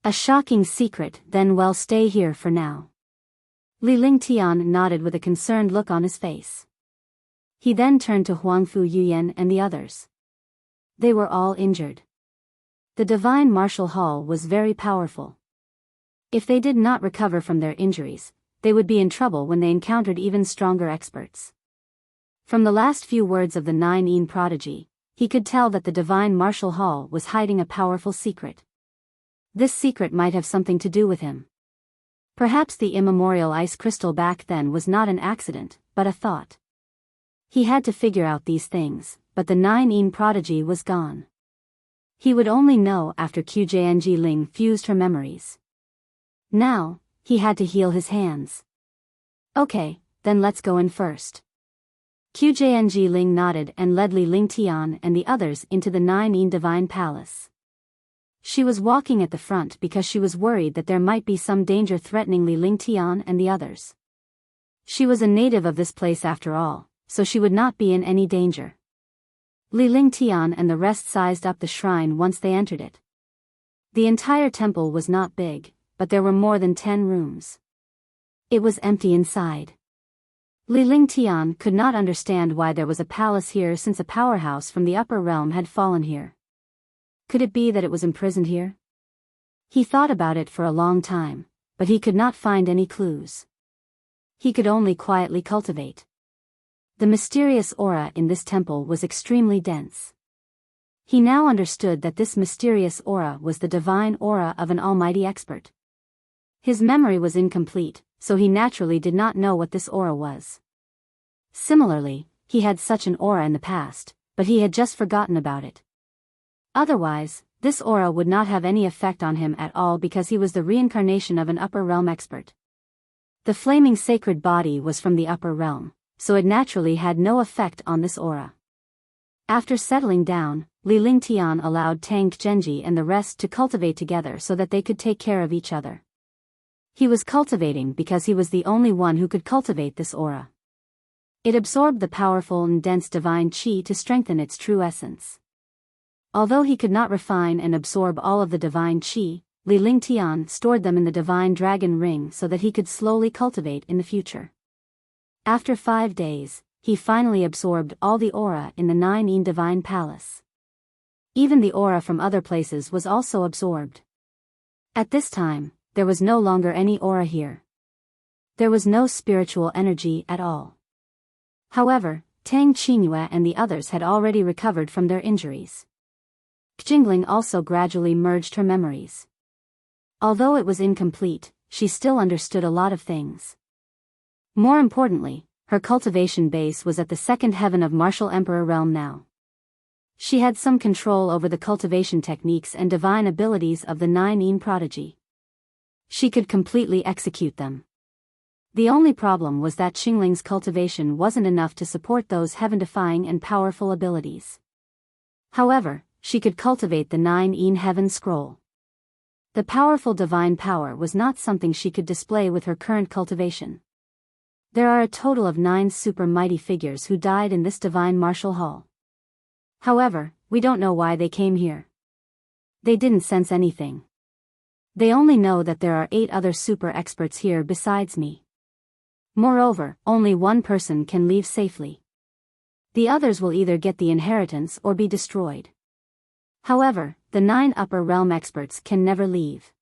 A shocking secret, then well, stay here for now. Li Lingtian nodded with a concerned look on his face. He then turned to Huangfu Yuyan and the others. They were all injured. The divine martial hall was very powerful. If they did not recover from their injuries, they would be in trouble when they encountered even stronger experts. From the last few words of the Nine prodigy, he could tell that the divine martial hall was hiding a powerful secret. This secret might have something to do with him. Perhaps the immemorial ice crystal back then was not an accident, but a thought. He had to figure out these things, but the Nine prodigy was gone. He would only know after Qjng Ling fused her memories. Now, he had to heal his hands. Okay, then let's go in first. Qjng Ling nodded and led Li Lingtian and the others into the Nine Divine Palace. She was walking at the front because she was worried that there might be some danger threatening Li Lingtian and the others. She was a native of this place after all, so she would not be in any danger. Li Lingtian and the rest sized up the shrine once they entered it. The entire temple was not big, but there were more than 10 rooms. It was empty inside. Li Lingtian could not understand why there was a palace here since a powerhouse from the upper realm had fallen here. Could it be that it was imprisoned here? He thought about it for a long time, but he could not find any clues. He could only quietly cultivate. The mysterious aura in this temple was extremely dense. He now understood that this mysterious aura was the divine aura of an almighty expert. His memory was incomplete, so he naturally did not know what this aura was. Similarly, he had such an aura in the past, but he had just forgotten about it. Otherwise, this aura would not have any effect on him at all because he was the reincarnation of an upper realm expert. The flaming sacred body was from the upper realm, so it naturally had no effect on this aura. After settling down, Li Lingtian allowed Tang Genji and the rest to cultivate together so that they could take care of each other. He was cultivating because he was the only one who could cultivate this aura. It absorbed the powerful and dense divine qi to strengthen its true essence. Although he could not refine and absorb all of the divine qi, Li Lingtian stored them in the divine dragon ring so that he could slowly cultivate in the future. After 5 days, he finally absorbed all the aura in the Nine Divine Palace. Even the aura from other places was also absorbed. At this time, there was no longer any aura here. There was no spiritual energy at all. However, Tang Qingyue and the others had already recovered from their injuries. Jingling also gradually merged her memories. Although it was incomplete, she still understood a lot of things. More importantly, her cultivation base was at the second heaven of Martial Emperor realm now. She had some control over the cultivation techniques and divine abilities of the Nine prodigy. She could completely execute them. The only problem was that Qingling's cultivation wasn't enough to support those heaven-defying and powerful abilities. However, she could cultivate the Nine Heaven Scroll. The powerful divine power was not something she could display with her current cultivation. There are a total of 9 super mighty figures who died in this divine martial hall. However, we don't know why they came here. They didn't sense anything. They only know that there are 8 other super experts here besides me. Moreover, only one person can leave safely. The others will either get the inheritance or be destroyed. However, the 9 upper realm experts can never leave.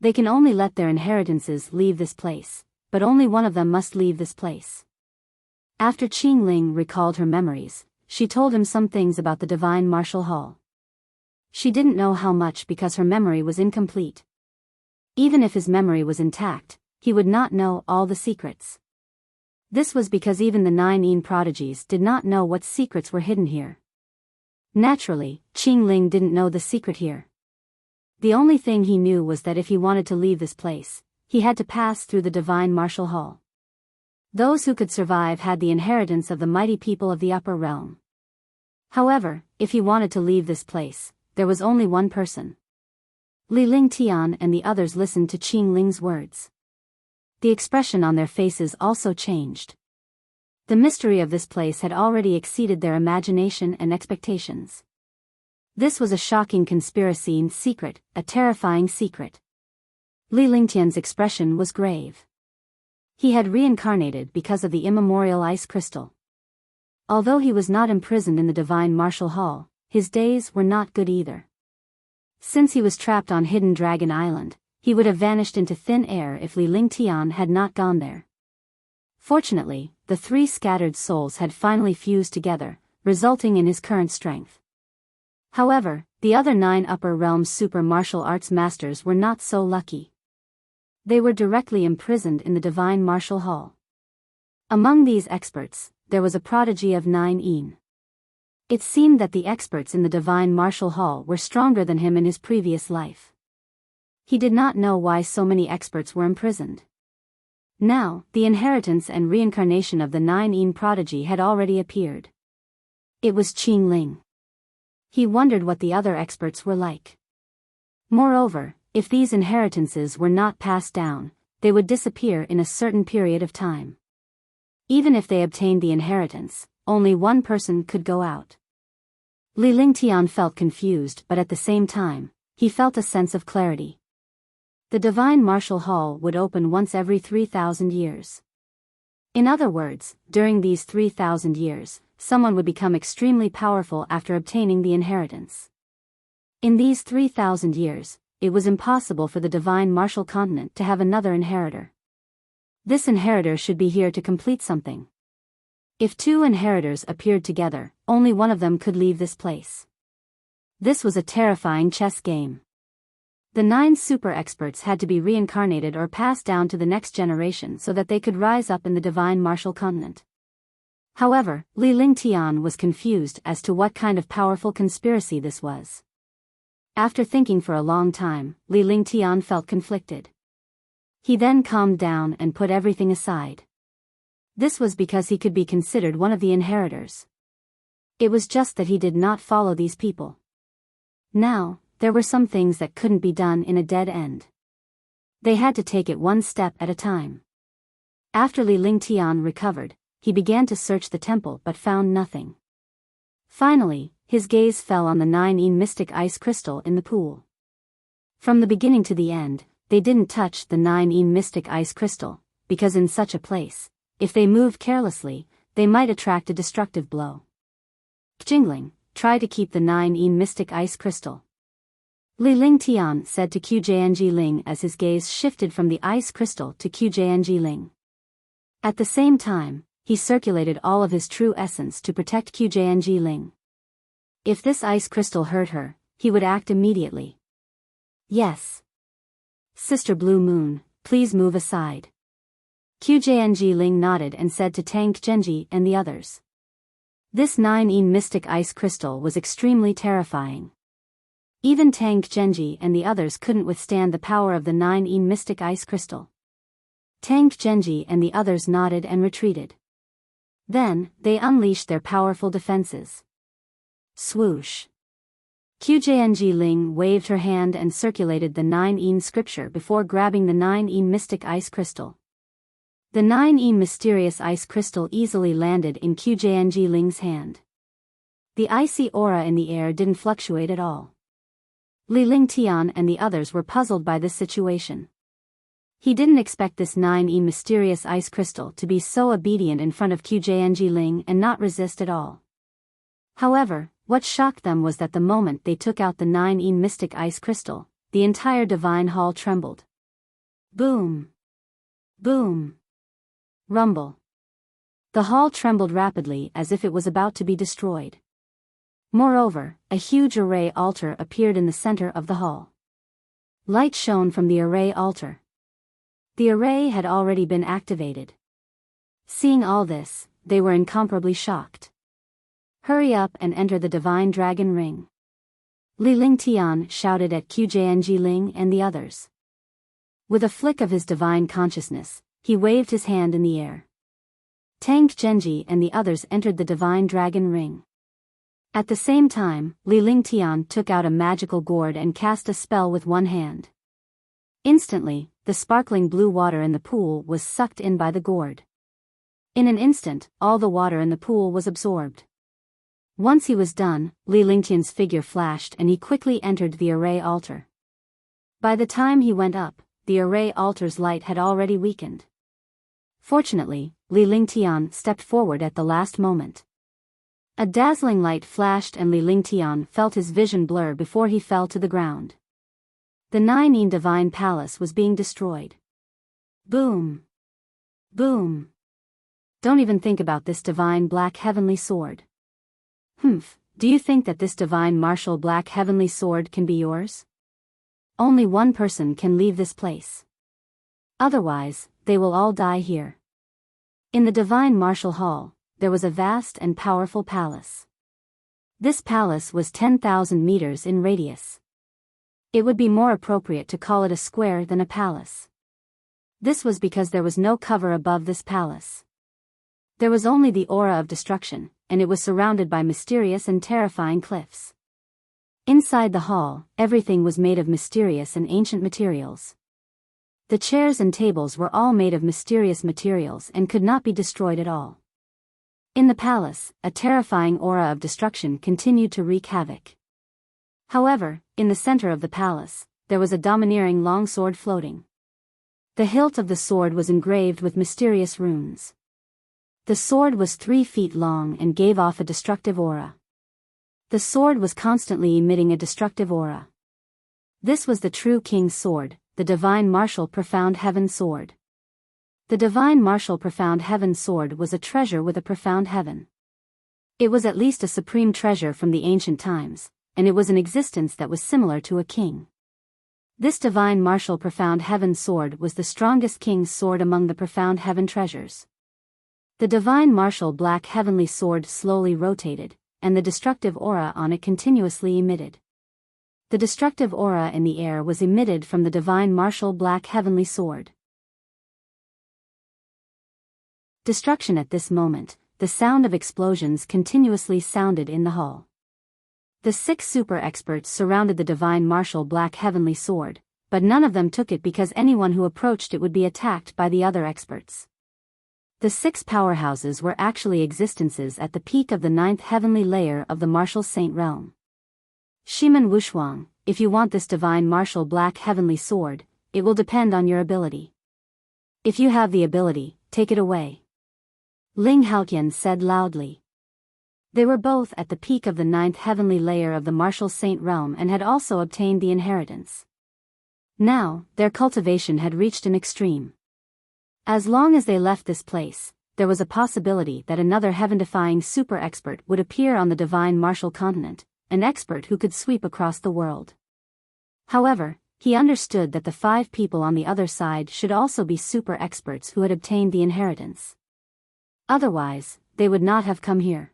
They can only let their inheritances leave this place, but only one of them must leave this place. After Qingling recalled her memories, she told him some things about the divine martial hall. She didn't know how much because her memory was incomplete. Even if his memory was intact, he would not know all the secrets. This was because even the Nine prodigies did not know what secrets were hidden here. Naturally, Qingling didn't know the secret here. The only thing he knew was that if he wanted to leave this place, he had to pass through the divine martial hall. Those who could survive had the inheritance of the mighty people of the upper realm. However, if he wanted to leave this place, there was only one person. Li Lingtian and the others listened to Qingling's words. The expression on their faces also changed. The mystery of this place had already exceeded their imagination and expectations. This was a shocking conspiracy and secret, a terrifying secret. Li Lingtian's expression was grave. He had reincarnated because of the immemorial ice crystal. Although he was not imprisoned in the divine martial hall, his days were not good either. Since he was trapped on Hidden Dragon Island, he would have vanished into thin air if Li Lingtian had not gone there. Fortunately, the three scattered souls had finally fused together, resulting in his current strength. However, the other 9 upper realms super martial arts masters were not so lucky. They were directly imprisoned in the divine martial hall. Among these experts, there was a prodigy of 9 Yin. It seemed that the experts in the divine martial hall were stronger than him in his previous life. He did not know why so many experts were imprisoned. Now, the inheritance and reincarnation of the 9 Yin prodigy had already appeared. It was Qing Ling. He wondered what the other experts were like. Moreover, if these inheritances were not passed down, they would disappear in a certain period of time. Even if they obtained the inheritance, only one person could go out. Li Lingtian felt confused, but at the same time, he felt a sense of clarity. The divine martial hall would open once every 3,000 years. In other words, during these 3,000 years, someone would become extremely powerful after obtaining the inheritance. In these 3,000 years, it was impossible for the divine martial continent to have another inheritor. This inheritor should be here to complete something. If 2 inheritors appeared together, only one of them could leave this place. This was a terrifying chess game. The 9 super experts had to be reincarnated or passed down to the next generation so that they could rise up in the divine martial continent. However, Li Lingtian was confused as to what kind of powerful conspiracy this was. After thinking for a long time, Li Lingtian felt conflicted. He then calmed down and put everything aside. This was because he could be considered one of the inheritors. It was just that he did not follow these people. Now, there were some things that couldn't be done in a dead end. They had to take it one step at a time. After Li Lingtian recovered, he began to search the temple but found nothing. Finally, his gaze fell on the 9 Yin mystic ice crystal in the pool. From the beginning to the end, they didn't touch the 9 Yin mystic ice crystal, because in such a place, if they moved carelessly, they might attract a destructive blow. Jingling, try to keep the 9 Yin mystic ice crystal. Li Lingtian said to Qjianji Ling as his gaze shifted from the ice crystal to Qjianji Ling. At the same time, he circulated all of his true essence to protect Qjianji Ling. If this ice crystal hurt her, he would act immediately. Yes. Sister Blue Moon, please move aside. Qjianji Ling nodded and said to Tang Genji and the others. This 9 Yin mystic ice crystal was extremely terrifying. Even Tang Genji and the others couldn't withstand the power of the 9 Yin mystic ice crystal. Tang Genji and the others nodded and retreated. Then, they unleashed their powerful defenses. Swoosh. Qjianji Ling waved her hand and circulated the 9 Yin scripture before grabbing the 9 Yin mystic ice crystal. The 9 Yin mysterious ice crystal easily landed in Qjianji Ling's hand. The icy aura in the air didn't fluctuate at all. Li Lingtian and the others were puzzled by this situation. He didn't expect this 9 Yin mysterious ice crystal to be so obedient in front of Qjianji Ling and not resist at all. However, what shocked them was that the moment they took out the 9 Yin mystic ice crystal, the entire divine hall trembled. Boom! Boom! Rumble. The hall trembled rapidly as if it was about to be destroyed. Moreover, a huge array altar appeared in the center of the hall. Light shone from the array altar. The array had already been activated. Seeing all this, they were incomparably shocked. Hurry up and enter the divine dragon ring. Li Lingtian shouted at Qjianji Ling and the others. With a flick of his divine consciousness, he waved his hand in the air. Tang Genji and the others entered the divine dragon ring. At the same time, Li Lingtian took out a magical gourd and cast a spell with one hand. Instantly, the sparkling blue water in the pool was sucked in by the gourd. In an instant, all the water in the pool was absorbed. Once he was done, Li Lingtian's figure flashed and he quickly entered the array altar. By the time he went up, the array altar's light had already weakened. Fortunately, Li Lingtian stepped forward at the last moment. A dazzling light flashed and Li Lingtian felt his vision blur before he fell to the ground. The Nine Divine Palace was being destroyed. Boom! Boom! Don't even think about this divine black heavenly sword. Do you think that this divine martial black heavenly sword can be yours? Only one person can leave this place. Otherwise, they will all die here. In the divine martial hall, there was a vast and powerful palace. This palace was 10,000 meters in radius. It would be more appropriate to call it a square than a palace. This was because there was no cover above this palace. There was only the aura of destruction, and it was surrounded by mysterious and terrifying cliffs. Inside the hall, everything was made of mysterious and ancient materials. The chairs and tables were all made of mysterious materials and could not be destroyed at all. In the palace, a terrifying aura of destruction continued to wreak havoc. However, in the center of the palace, there was a domineering long sword floating. The hilt of the sword was engraved with mysterious runes. The sword was 3 feet long and gave off a destructive aura. The sword was constantly emitting a destructive aura. This was the true king's sword, the divine martial profound heaven sword. The divine martial profound heaven sword was a treasure with a profound heaven. It was at least a supreme treasure from the ancient times, and it was an existence that was similar to a king. This divine martial profound heaven sword was the strongest king's sword among the profound heaven treasures. The divine martial black heavenly sword slowly rotated, and the destructive aura on it continuously emitted. The destructive aura in the air was emitted from the divine martial black heavenly sword. Destruction at this moment, the sound of explosions continuously sounded in the hall. The 6 super experts surrounded the divine martial black heavenly sword, but none of them took it because anyone who approached it would be attacked by the other experts. The 6 powerhouses were actually existences at the peak of the 9th heavenly layer of the martial saint realm. Shiman Wushuang, if you want this divine martial black heavenly sword, it will depend on your ability. If you have the ability, take it away. Ling Haotian said loudly. They were both at the peak of the 9th heavenly layer of the martial saint realm and had also obtained the inheritance. Now, their cultivation had reached an extreme. As long as they left this place, there was a possibility that another heaven-defying super expert would appear on the divine martial continent, an expert who could sweep across the world. However, he understood that the 5 people on the other side should also be super experts who had obtained the inheritance. Otherwise, they would not have come here.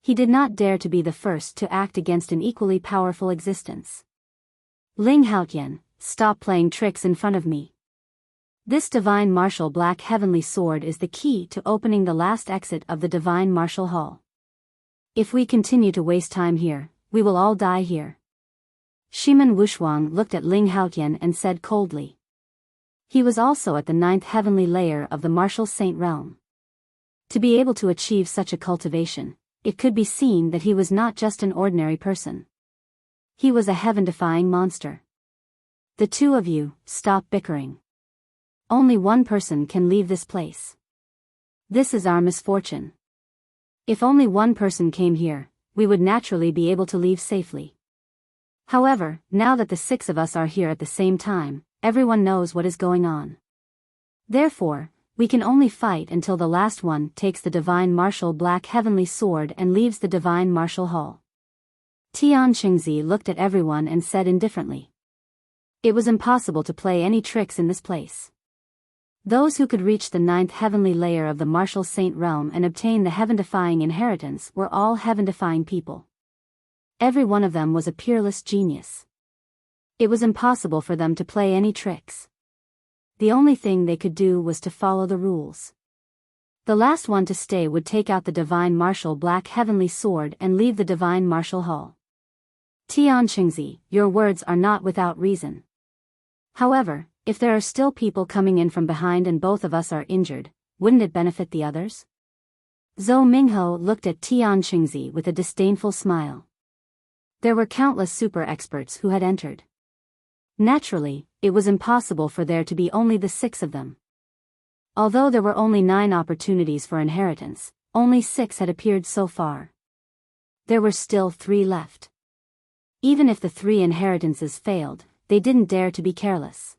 He did not dare to be the first to act against an equally powerful existence. Ling Haotian, stop playing tricks in front of me. This divine martial black heavenly sword is the key to opening the last exit of the divine martial hall. If we continue to waste time here, we will all die here. Shiman Wushuang looked at Ling Haotian and said coldly. He was also at the 9th heavenly layer of the martial saint realm. To be able to achieve such a cultivation, it could be seen that he was not just an ordinary person. He was a heaven-defying monster. The 2 of you, stop bickering. Only one person can leave this place. This is our misfortune. If only one person came here, we would naturally be able to leave safely. However, now that the 6 of us are here at the same time, everyone knows what is going on. Therefore, we can only fight until the last one takes the divine martial black heavenly sword and leaves the divine martial hall. Tian Qingzi looked at everyone and said indifferently. It was impossible to play any tricks in this place. Those who could reach the 9th heavenly layer of the martial saint realm and obtain the heaven-defying inheritance were all heaven-defying people. Every one of them was a peerless genius. It was impossible for them to play any tricks. The only thing they could do was to follow the rules. The last one to stay would take out the divine martial black heavenly sword and leave the divine martial hall. Tian Qingzi, your words are not without reason. However, if there are still people coming in from behind and both of us are injured, wouldn't it benefit the others? Zhou Minghe looked at Tian Qingzi with a disdainful smile. There were countless super experts who had entered. Naturally, it was impossible for there to be only the 6 of them. Although there were only 9 opportunities for inheritance, only 6 had appeared so far. There were still 3 left. Even if the 3 inheritances failed, they didn't dare to be careless.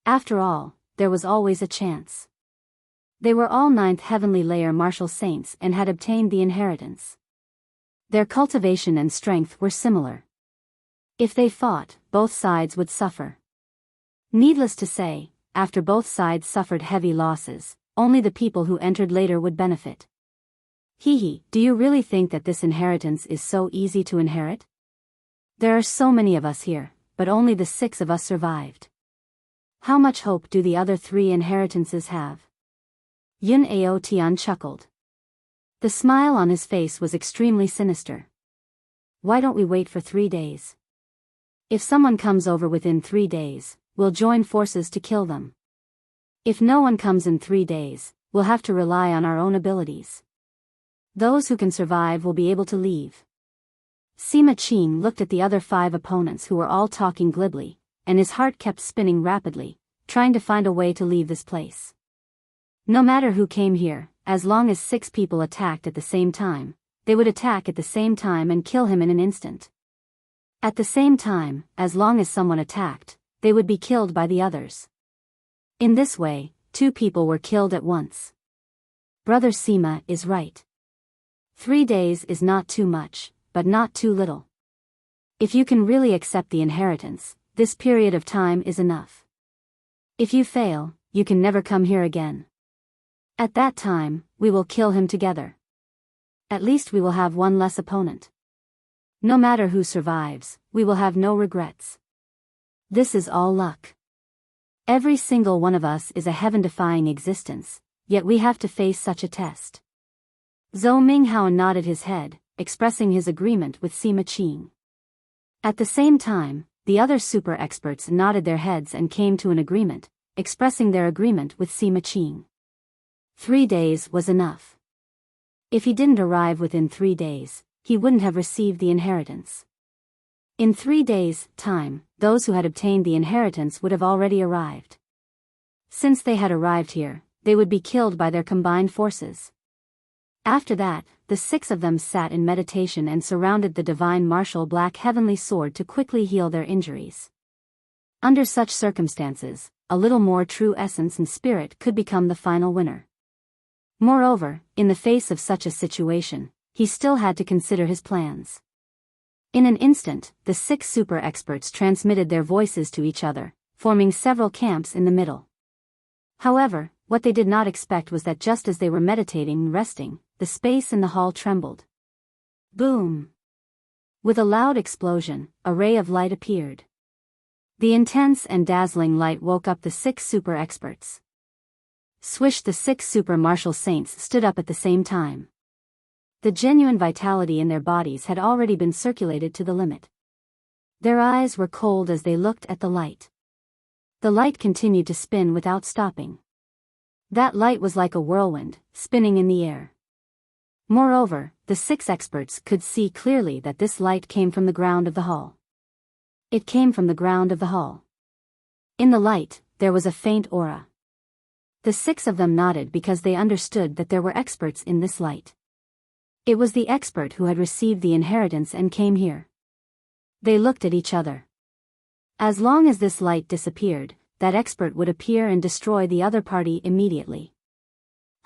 After all, there was always a chance. They were all 9th heavenly layer martial saints and had obtained the inheritance. Their cultivation and strength were similar. If they fought, both sides would suffer. Needless to say, after both sides suffered heavy losses, only the people who entered later would benefit. Hehe, do you really think that this inheritance is so easy to inherit? There are so many of us here, but only the 6 of us survived. How much hope do the other 3 inheritances have? Yun Ao Tian chuckled. The smile on his face was extremely sinister. Why don't we wait for 3 days? If someone comes over within 3 days, we'll join forces to kill them. If no one comes in 3 days, we'll have to rely on our own abilities. Those who can survive will be able to leave. Sima Qing looked at the other 5 opponents who were all talking glibly, and his heart kept spinning rapidly, trying to find a way to leave this place. No matter who came here, as long as 6 people attacked at the same time, they would attack at the same time and kill him in an instant. At the same time, as long as someone attacked, they would be killed by the others. In this way, 2 people were killed at once. Brother Sima is right. 3 days is not too much, but not too little. If you can really accept the inheritance, this period of time is enough. If you fail, you can never come here again. At that time, we will kill him together. At least we will have one less opponent. No matter who survives, we will have no regrets. This is all luck. Every single one of us is a heaven-defying existence, yet we have to face such a test. Zhou Minghe nodded his head, expressing his agreement with Sima Qing. At the same time, the other super experts nodded their heads and came to an agreement, expressing their agreement with Sima Qing. 3 days was enough. If he didn't arrive within 3 days, he wouldn't have received the inheritance. In 3 days' time, those who had obtained the inheritance would have already arrived. Since they had arrived here, they would be killed by their combined forces. After that, the 6 of them sat in meditation and surrounded the divine martial black heavenly sword to quickly heal their injuries. Under such circumstances, a little more true essence and spirit could become the final winner. Moreover, in the face of such a situation, he still had to consider his plans. In an instant, the 6 super experts transmitted their voices to each other, forming several camps in the middle. However, what they did not expect was that just as they were meditating and resting, the space in the hall trembled. Boom! With a loud explosion, a ray of light appeared. The intense and dazzling light woke up the 6 super experts. Swish! The 6 super martial saints stood up at the same time. The genuine vitality in their bodies had already been circulated to the limit. Their eyes were cold as they looked at the light. The light continued to spin without stopping. That light was like a whirlwind, spinning in the air. Moreover, the 6 experts could see clearly that this light came from the ground of the hall. It came from the ground of the hall. In the light, there was a faint aura. The 6 of them nodded because they understood that there were experts in this light. It was the expert who had received the inheritance and came here. They looked at each other. As long as this light disappeared, that expert would appear and destroy the other party immediately.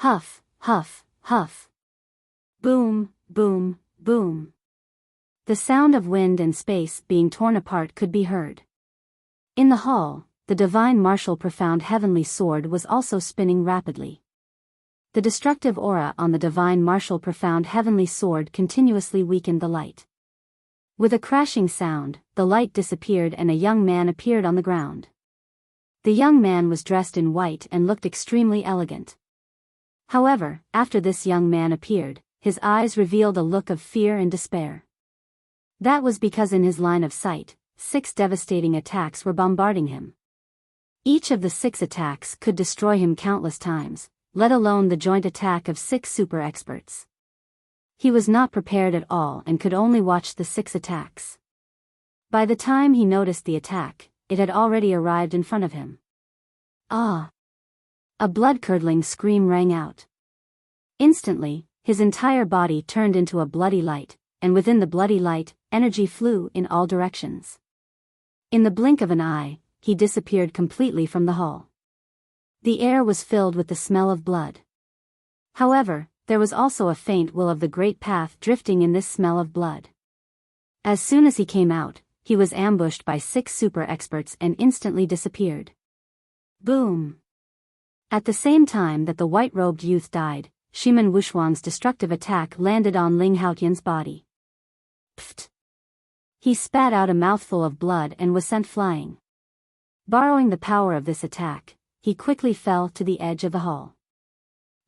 Huff, huff, huff. Boom, boom, boom. The sound of wind and space being torn apart could be heard. In the hall, the divine martial profound heavenly sword was also spinning rapidly. The destructive aura on the divine martial profound heavenly sword continuously weakened the light. With a crashing sound, the light disappeared and a young man appeared on the ground. The young man was dressed in white and looked extremely elegant. However, after this young man appeared, his eyes revealed a look of fear and despair. That was because in his line of sight, 6 devastating attacks were bombarding him. Each of the 6 attacks could destroy him countless times, let alone the joint attack of 6 super experts. He was not prepared at all and could only watch the 6 attacks. By the time he noticed the attack, it had already arrived in front of him. Ah! A blood-curdling scream rang out. Instantly, his entire body turned into a bloody light, and within the bloody light, energy flew in all directions. In the blink of an eye, he disappeared completely from the hall. The air was filled with the smell of blood. However, there was also a faint will of the great path drifting in this smell of blood. As soon as he came out, he was ambushed by 6 super experts and instantly disappeared. Boom! At the same time that the white-robed youth died, Shimen Wushuang's destructive attack landed on Ling Haotian's body. Pfft! He spat out a mouthful of blood and was sent flying. Borrowing the power of this attack, he quickly fell to the edge of the hall.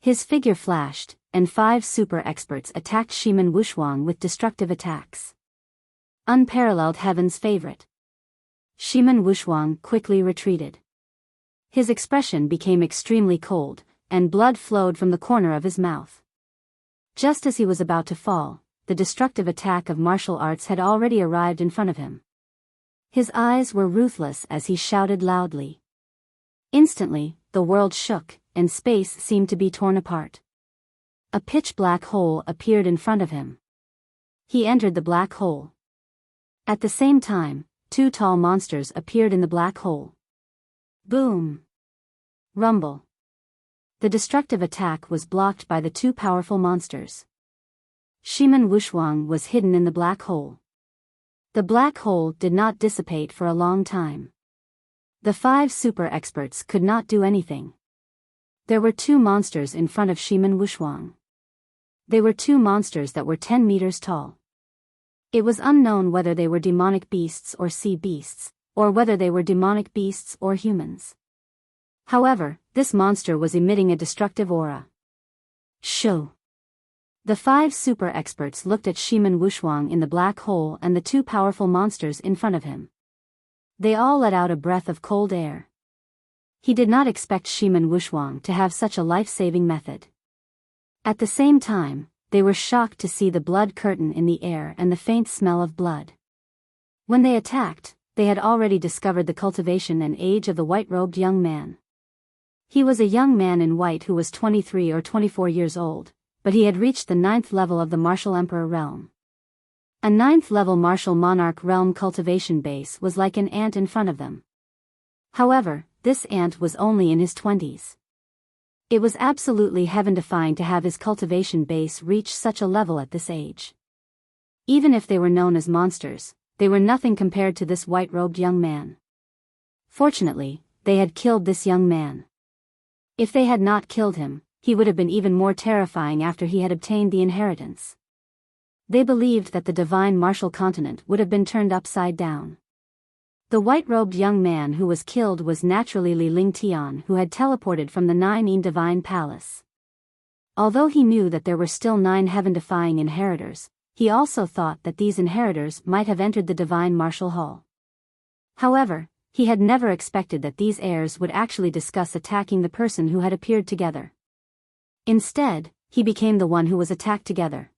His figure flashed, and 5 super experts attacked Shimen Wushuang with destructive attacks. Unparalleled heaven's favorite. Shimen Wushuang quickly retreated. His expression became extremely cold, and blood flowed from the corner of his mouth. Just as he was about to fall, the destructive attack of martial arts had already arrived in front of him. His eyes were ruthless as he shouted loudly. Instantly, the world shook, and space seemed to be torn apart. A pitch-black hole appeared in front of him. He entered the black hole. At the same time, 2 tall monsters appeared in the black hole. Boom! Rumble! The destructive attack was blocked by the 2 powerful monsters. Shimen Wushuang was hidden in the black hole. The black hole did not dissipate for a long time. The 5 super experts could not do anything. There were 2 monsters in front of Shimen Wushuang. They were 2 monsters that were 10 meters tall. It was unknown whether they were demonic beasts or sea beasts, or whether they were demonic beasts or humans. However, this monster was emitting a destructive aura. Shoo! The 5 super experts looked at Shimen Wushuang in the black hole and the 2 powerful monsters in front of him. They all let out a breath of cold air. He did not expect Shimen Wushuang to have such a life-saving method. At the same time, they were shocked to see the blood curtain in the air and the faint smell of blood. When they attacked, they had already discovered the cultivation and age of the white-robed young man. He was a young man in white who was 23 or 24 years old, but he had reached the 9th level of the Martial Emperor realm. A 9th level Martial Monarch realm cultivation base was like an ant in front of them. However, this ant was only in his 20s. It was absolutely heaven-defying to have his cultivation base reach such a level at this age. Even if they were known as monsters, they were nothing compared to this white-robed young man. Fortunately, they had killed this young man. If they had not killed him, he would have been even more terrifying after he had obtained the inheritance. They believed that the divine martial continent would have been turned upside down. The white-robed young man who was killed was naturally Li Lingtian, who had teleported from the 9 Divine Palace. Although he knew that there were still 9 heaven-defying inheritors, he also thought that these inheritors might have entered the divine martial hall. However, he had never expected that these heirs would actually discuss attacking the person who had appeared together. Instead, he became the one who was attacked together.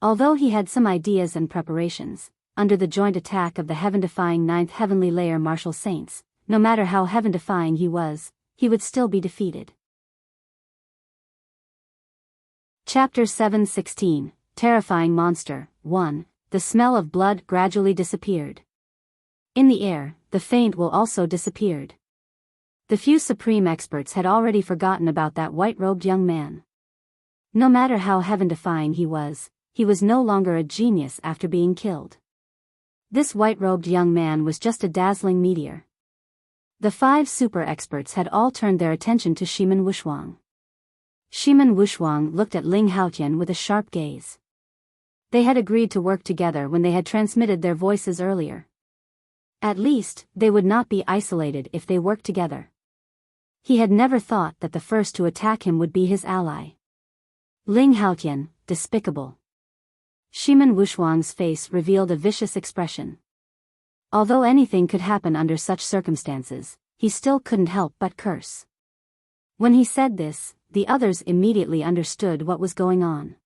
Although he had some ideas and preparations, under the joint attack of the heaven-defying 9th heavenly layer martial saints, no matter how heaven-defying he would still be defeated. Chapter 7:16, Terrifying Monster. 1. The smell of blood gradually disappeared. In the air, the faint will also disappeared. The few supreme experts had already forgotten about that white-robed young man. No matter how heaven-defying he was no longer a genius after being killed. This white-robed young man was just a dazzling meteor. The 5 super experts had all turned their attention to Shimen Wushuang. Shimen Wushuang looked at Ling Haotian with a sharp gaze. They had agreed to work together when they had transmitted their voices earlier. At least, they would not be isolated if they worked together. He had never thought that the first to attack him would be his ally. Ling Haotian, despicable. Shimen Wushuang's face revealed a vicious expression. Although anything could happen under such circumstances, he still couldn't help but curse. When he said this, the others immediately understood what was going on.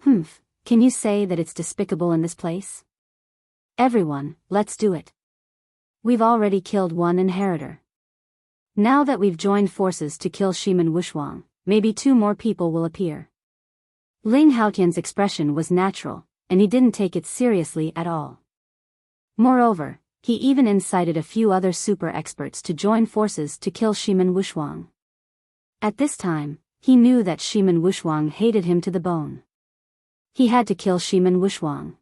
Humph, can you say that it's despicable in this place? Everyone, let's do it. We've already killed one inheritor. Now that we've joined forces to kill Shiman Wushuang, maybe 2 more people will appear. Ling Haotian's expression was natural, and he didn't take it seriously at all. Moreover, he even incited a few other super experts to join forces to kill Shiman Wushuang. At this time, he knew that Shiman Wushuang hated him to the bone. He had to kill Shiman Wushuang.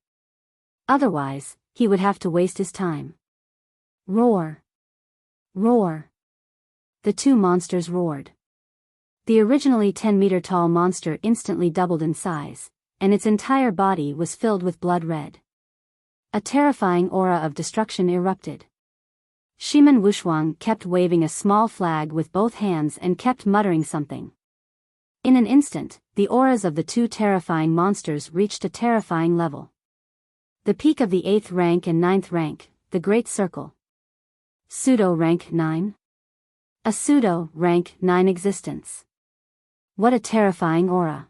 Otherwise, he would have to waste his time. Roar! Roar! The 2 monsters roared. The originally 10-meter-tall monster instantly doubled in size, and its entire body was filled with blood red. A terrifying aura of destruction erupted. Shiman Wushuang kept waving a small flag with both hands and kept muttering something. In an instant, the auras of the 2 terrifying monsters reached a terrifying level. The peak of the 8th rank and 9th rank, the Great Circle. Pseudo rank 9? A pseudo rank 9 existence. What a terrifying aura.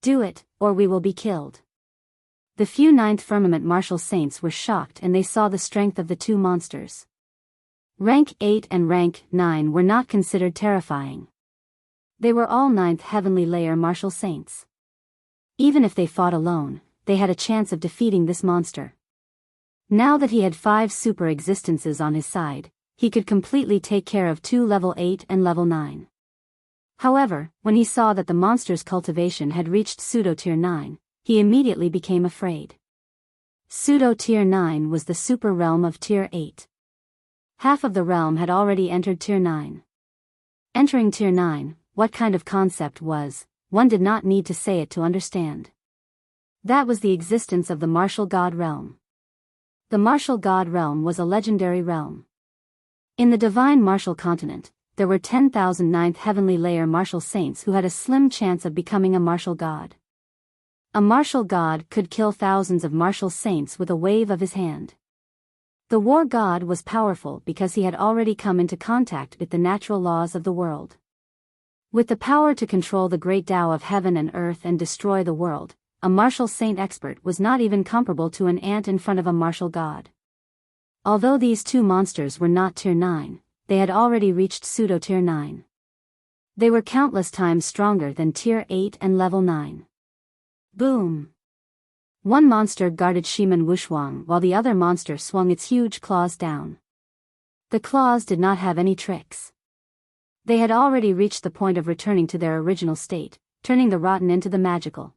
Do it, or we will be killed. The few 9th firmament martial saints were shocked and they saw the strength of the 2 monsters. Rank 8 and rank 9 were not considered terrifying. They were all 9th heavenly layer martial saints. Even if they fought alone, they had a chance of defeating this monster. Now that he had 5 super existences on his side, he could completely take care of 2 level 8 and level 9. However, when he saw that the monster's cultivation had reached pseudo tier 9, he immediately became afraid. Pseudo tier 9 was the super realm of tier 8. Half of the realm had already entered tier 9. Entering tier 9, what kind of concept was, one did not need to say it to understand. That was the existence of the martial god realm. The martial god realm was a legendary realm. In the divine martial continent, there were 10,000 9th heavenly layer martial saints who had a slim chance of becoming a martial god. A martial god could kill thousands of martial saints with a wave of his hand. The war god was powerful because he had already come into contact with the natural laws of the world. With the power to control the great Tao of heaven and earth and destroy the world, a martial saint expert was not even comparable to an ant in front of a martial god. Although these 2 monsters were not tier 9, they had already reached pseudo tier 9. They were countless times stronger than tier 8 and level 9. Boom! One monster guarded Shiman Wushuang while the other monster swung its huge claws down. The claws did not have any tricks. They had already reached the point of returning to their original state, turning the rotten into the magical.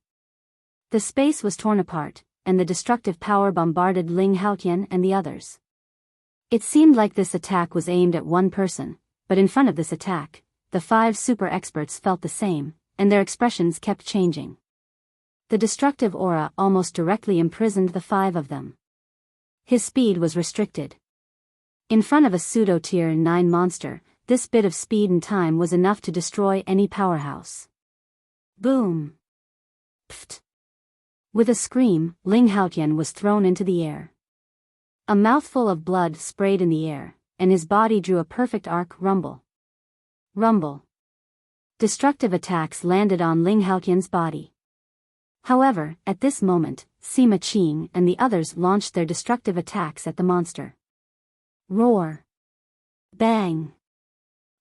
The space was torn apart, and the destructive power bombarded Ling Haotian and the others. It seemed like this attack was aimed at one person, but in front of this attack, the 5 super experts felt the same, and their expressions kept changing. The destructive aura almost directly imprisoned the 5 of them. His speed was restricted. In front of a pseudo-tier 9 monster, this bit of speed and time was enough to destroy any powerhouse. Boom! Pfft! With a scream, Ling Haotian was thrown into the air. A mouthful of blood sprayed in the air, and his body drew a perfect arc rumble. Rumble. Destructive attacks landed on Ling Haotian's body. However, at this moment, Sima Qing and the others launched their destructive attacks at the monster. Roar. Bang.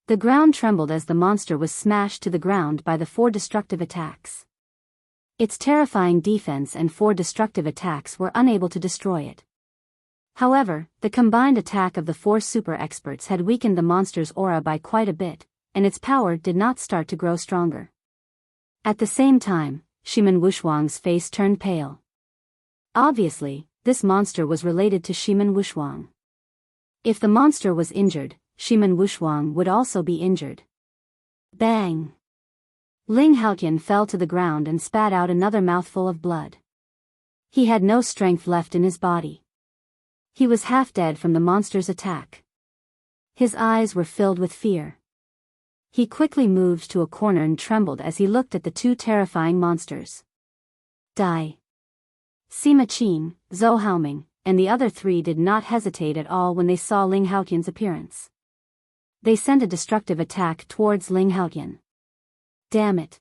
The ground trembled as the monster was smashed to the ground by the 4 destructive attacks. Its terrifying defense and 4 destructive attacks were unable to destroy it. However, the combined attack of the 4 super experts had weakened the monster's aura by quite a bit, and its power did not start to grow stronger. At the same time, Shiman Wushuang's face turned pale. Obviously, this monster was related to Shiman Wushuang. If the monster was injured, Shiman Wushuang would also be injured. Bang! Ling Haotian fell to the ground and spat out another mouthful of blood. He had no strength left in his body. He was half dead from the monster's attack. His eyes were filled with fear. He quickly moved to a corner and trembled as he looked at the 2 terrifying monsters. Die. Sima Qing, Zhou Haoming, and the other 3 did not hesitate at all when they saw Ling Haotian's appearance. They sent a destructive attack towards Ling Haotian. Damn it.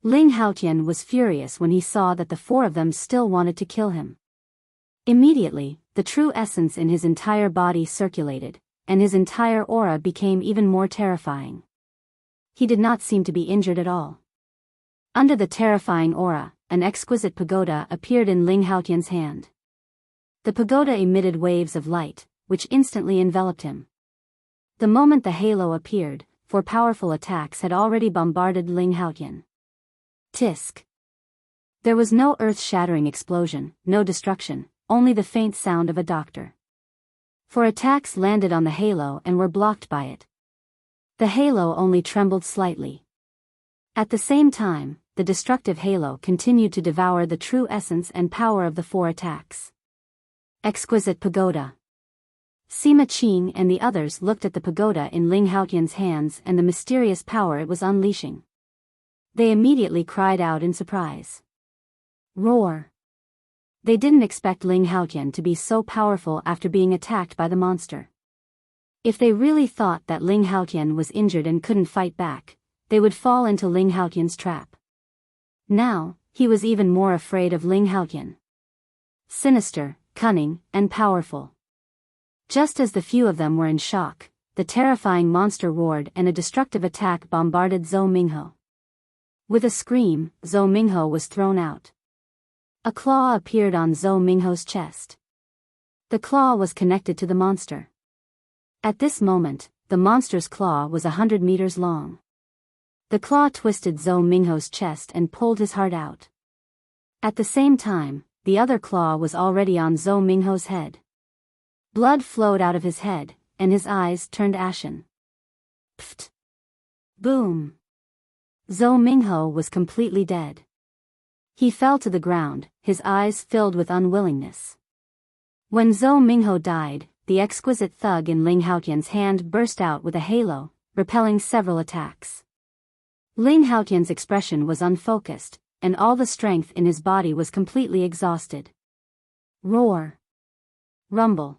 Ling Haotian was furious when he saw that the four of them still wanted to kill him. Immediately, the true essence in his entire body circulated, and his entire aura became even more terrifying. He did not seem to be injured at all. Under the terrifying aura, an exquisite pagoda appeared in Ling Haotian's hand. The pagoda emitted waves of light, which instantly enveloped him. The moment the halo appeared, 4 powerful attacks had already bombarded Ling Haotian. Tisk. There was no earth-shattering explosion, no destruction, only the faint sound of a doctor. 4 attacks landed on the halo and were blocked by it. The halo only trembled slightly. At the same time, the destructive halo continued to devour the true essence and power of the 4 attacks. Exquisite pagoda. Sima Qing and the others looked at the pagoda in Ling Haotian's hands and the mysterious power it was unleashing. They immediately cried out in surprise. Roar! They didn't expect Ling Haotian to be so powerful after being attacked by the monster. If they really thought that Ling Haotian was injured and couldn't fight back, they would fall into Ling Haotian's trap. Now, he was even more afraid of Ling Haotian. Sinister, cunning, and powerful. Just as the few of them were in shock, the terrifying monster roared and a destructive attack bombarded Zhou Minghe. With a scream, Zhou Minghe was thrown out. A claw appeared on Zhou Minghe's chest. The claw was connected to the monster. At this moment, the monster's claw was 100 meters long. The claw twisted Zhou Minghe's chest and pulled his heart out. At the same time, the other claw was already on Zhou Minghe's head. Blood flowed out of his head, and his eyes turned ashen. Pfft! Boom! Zhou Minghe was completely dead. He fell to the ground, his eyes filled with unwillingness. When Zhou Minghe died, the exquisite thug in Ling Haotian's hand burst out with a halo, repelling several attacks. Ling Haotian's expression was unfocused, and all the strength in his body was completely exhausted. Roar! Rumble!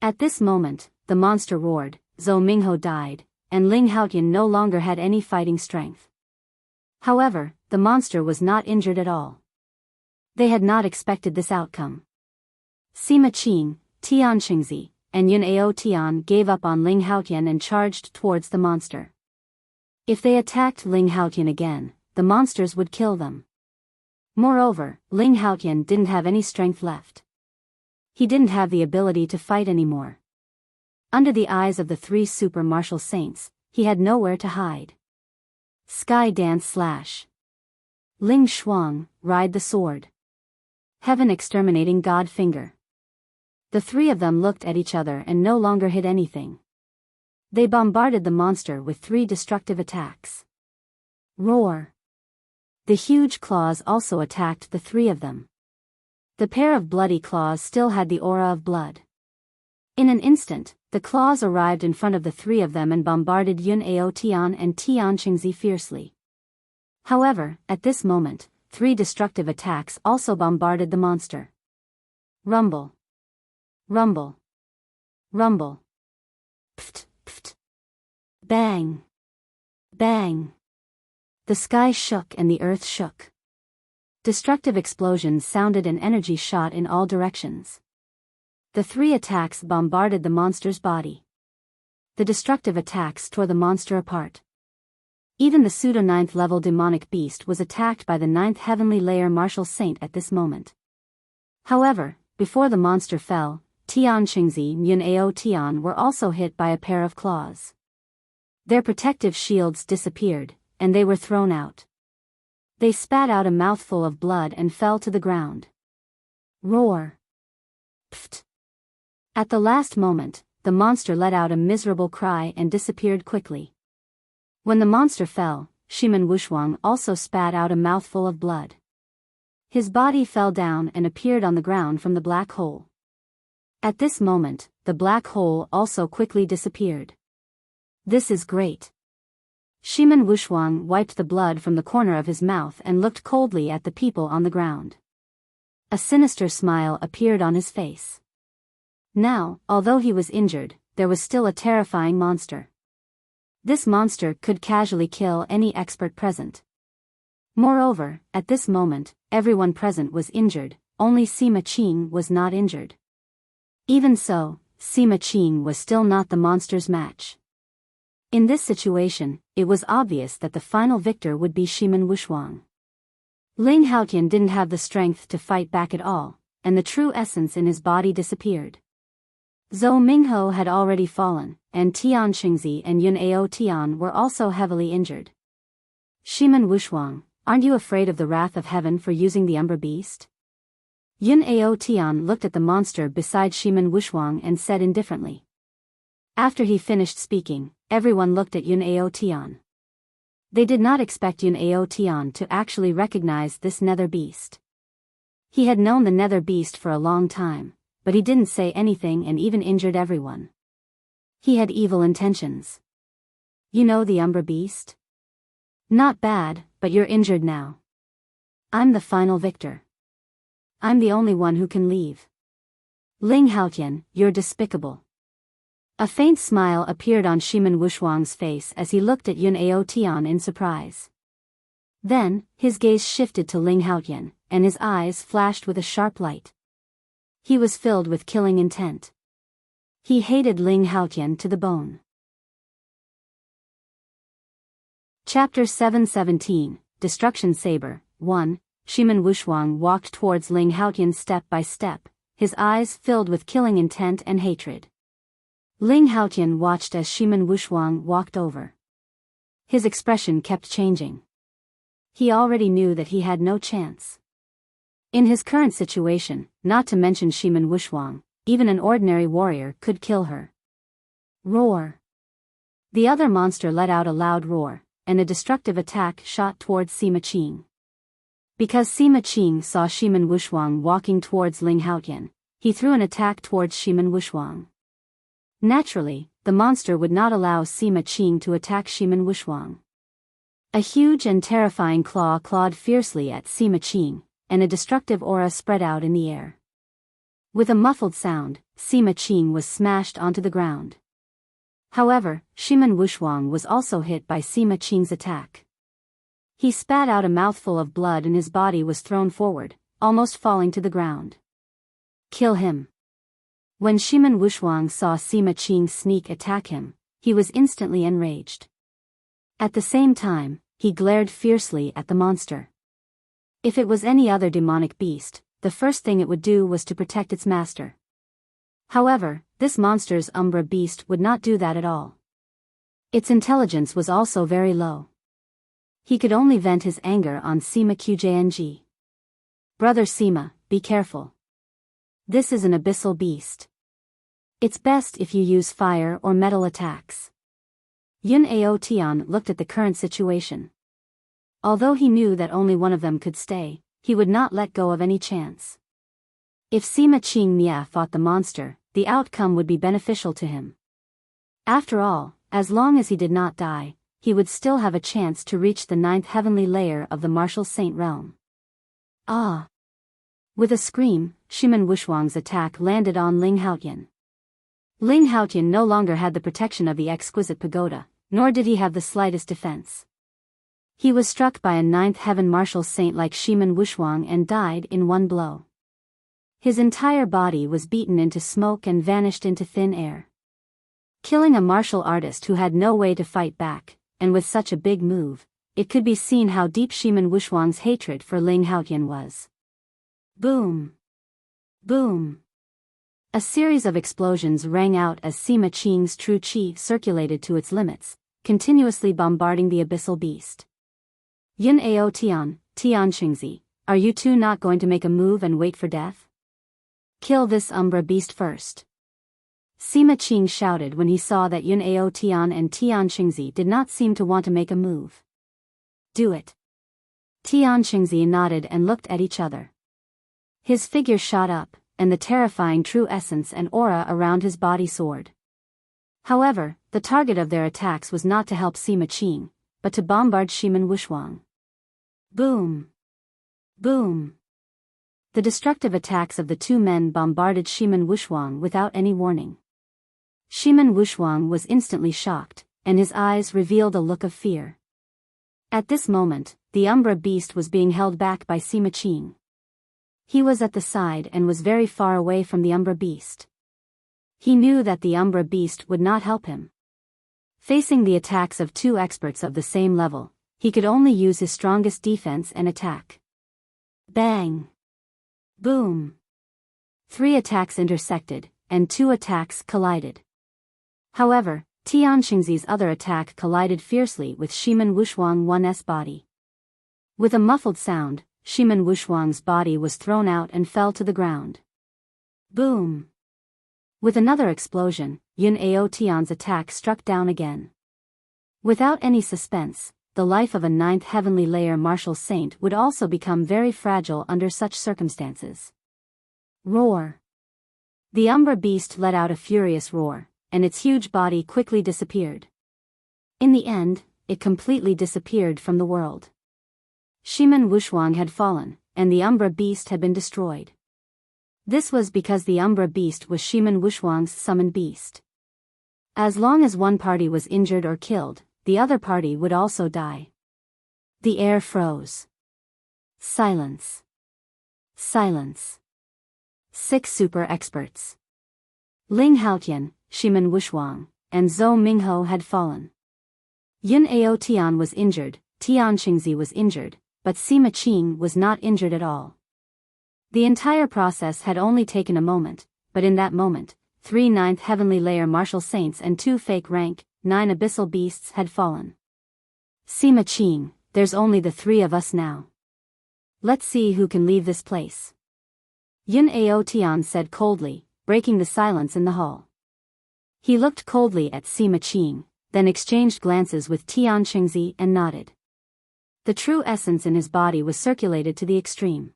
At this moment, the monster roared, Zhou Minghe died, and Ling Haotian no longer had any fighting strength. However, the monster was not injured at all. They had not expected this outcome. Sima Qing, Tian Qingzi, and Yun Ao Tian gave up on Ling Haotian and charged towards the monster. If they attacked Ling Haotian again, the monsters would kill them. Moreover, Ling Haotian didn't have any strength left. He didn't have the ability to fight anymore. Under the eyes of the 3 super martial saints, he had nowhere to hide. Sky Dance Slash. Ling Shuang, Ride the Sword. Heaven Exterminating God Finger. The 3 of them looked at each other and no longer hid anything. They bombarded the monster with 3 destructive attacks. Roar! The huge claws also attacked the 3 of them. The pair of bloody claws still had the aura of blood. In an instant, the claws arrived in front of the 3 of them and bombarded Yun Ao Tian and Tian Qingzi fiercely. However, at this moment, 3 destructive attacks also bombarded the monster. Rumble! Rumble! Rumble! Pft! Pft! Bang! Bang! The sky shook and the earth shook. Destructive explosions sounded and energy shot in all directions. The 3 attacks bombarded the monster's body. The destructive attacks tore the monster apart. Even the pseudo-9th level demonic beast was attacked by the 9th heavenly layer martial saint at this moment. However, before the monster fell, Tian Qingzi and Yun Ao Tian were also hit by a pair of claws. Their protective shields disappeared, and they were thrown out. They spat out a mouthful of blood and fell to the ground. Roar! Pfft! At the last moment, the monster let out a miserable cry and disappeared quickly. When the monster fell, Shiman Wushuang also spat out a mouthful of blood. His body fell down and appeared on the ground from the black hole. At this moment, the black hole also quickly disappeared. This is great. Shiman Wushuang wiped the blood from the corner of his mouth and looked coldly at the people on the ground. A sinister smile appeared on his face. Now, although he was injured, there was still a terrifying monster. This monster could casually kill any expert present. Moreover, at this moment, everyone present was injured, only Sima Qing was not injured. Even so, Sima Qing was still not the monster's match. In this situation, it was obvious that the final victor would be Shimen Wushuang. Ling Haotian didn't have the strength to fight back at all, and the true essence in his body disappeared. Zhou Mingho had already fallen, and Tian Xingzi and Yun Ao Tian were also heavily injured. Shimen Wushuang, aren't you afraid of the wrath of heaven for using the Umbra Beast? Yun Ao Tian looked at the monster beside Shimen Wushuang and said indifferently. After he finished speaking, everyone looked at Yun Ao Tian. They did not expect Yun Ao Tian to actually recognize this nether beast. He had known the nether beast for a long time, but he didn't say anything and even injured everyone. He had evil intentions. You know the Umbra beast? Not bad, but you're injured now. I'm the final victor. I'm the only one who can leave. Ling Haotian, you're despicable. A faint smile appeared on Shimen Wushuang's face as he looked at Yun Ao Tian in surprise. Then, his gaze shifted to Ling Haotian, and his eyes flashed with a sharp light. He was filled with killing intent. He hated Ling Haotian to the bone. Chapter 717, Destruction Saber, 1. Shimen Wushuang walked towards Ling Haotian step by step, his eyes filled with killing intent and hatred. Ling Haotian watched as Shimen Wushuang walked over. His expression kept changing. He already knew that he had no chance. In his current situation, not to mention Shimen Wushuang, even an ordinary warrior could kill her. Roar! The other monster let out a loud roar, and a destructive attack shot towards Sima Qing. Because Sima Qing saw Shimen Wushuang walking towards Ling Haotian, he threw an attack towards Shimen Wushuang. Naturally, the monster would not allow Sima Qing to attack Shimen Wushuang. A huge and terrifying claw clawed fiercely at Sima Qing, and a destructive aura spread out in the air. With a muffled sound, Sima Qing was smashed onto the ground. However, Shimen Wushuang was also hit by Sima Qing's attack. He spat out a mouthful of blood and his body was thrown forward, almost falling to the ground. Kill him. When Shimen Wushuang saw Sima Qing sneak attack him, he was instantly enraged. At the same time, he glared fiercely at the monster. If it was any other demonic beast, the first thing it would do was to protect its master. However, this monster's Umbra beast would not do that at all. Its intelligence was also very low. He could only vent his anger on Sima Qjng. Brother Sima, be careful. This is an abyssal beast. It's best if you use fire or metal attacks. Yun Ao Tian looked at the current situation. Although he knew that only one of them could stay, he would not let go of any chance. If Sima Qing Mia fought the monster, the outcome would be beneficial to him. After all, as long as he did not die, he would still have a chance to reach the 9th heavenly layer of the martial saint realm. Ah! With a scream, Shimen Wushuang's attack landed on Ling Haotian. Ling Haotian no longer had the protection of the exquisite pagoda, nor did he have the slightest defense. He was struck by a 9th heaven martial saint like Shimen Wushuang and died in one blow. His entire body was beaten into smoke and vanished into thin air. Killing a martial artist who had no way to fight back, and with such a big move, it could be seen how deep Shimen Wushuang's hatred for Ling Haotian was. Boom! Boom! A series of explosions rang out as Sima Qing's true qi circulated to its limits, continuously bombarding the abyssal beast. Yun Ao Tian, Tian Xingzi, are you two not going to make a move and wait for death? Kill this Umbra beast first. Sima Qing shouted when he saw that Yun Ao Tian and Tian Xingzi did not seem to want to make a move. Do it. Tian Xingzi nodded and looked at each other. His figure shot up, and the terrifying true essence and aura around his body soared. However, the target of their attacks was not to help Sima Qing, but to bombard Shimen Wushuang. Boom! Boom! The destructive attacks of the two men bombarded Shimen Wushuang without any warning. Shimen Wushuang was instantly shocked, and his eyes revealed a look of fear. At this moment, the Umbra beast was being held back by Sima Qing. He was at the side and was very far away from the Umbra beast. He knew that the Umbra beast would not help him. Facing the attacks of two experts of the same level, he could only use his strongest defense and attack. Bang! Boom! 3 attacks intersected, and 2 attacks collided. However, Tianxingzi's other attack collided fiercely with Shimen Wushuang 1's body. With a muffled sound, Shimen Wushuang's body was thrown out and fell to the ground. Boom! With another explosion, Yun Aotian's attack struck down again. Without any suspense, the life of a 9th heavenly layer martial saint would also become very fragile under such circumstances. Roar! The Umbra beast let out a furious roar, and its huge body quickly disappeared. In the end, it completely disappeared from the world. Shimen Wushuang had fallen, and the Umbra beast had been destroyed. This was because the Umbra beast was Shimen Wushuang's summoned beast. As long as one party was injured or killed, the other party would also die. The air froze. Silence. Silence. 6 super experts. Ling Haotian, Shimen Wushuang, and Zhou Mingho had fallen. Yun Aotian was injured, Tianxingzi was injured, but Sima Qing was not injured at all. The entire process had only taken a moment, but in that moment, 3 9th heavenly layer martial saints and 2 fake rank 9 abyssal beasts had fallen. Sima Qing, there's only the 3 of us now. Let's see who can leave this place. Yun Aotian said coldly, breaking the silence in the hall. He looked coldly at Sima Qing, then exchanged glances with Tianxingzi and nodded. The true essence in his body was circulated to the extreme.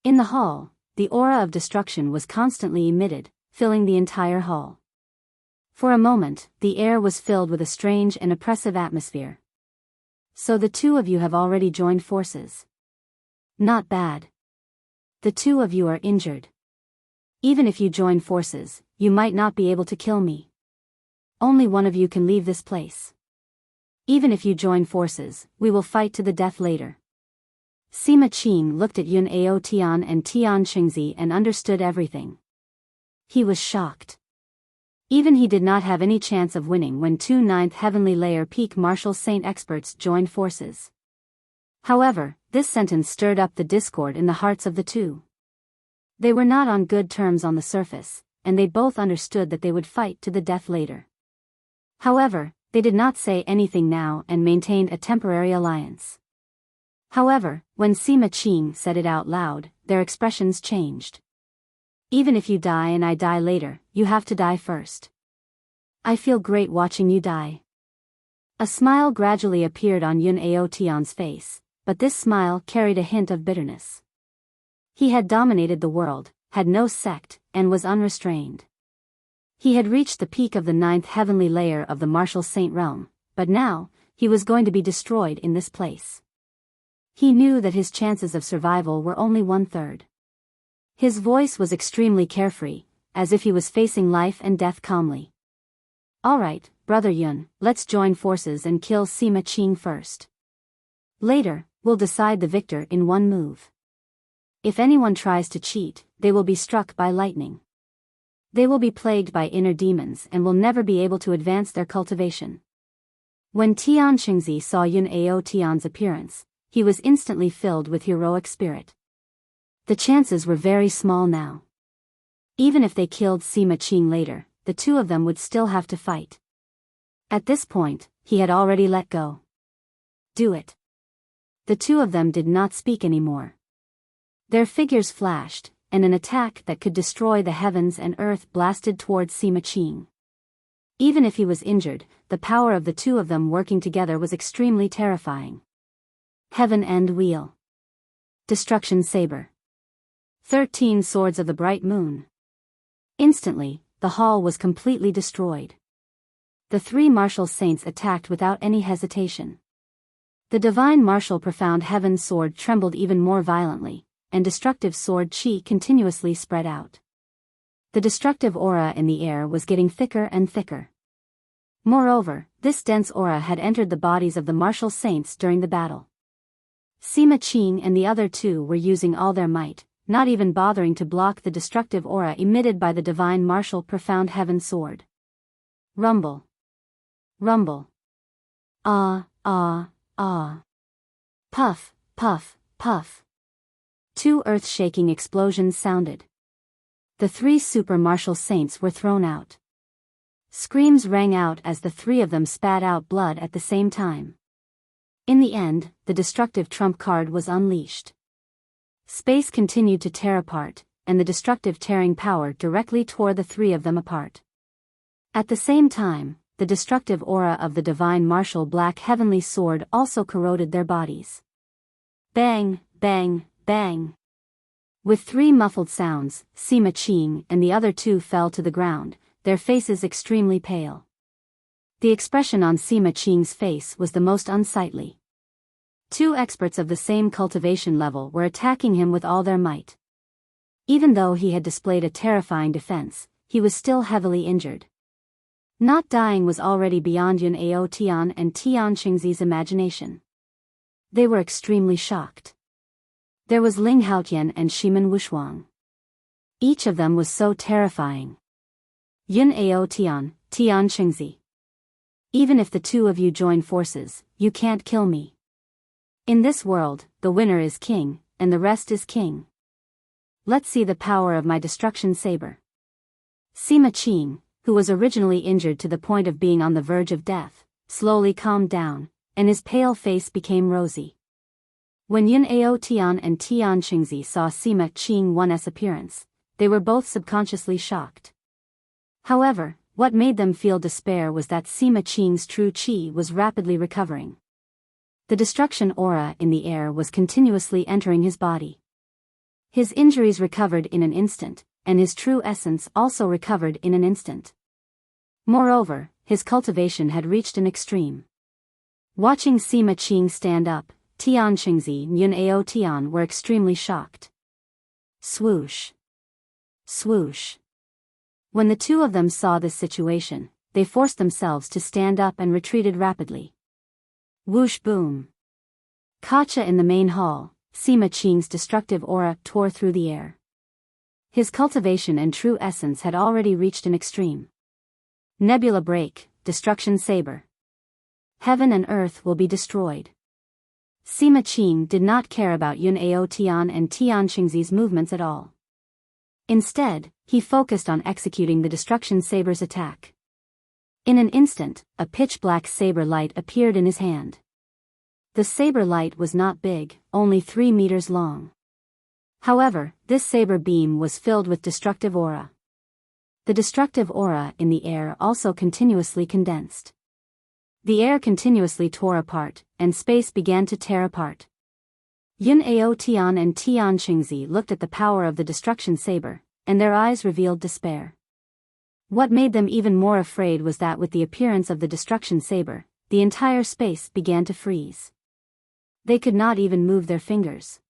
In the hall, the aura of destruction was constantly emitted, filling the entire hall. For a moment, the air was filled with a strange and oppressive atmosphere. So the 2 of you have already joined forces. Not bad. The 2 of you are injured. Even if you join forces, you might not be able to kill me. Only one of you can leave this place. Even if you join forces, we will fight to the death later. Sima Qing looked at Yun Aotian and Tianxingzi and understood everything. He was shocked. Even he did not have any chance of winning when 2 9th heavenly layer peak martial saint experts joined forces. However, this sentence stirred up the discord in the hearts of the 2. They were not on good terms on the surface, and they both understood that they would fight to the death later. However, they did not say anything now and maintained a temporary alliance. However, when Sima Qing said it out loud, their expressions changed. Even if you die and I die later, you have to die first. I feel great watching you die. A smile gradually appeared on Yun Aotian's face, but this smile carried a hint of bitterness. He had dominated the world, had no sect, and was unrestrained. He had reached the peak of the 9th heavenly layer of the martial saint realm, but now, he was going to be destroyed in this place. He knew that his chances of survival were only 1/3. His voice was extremely carefree, as if he was facing life and death calmly. Alright, Brother Yun, let's join forces and kill Sima Qing first. Later, we'll decide the victor in one move. If anyone tries to cheat, they will be struck by lightning. They will be plagued by inner demons and will never be able to advance their cultivation. When Tianxingzi saw Yun Aotian's appearance, he was instantly filled with heroic spirit. The chances were very small now. Even if they killed Sima Qing later, the 2 of them would still have to fight. At this point, he had already let go. Do it. The 2 of them did not speak anymore. Their figures flashed, and an attack that could destroy the heavens and earth blasted towards Sima Qing. Even if he was injured, the power of the 2 of them working together was extremely terrifying. Heaven End Wheel. Destruction Saber. 13 Swords of the Bright Moon. Instantly, the hall was completely destroyed. The 3 martial saints attacked without any hesitation. The divine martial profound heaven sword trembled even more violently, and destructive sword chi continuously spread out. The destructive aura in the air was getting thicker and thicker. Moreover, this dense aura had entered the bodies of the martial saints during the battle. Sima Qing and the other two were using all their might, not even bothering to block the destructive aura emitted by the divine martial profound heaven sword. Rumble. Rumble. Ah, ah, ah. Puff, puff, puff. Two earth-shaking explosions sounded. The three super martial saints were thrown out. Screams rang out as the three of them spat out blood at the same time. In the end, the destructive trump card was unleashed. Space continued to tear apart, and the destructive tearing power directly tore the three of them apart. At the same time, the destructive aura of the divine martial black heavenly sword also corroded their bodies. Bang, bang, bang. With three muffled sounds, Sima Qing and the other two fell to the ground, their faces extremely pale. The expression on Sima Qing's face was the most unsightly. Two experts of the same cultivation level were attacking him with all their might. Even though he had displayed a terrifying defense, he was still heavily injured. Not dying was already beyond Yun Ao Tian and Tian Qingzi's imagination. They were extremely shocked. There was Ling Haotian and Shimen Wushuang. Each of them was so terrifying. Yun Ao Tian, Tian Qingzi. Even if the two of you join forces, you can't kill me. In this world, the winner is king, and the rest is king. Let's see the power of my destruction saber. Sima Qing, who was originally injured to the point of being on the verge of death, slowly calmed down, and his pale face became rosy. When Yun Ao Tian and Tian Qingzi saw Sima Qing One's appearance, they were both subconsciously shocked. However, what made them feel despair was that Sima Qing's true qi was rapidly recovering. The destruction aura in the air was continuously entering his body. His injuries recovered in an instant, and his true essence also recovered in an instant. Moreover, his cultivation had reached an extreme. Watching Sima Qing stand up, Tian Qingzi and Yun Ao Tian were extremely shocked. Swoosh. Swoosh. When the two of them saw this situation, they forced themselves to stand up and retreated rapidly. Whoosh boom. Kacha in the main hall, Sima Qing's destructive aura tore through the air. His cultivation and true essence had already reached an extreme. Nebula break, destruction saber. Heaven and earth will be destroyed. Sima Qing did not care about Yun Ao Tian and Tian Qingzi's movements at all. Instead, he focused on executing the destruction saber's attack. In an instant, a pitch-black saber light appeared in his hand. The saber light was not big, only 3 meters long. However, this saber beam was filled with destructive aura. The destructive aura in the air also continuously condensed. The air continuously tore apart, and space began to tear apart. Yun Ao Tian and Tian Qingzi looked at the power of the destruction saber, and their eyes revealed despair. What made them even more afraid was that with the appearance of the destruction saber, the entire space began to freeze. They could not even move their fingers.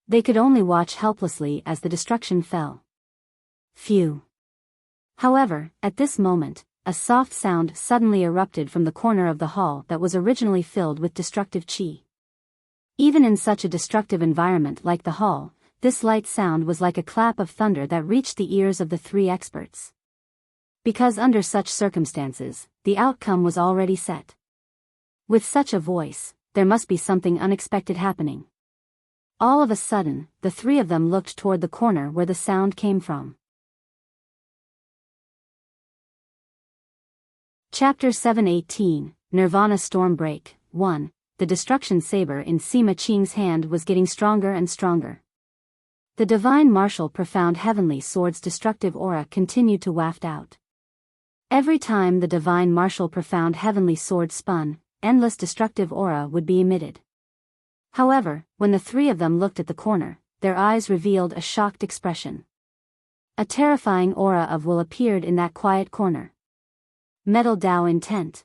They could only watch helplessly as the destruction fell. Phew. However, at this moment, a soft sound suddenly erupted from the corner of the hall that was originally filled with destructive qi. Even in such a destructive environment like the hall, this light sound was like a clap of thunder that reached the ears of the three experts. Because under such circumstances, the outcome was already set. With such a voice, there must be something unexpected happening. All of a sudden, the three of them looked toward the corner where the sound came from. Chapter 718, Nirvana Storm Break, 1. The destruction saber in Sima Qing's hand was getting stronger and stronger. The divine martial profound heavenly sword's destructive aura continued to waft out. Every time the divine martial profound heavenly sword spun, endless destructive aura would be emitted. However, when the three of them looked at the corner, their eyes revealed a shocked expression. A terrifying aura of will appeared in that quiet corner. Metal Dao intent.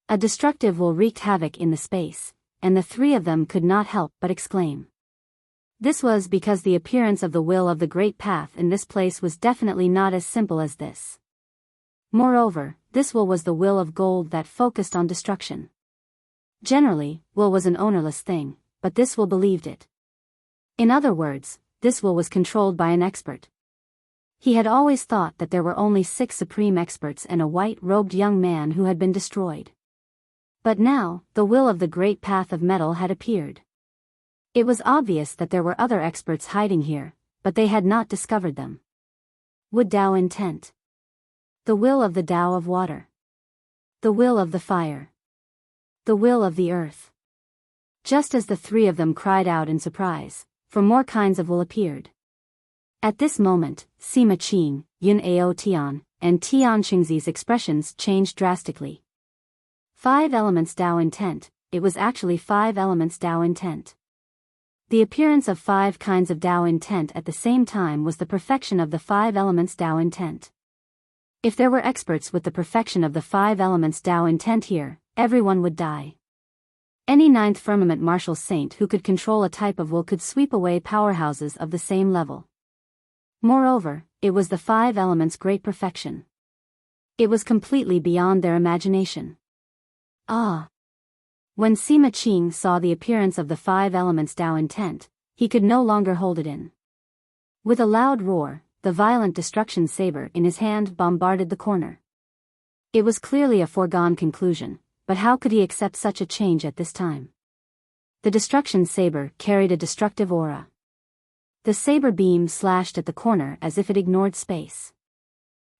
A destructive will wreaked havoc in the space, and the three of them could not help but exclaim. This was because the appearance of the will of the great path in this place was definitely not as simple as this. Moreover, this will was the will of gold that focused on destruction. Generally, will was an ownerless thing, but this will believed it. In other words, this will was controlled by an expert. He had always thought that there were only 6 supreme experts and a white-robed young man who had been destroyed. But now, the will of the great path of metal had appeared. It was obvious that there were other experts hiding here, but they had not discovered them. Wood Dao intent. The will of the Tao of water. The will of the fire. The will of the earth. Just as the 3 of them cried out in surprise, for more kinds of will appeared. At this moment, Sima Qing, Yun Ao Tian, and Tian Xingzi's expressions changed drastically. 5 elements Tao intent, it was actually 5 elements Tao intent. The appearance of 5 kinds of Tao intent at the same time was the perfection of the 5 elements Tao intent. If there were experts with the perfection of the 5 elements Tao intent here, everyone would die. Any 9th firmament martial saint who could control a type of will could sweep away powerhouses of the same level. Moreover, it was the 5 elements' great perfection. It was completely beyond their imagination. Ah! When Sima Qing saw the appearance of the 5 elements Tao intent, he could no longer hold it in. With a loud roar, the violent destruction saber in his hand bombarded the corner. It was clearly a foregone conclusion, but how could he accept such a change at this time? The destruction saber carried a destructive aura. The saber beam slashed at the corner as if it ignored space.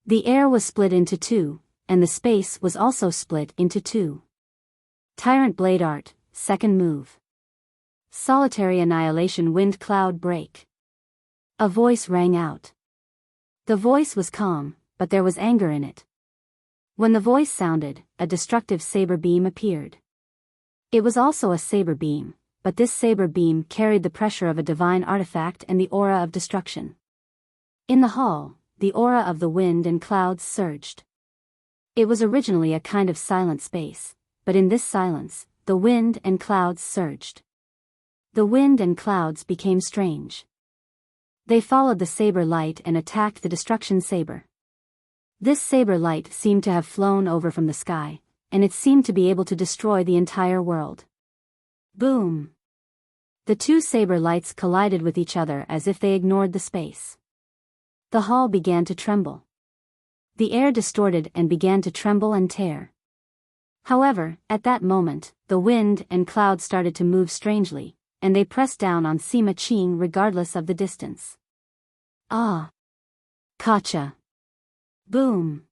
The air was split into 2, and the space was also split into 2. Tyrant Blade Art, second move. Solitary Annihilation Wind Cloud Break. A voice rang out. The voice was calm, but there was anger in it. When the voice sounded, a destructive saber beam appeared. It was also a saber beam, but this saber beam carried the pressure of a divine artifact and the aura of destruction. In the hall, the aura of the wind and clouds surged. It was originally a kind of silent space, but in this silence, the wind and clouds surged. The wind and clouds became strange. They followed the saber light and attacked the destruction saber. This saber light seemed to have flown over from the sky, and it seemed to be able to destroy the entire world. Boom! The 2 saber lights collided with each other as if they ignored the space. The hall began to tremble. The air distorted and began to tremble and tear. However, at that moment, the wind and clouds started to move strangely, and they pressed down on Sima Qing regardless of the distance. Ah! Kacha! Boom!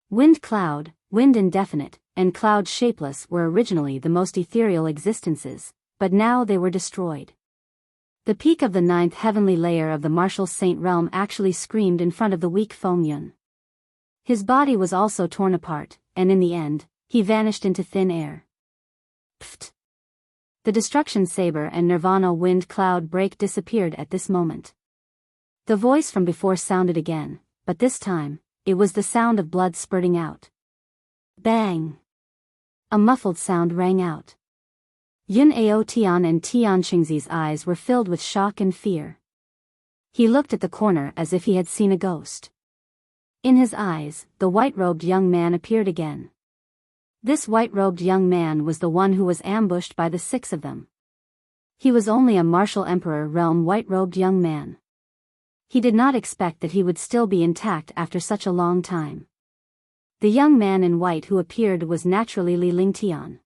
Wind cloud, wind indefinite, and cloud shapeless were originally the most ethereal existences, but now they were destroyed. The peak of the 9th heavenly layer of the martial saint realm actually screamed in front of the weak Feng Yun. His body was also torn apart, and in the end, he vanished into thin air. Pfft! The destruction saber and Nirvana wind cloud break disappeared at this moment. The voice from before sounded again, but this time, it was the sound of blood spurting out. Bang! A muffled sound rang out. Yun Ao Tian and Tian Xingzi's eyes were filled with shock and fear. He looked at the corner as if he had seen a ghost. In his eyes, the white-robed young man appeared again. This white-robed young man was the one who was ambushed by the 6 of them. He was only a martial emperor realm white-robed young man. He did not expect that he would still be intact after such a long time. The young man in white who appeared was naturally Li Lingtian.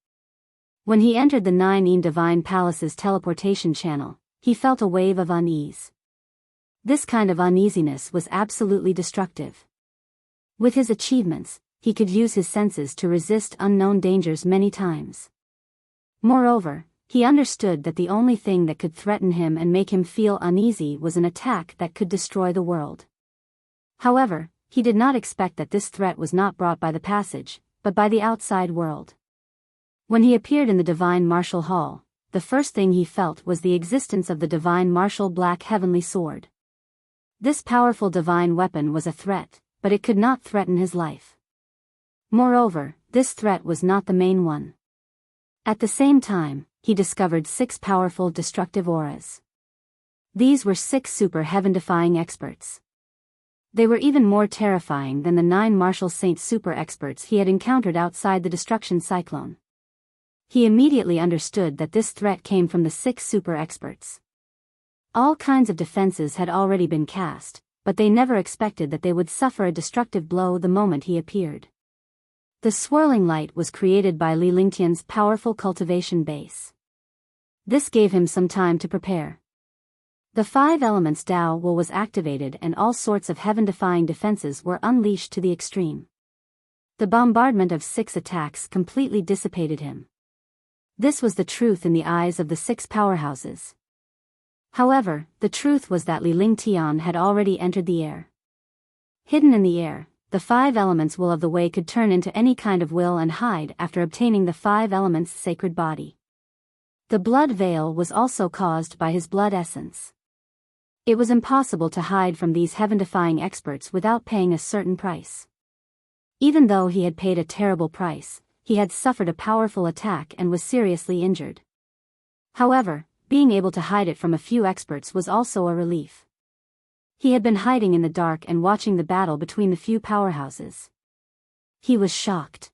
When he entered the 9 Divine Palace's teleportation channel, he felt a wave of unease. This kind of uneasiness was absolutely destructive. With his achievements, he could use his senses to resist unknown dangers many times. Moreover, he understood that the only thing that could threaten him and make him feel uneasy was an attack that could destroy the world. However, he did not expect that this threat was not brought by the passage, but by the outside world. When he appeared in the Divine Martial Hall, the first thing he felt was the existence of the Divine Martial Black Heavenly Sword. This powerful divine weapon was a threat, but it could not threaten his life. Moreover, this threat was not the main one. At the same time, he discovered 6 powerful destructive auras. These were 6 super heaven-defying experts. They were even more terrifying than the 9 martial saint super experts he had encountered outside the destruction cyclone. He immediately understood that this threat came from the 6 super experts. All kinds of defenses had already been cast, but they never expected that they would suffer a destructive blow the moment he appeared. The swirling light was created by Li Lingtian's powerful cultivation base. This gave him some time to prepare. The 5 elements Dao Will was activated and all sorts of heaven-defying defenses were unleashed to the extreme. The bombardment of 6 attacks completely dissipated him. This was the truth in the eyes of the 6 powerhouses. However, the truth was that Li Lingtian had already entered the air. Hidden in the air, the 5 elements will of the way could turn into any kind of will and hide after obtaining the 5 elements' sacred body. The blood veil was also caused by his blood essence. It was impossible to hide from these heaven-defying experts without paying a certain price. Even though he had paid a terrible price, he had suffered a powerful attack and was seriously injured. However, being able to hide it from a few experts was also a relief. He had been hiding in the dark and watching the battle between the few powerhouses. He was shocked.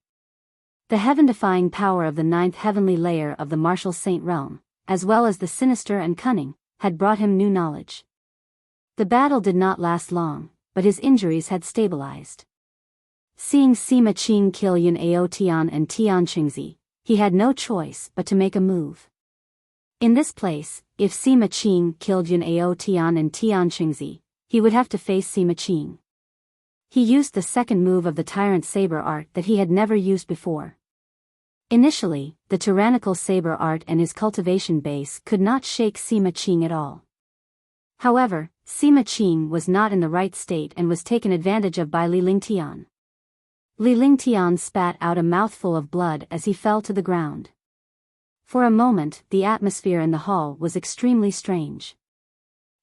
The heaven-defying power of the 9th heavenly layer of the martial saint realm, as well as the sinister and cunning, had brought him new knowledge. The battle did not last long, but his injuries had stabilized. Seeing Sima Qing kill Yun Ao Tian and Tian Qingzi, he had no choice but to make a move. In this place, if Sima Qing killed Yun Ao Tian and Tian Qingzi, he would have to face Sima Qing. He used the second move of the Tyrant Saber art that he had never used before. Initially, the tyrannical saber art and his cultivation base could not shake Sima Qing at all. However, Sima Qing was not in the right state and was taken advantage of by Li Lingtian. Li Lingtian spat out a mouthful of blood as he fell to the ground. For a moment, the atmosphere in the hall was extremely strange.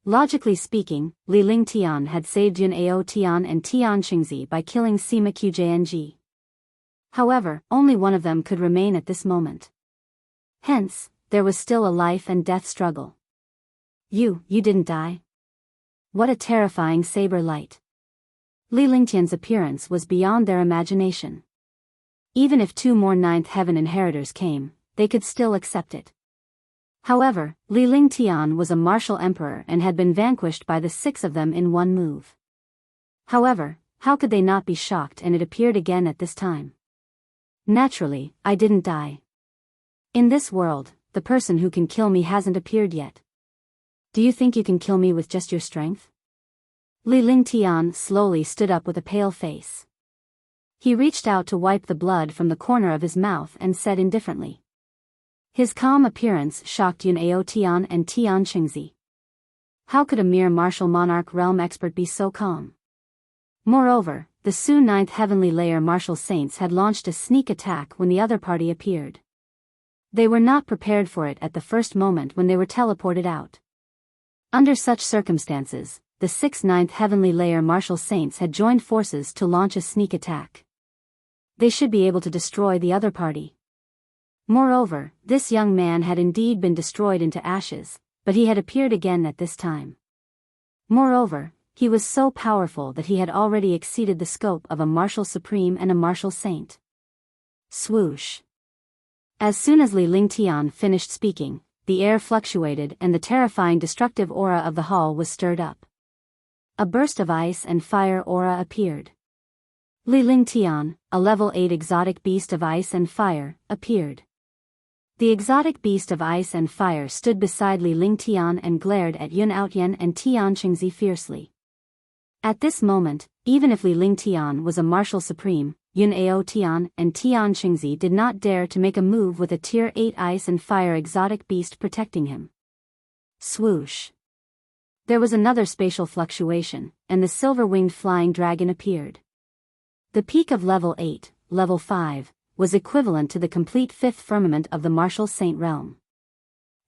Logically speaking, Li Lingtian had saved Yun Ao Tian and Tian Qingzi by killing Sima Qjng. However, only one of them could remain at this moment. Hence, there was still a life and death struggle. You didn't die? What a terrifying saber light. Li Lingtian's appearance was beyond their imagination. Even if 2 more 9th heaven inheritors came, they could still accept it. However, Li Lingtian was a martial emperor and had been vanquished by the 6 of them in one move. However, how could they not be shocked, and it appeared again at this time? Naturally, I didn't die. In this world, the person who can kill me hasn't appeared yet. Do you think you can kill me with just your strength? Li Lingtian slowly stood up with a pale face. He reached out to wipe the blood from the corner of his mouth and said indifferently. His calm appearance shocked Yun Ao Tian and Tian Qingzi. How could a mere martial monarch realm expert be so calm? Moreover, the Su 9th heavenly layer martial saints had launched a sneak attack when the other party appeared. They were not prepared for it at the first moment when they were teleported out. Under such circumstances, the 6th 9th heavenly layer martial saints had joined forces to launch a sneak attack. They should be able to destroy the other party. Moreover, this young man had indeed been destroyed into ashes, but he had appeared again at this time. Moreover, he was so powerful that he had already exceeded the scope of a martial supreme and a martial saint. Swoosh. As soon as Li Lingtian finished speaking, the air fluctuated and the terrifying destructive aura of the hall was stirred up. A burst of ice and fire aura appeared. Li Lingtian, a level 8 exotic beast of ice and fire, appeared. The exotic beast of ice and fire stood beside Li Lingtian and glared at Yun Aotian and Tian Qingzi fiercely. At this moment, even if Li Lingtian was a martial supreme, Yun Ao Tian and Tian Qingzi did not dare to make a move with a tier 8 ice and fire exotic beast protecting him. Swoosh. There was another spatial fluctuation, and the silver-winged flying dragon appeared. The peak of level 8, level 5, was equivalent to the complete 5th firmament of the martial saint realm.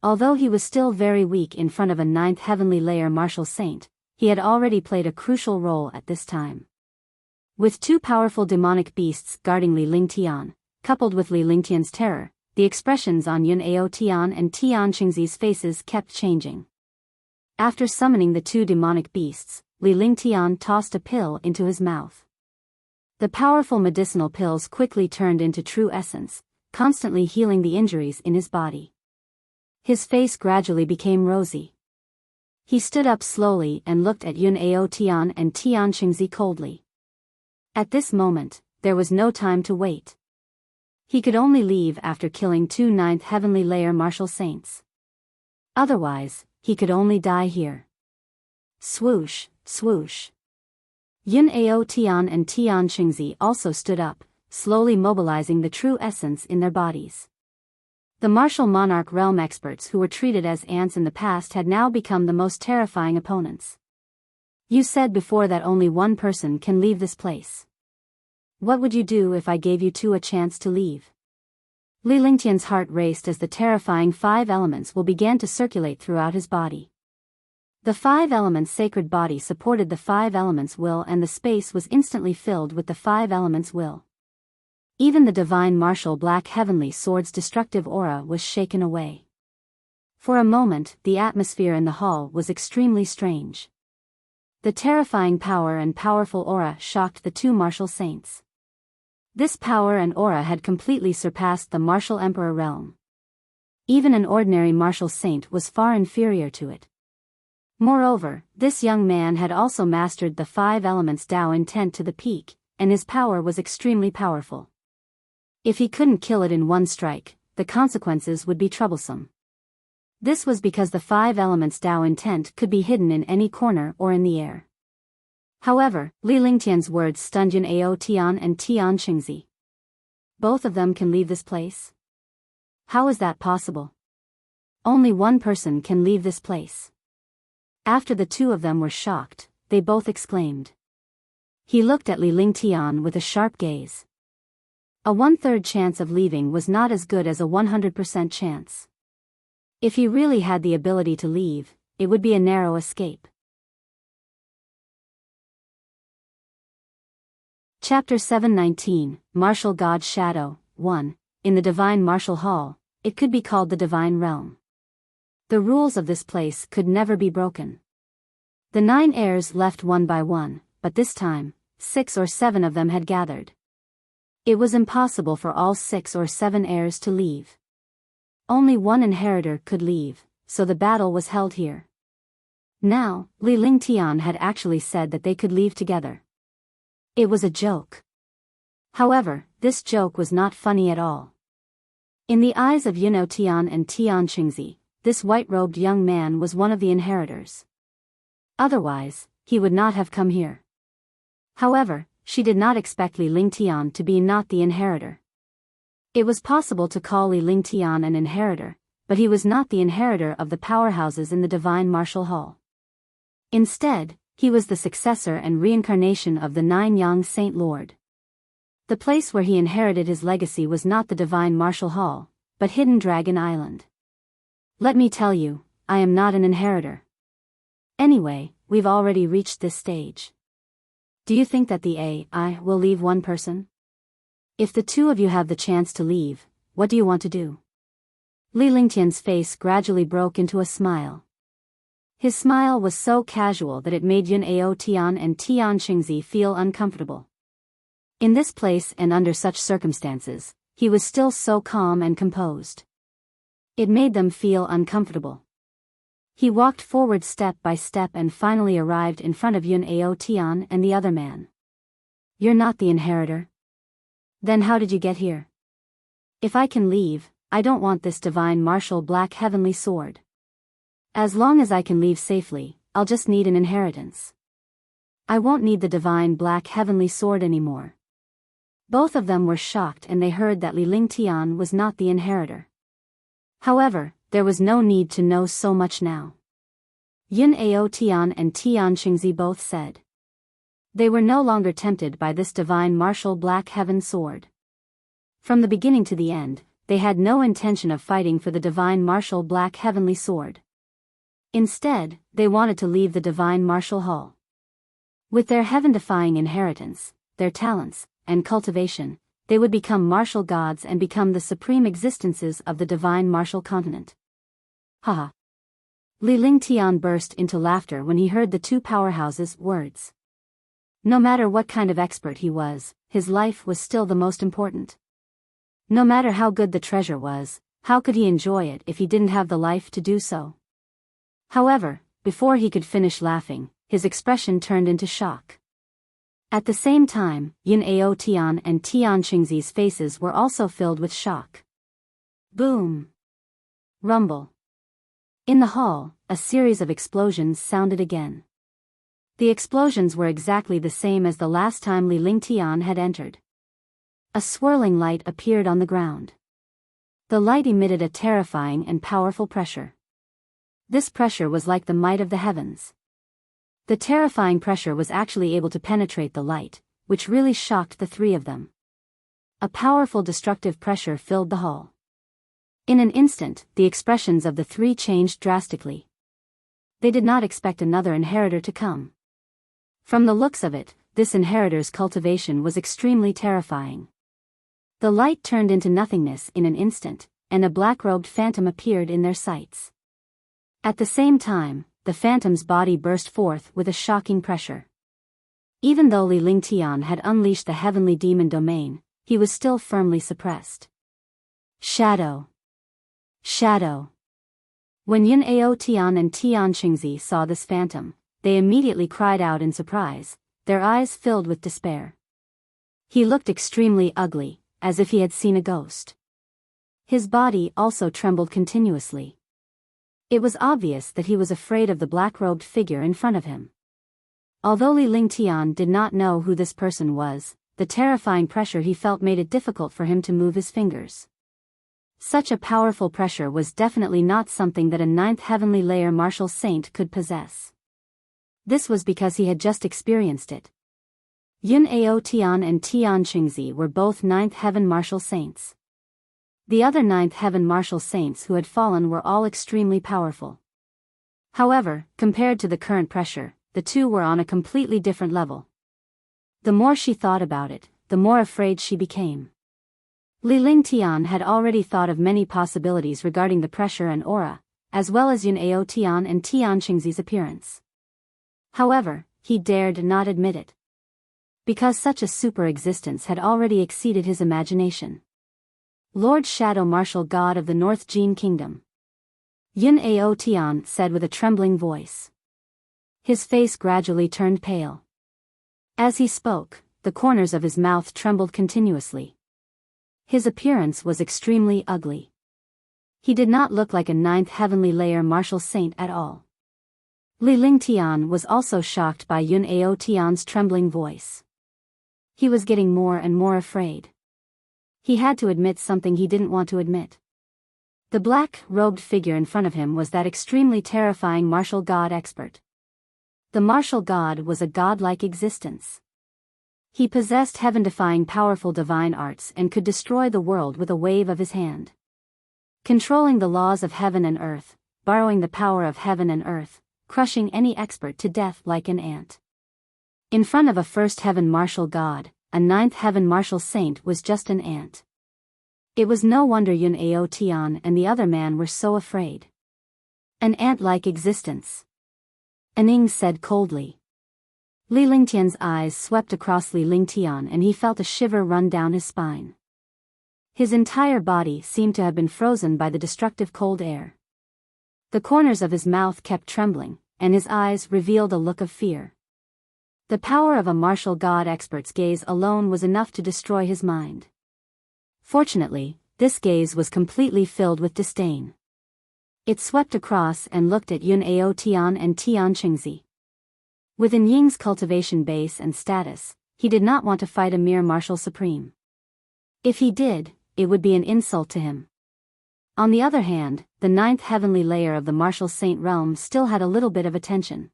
Although he was still very weak in front of a 9th heavenly layer martial saint, he had already played a crucial role at this time. With 2 powerful demonic beasts guarding Li Lingtian, coupled with Li Lingtian's terror, the expressions on Yun Ao Tian and Tian Qingzi's faces kept changing. After summoning the 2 demonic beasts, Li Lingtian tossed a pill into his mouth. The powerful medicinal pills quickly turned into true essence, constantly healing the injuries in his body. His face gradually became rosy. He stood up slowly and looked at Yun Ao Tian and Tian Qingzi coldly. At this moment, there was no time to wait. He could only leave after killing 2 ninth heavenly layer martial saints. Otherwise, he could only die here. Swoosh, swoosh. Yun Ao Tian and Tian Qingzi also stood up, slowly mobilizing the true essence in their bodies. The martial monarch realm experts who were treated as ants in the past had now become the most terrifying opponents. You said before that only one person can leave this place. What would you do if I gave you two a chance to leave? Li Lingtian's heart raced as the terrifying 5 elements will began to circulate throughout his body. The 5 elements' sacred body supported the 5 elements' will, and the space was instantly filled with the 5 elements' will. Even the divine martial black heavenly sword's destructive aura was shaken away. For a moment, the atmosphere in the hall was extremely strange. The terrifying power and powerful aura shocked the 2 martial saints. This power and aura had completely surpassed the martial emperor realm. Even an ordinary martial saint was far inferior to it. Moreover, this young man had also mastered the 5 elements Tao intent to the peak, and his power was extremely powerful. If he couldn't kill it in one strike, the consequences would be troublesome. This was because the 5 elements Tao intent could be hidden in any corner or in the air. However, Li Lingtian's words stunned Yun Ao Tian and Tian Qingzi. Both of them can leave this place? How is that possible? Only one person can leave this place. After the 2 of them were shocked, they both exclaimed. He looked at Li Lingtian with a sharp gaze. A 1/3 chance of leaving was not as good as a 100% chance. If he really had the ability to leave, it would be a narrow escape. Chapter 719, Martial God's Shadow, 1. In the Divine Martial Hall, it could be called the Divine Realm. The rules of this place could never be broken. The 9 heirs left one by one, but this time, 6 or 7 of them had gathered. It was impossible for all 6 or 7 heirs to leave. Only one inheritor could leave, so the battle was held here. Now, Li Lingtian had actually said that they could leave together. It was a joke. However, this joke was not funny at all. In the eyes of Yun Ao Tian and Tian Qingzi, this white-robed young man was one of the inheritors. Otherwise, he would not have come here. However, she did not expect Li Lingtian to be not the inheritor. It was possible to call Li Lingtian an inheritor, but he was not the inheritor of the powerhouses in the Divine Martial Hall. Instead, he was the successor and reincarnation of the 9 Yang Saint Lord. The place where he inherited his legacy was not the Divine Martial Hall, but Hidden Dragon Island. Let me tell you, I am not an inheritor. Anyway, we've already reached this stage. Do you think that the AI will leave one person? If the 2 of you have the chance to leave, what do you want to do? Li Lingtian's face gradually broke into a smile. His smile was so casual that it made Yun Ao Tian and Tian Qingzi feel uncomfortable. In this place and under such circumstances, he was still so calm and composed. It made them feel uncomfortable. He walked forward step by step and finally arrived in front of Yun Ao Tian and the other man. You're not the inheritor. Then how did you get here? If I can leave, I don't want this divine martial black heavenly sword. As long as I can leave safely, I'll just need an inheritance. I won't need the divine black heavenly sword anymore. Both of them were shocked and they heard that Li Lingtian was not the inheritor. However, there was no need to know so much now. Yun Ao Tian and Tian Qingzi both said. They were no longer tempted by this divine martial black heaven sword. From the beginning to the end, they had no intention of fighting for the divine martial black heavenly sword. Instead, they wanted to leave the Divine Martial Hall. With their heaven-defying inheritance, their talents, and cultivation, they would become martial gods and become the supreme existences of the Divine Martial Continent. Haha. Li Lingtian burst into laughter when he heard the two powerhouses' words. No matter what kind of expert he was, his life was still the most important. No matter how good the treasure was, how could he enjoy it if he didn't have the life to do so? However, before he could finish laughing, his expression turned into shock. At the same time, Yun Ao Tian and Tian Qingzi's faces were also filled with shock. Boom! Rumble. In the hall, a series of explosions sounded again. The explosions were exactly the same as the last time Li Lingtian had entered. A swirling light appeared on the ground. The light emitted a terrifying and powerful pressure. This pressure was like the might of the heavens. The terrifying pressure was actually able to penetrate the light, which really shocked the three of them. A powerful destructive pressure filled the hall. In an instant, the expressions of the three changed drastically. They did not expect another inheritor to come. From the looks of it, this inheritor's cultivation was extremely terrifying. The light turned into nothingness in an instant, and a black-robed phantom appeared in their sights. At the same time, the phantom's body burst forth with a shocking pressure. Even though Li Lingtian had unleashed the heavenly demon domain, he was still firmly suppressed. Shadow. Shadow. When Yun Ao Tian and Tian Qingzi saw this phantom, they immediately cried out in surprise, their eyes filled with despair. He looked extremely ugly, as if he had seen a ghost. His body also trembled continuously. It was obvious that he was afraid of the black-robed figure in front of him. Although Li Lingtian did not know who this person was, the terrifying pressure he felt made it difficult for him to move his fingers. Such a powerful pressure was definitely not something that a ninth heavenly layer martial saint could possess. This was because he had just experienced it. Yun Ao Tian and Tian Qingzi were both ninth heaven martial saints. The other ninth heaven martial saints who had fallen were all extremely powerful. However, compared to the current pressure, the two were on a completely different level. The more she thought about it, the more afraid she became. Li Lingtian had already thought of many possibilities regarding the pressure and aura, as well as Yun Ao Tian and Tian Qingzi's appearance. However, he dared not admit it. Because such a super existence had already exceeded his imagination. Lord Shadow Martial God of the North Jin Kingdom. Yun Ao Tian said with a trembling voice. His face gradually turned pale. As he spoke, the corners of his mouth trembled continuously. His appearance was extremely ugly. He did not look like a ninth heavenly layer martial saint at all. Li Lingtian was also shocked by Yun Ao Tian's trembling voice. He was getting more and more afraid. He had to admit something he didn't want to admit. The black-robed figure in front of him was that extremely terrifying martial god expert. The martial god was a godlike existence. He possessed heaven-defying powerful divine arts and could destroy the world with a wave of his hand. Controlling the laws of heaven and earth, borrowing the power of heaven and earth, crushing any expert to death like an ant. In front of a first heaven martial god, a ninth heaven martial saint was just an ant. It was no wonder Yun Ao Tian and the other man were so afraid. An ant-like existence. Aning said coldly. Li Lingtian's eyes swept across Li Lingtian and he felt a shiver run down his spine. His entire body seemed to have been frozen by the destructive cold air. The corners of his mouth kept trembling, and his eyes revealed a look of fear. The power of a martial god expert's gaze alone was enough to destroy his mind. Fortunately, this gaze was completely filled with disdain. It swept across and looked at Yun Ao Tian and Tian Qingzi. Within Ying's cultivation base and status, he did not want to fight a mere martial supreme. If he did, it would be an insult to him. On the other hand, the ninth heavenly layer of the martial saint realm still had a little bit of attention.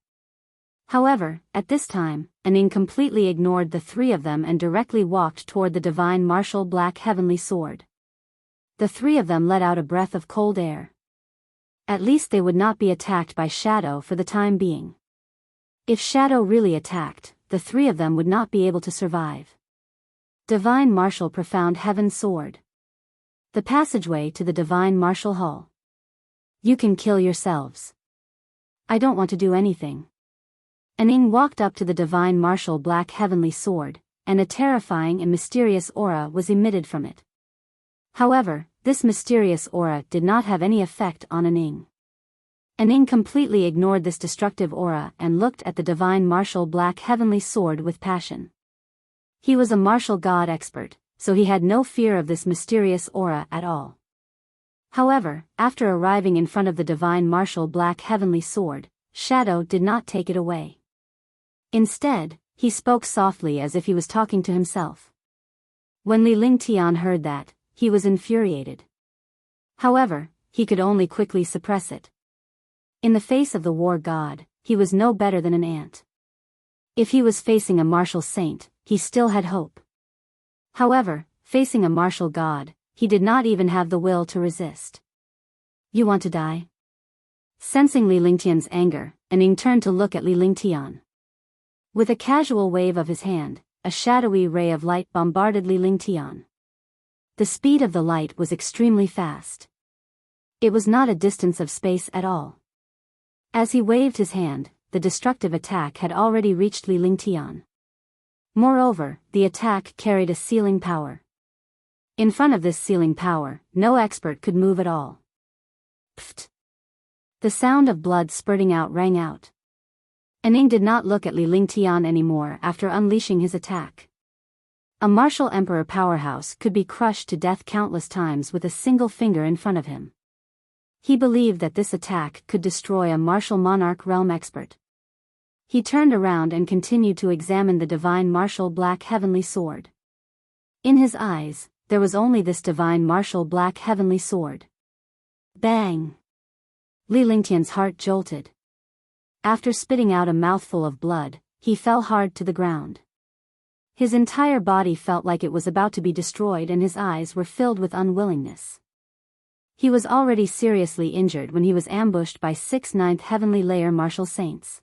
However, at this time, Aning completely ignored the three of them and directly walked toward the divine martial black heavenly sword. The three of them let out a breath of cold air. At least they would not be attacked by Shadow for the time being. If Shadow really attacked, the three of them would not be able to survive. Divine Martial Profound Heaven Sword. The passageway to the Divine Martial Hall. You can kill yourselves. I don't want to do anything. Aning walked up to the divine martial black heavenly sword, and a terrifying and mysterious aura was emitted from it. However, this mysterious aura did not have any effect on Aning. Aning completely ignored this destructive aura and looked at the divine martial black heavenly sword with passion. He was a martial god expert, so he had no fear of this mysterious aura at all. However, after arriving in front of the divine martial black heavenly sword, Shadow did not take it away. Instead, he spoke softly as if he was talking to himself. When Li Lingtian heard that, he was infuriated. However, he could only quickly suppress it. In the face of the war god, he was no better than an ant. If he was facing a martial saint, he still had hope. However, facing a martial god, he did not even have the will to resist. You want to die? Sensing Li Lingtian's anger, Aning turned to look at Li Lingtian. With a casual wave of his hand, a shadowy ray of light bombarded Li Lingtian. The speed of the light was extremely fast. It was not a distance of space at all. As he waved his hand, the destructive attack had already reached Li Lingtian. Moreover, the attack carried a sealing power. In front of this sealing power, no expert could move at all. Pfft! The sound of blood spurting out rang out. Aning did not look at Li Lingtian anymore after unleashing his attack. A martial emperor powerhouse could be crushed to death countless times with a single finger in front of him. He believed that this attack could destroy a martial monarch realm expert. He turned around and continued to examine the divine martial black heavenly sword. In his eyes, there was only this divine martial black heavenly sword. Bang! Li Lingtian's heart jolted. After spitting out a mouthful of blood, he fell hard to the ground. His entire body felt like it was about to be destroyed and his eyes were filled with unwillingness. He was already seriously injured when he was ambushed by 6 9th heavenly layer martial saints.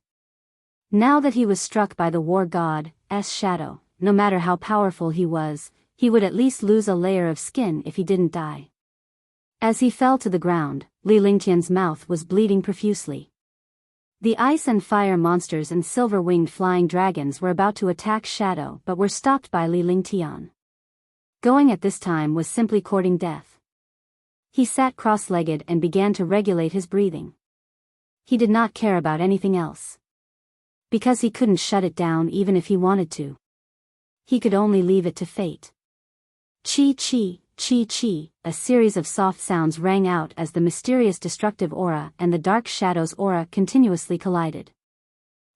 Now that he was struck by the war god's shadow, no matter how powerful he was, he would at least lose a layer of skin if he didn't die. As he fell to the ground, Li Lingtian's mouth was bleeding profusely. The ice and fire monsters and silver-winged flying dragons were about to attack Shadow but were stopped by Li Lingtian. Going at this time was simply courting death. He sat cross-legged and began to regulate his breathing. He did not care about anything else. Because he couldn't shut it down even if he wanted to. He could only leave it to fate. Chi-chi, chi-chi, a series of soft sounds rang out as the mysterious destructive aura and the dark shadow's aura continuously collided.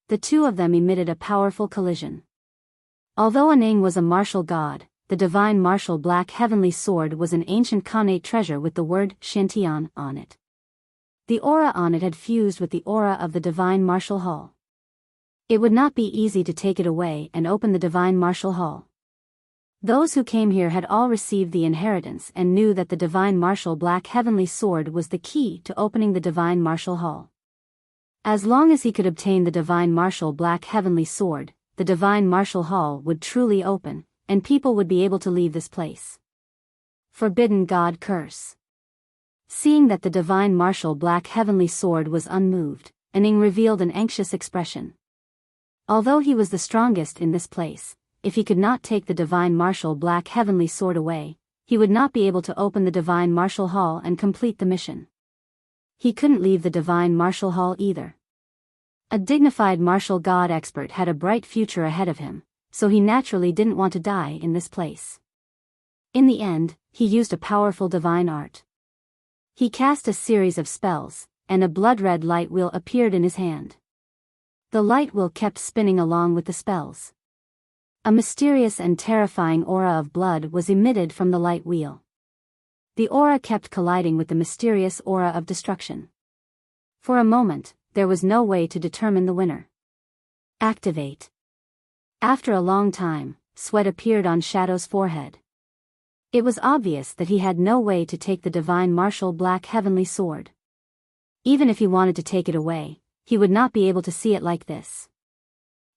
The two of them emitted a powerful collision. Although Aning was a martial god, the divine martial black heavenly sword was an ancient Khanate treasure with the word Shantian on it. The aura on it had fused with the aura of the divine martial hall. It would not be easy to take it away and open the divine martial hall. Those who came here had all received the inheritance and knew that the divine martial black heavenly sword was the key to opening the divine martial hall. As long as he could obtain the divine martial black heavenly sword, the divine martial hall would truly open, and people would be able to leave this place. Forbidden God curse. Seeing that the divine martial black heavenly sword was unmoved, Aning revealed an anxious expression. Although he was the strongest in this place, if he could not take the divine martial black heavenly sword away, he would not be able to open the divine martial hall and complete the mission. He couldn't leave the divine martial hall either. A dignified martial god expert had a bright future ahead of him, so he naturally didn't want to die in this place. In the end, he used a powerful divine art. He cast a series of spells, and a blood-red light wheel appeared in his hand. The light wheel kept spinning along with the spells. A mysterious and terrifying aura of blood was emitted from the light wheel. The aura kept colliding with the mysterious aura of destruction. For a moment, there was no way to determine the winner. Activate. After a long time, sweat appeared on Shadow's forehead. It was obvious that he had no way to take the divine martial black heavenly sword. Even if he wanted to take it away, he would not be able to see it like this.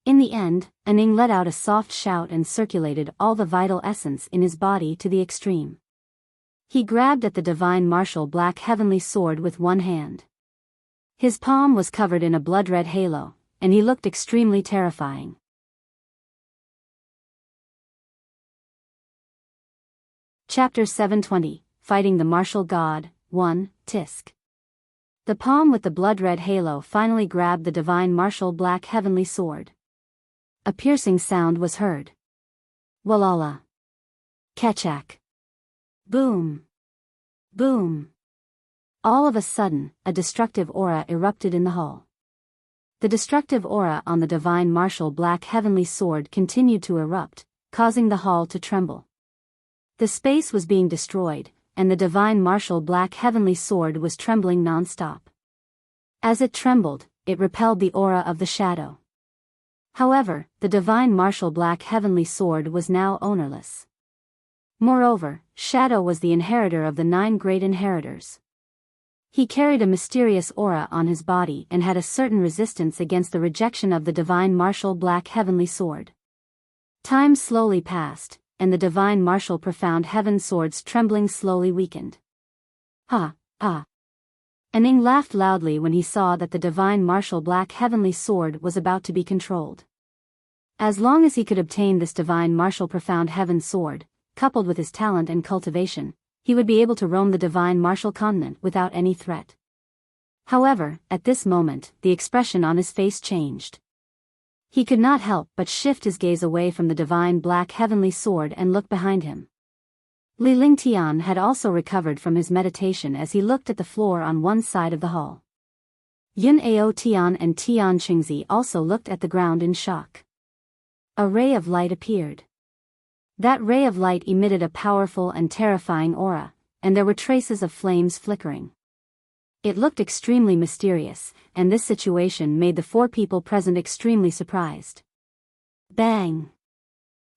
In the end, Aning let out a soft shout and circulated all the vital essence in his body to the extreme. He grabbed at the divine martial black heavenly sword with one hand. His palm was covered in a blood-red halo, and he looked extremely terrifying. Chapter 720, Fighting the Martial God, 1, Tisk. The palm with the blood-red halo finally grabbed the divine martial black heavenly sword. A piercing sound was heard. Walala. Ketchak. Boom. Boom. All of a sudden, a destructive aura erupted in the hall. The destructive aura on the divine martial black heavenly sword continued to erupt, causing the hall to tremble. The space was being destroyed, and the divine martial black heavenly sword was trembling non-stop. As it trembled, it repelled the aura of the shadow. However, the divine martial black heavenly sword was now ownerless. Moreover, Shadow was the inheritor of the 9 great inheritors. He carried a mysterious aura on his body and had a certain resistance against the rejection of the divine martial black heavenly sword. Time slowly passed, and the divine martial profound heaven sword's trembling slowly weakened. Ha, ha. Aning laughed loudly when he saw that the divine martial black heavenly sword was about to be controlled. As long as he could obtain this divine martial profound heaven sword, coupled with his talent and cultivation, he would be able to roam the divine martial continent without any threat. However, at this moment, the expression on his face changed. He could not help but shift his gaze away from the divine black heavenly sword and look behind him. Li Lingtian had also recovered from his meditation as he looked at the floor on one side of the hall. Yun Ao Tian and Tian Qingzi also looked at the ground in shock. A ray of light appeared. That ray of light emitted a powerful and terrifying aura, and there were traces of flames flickering. It looked extremely mysterious, and this situation made the 4 people present extremely surprised. Bang!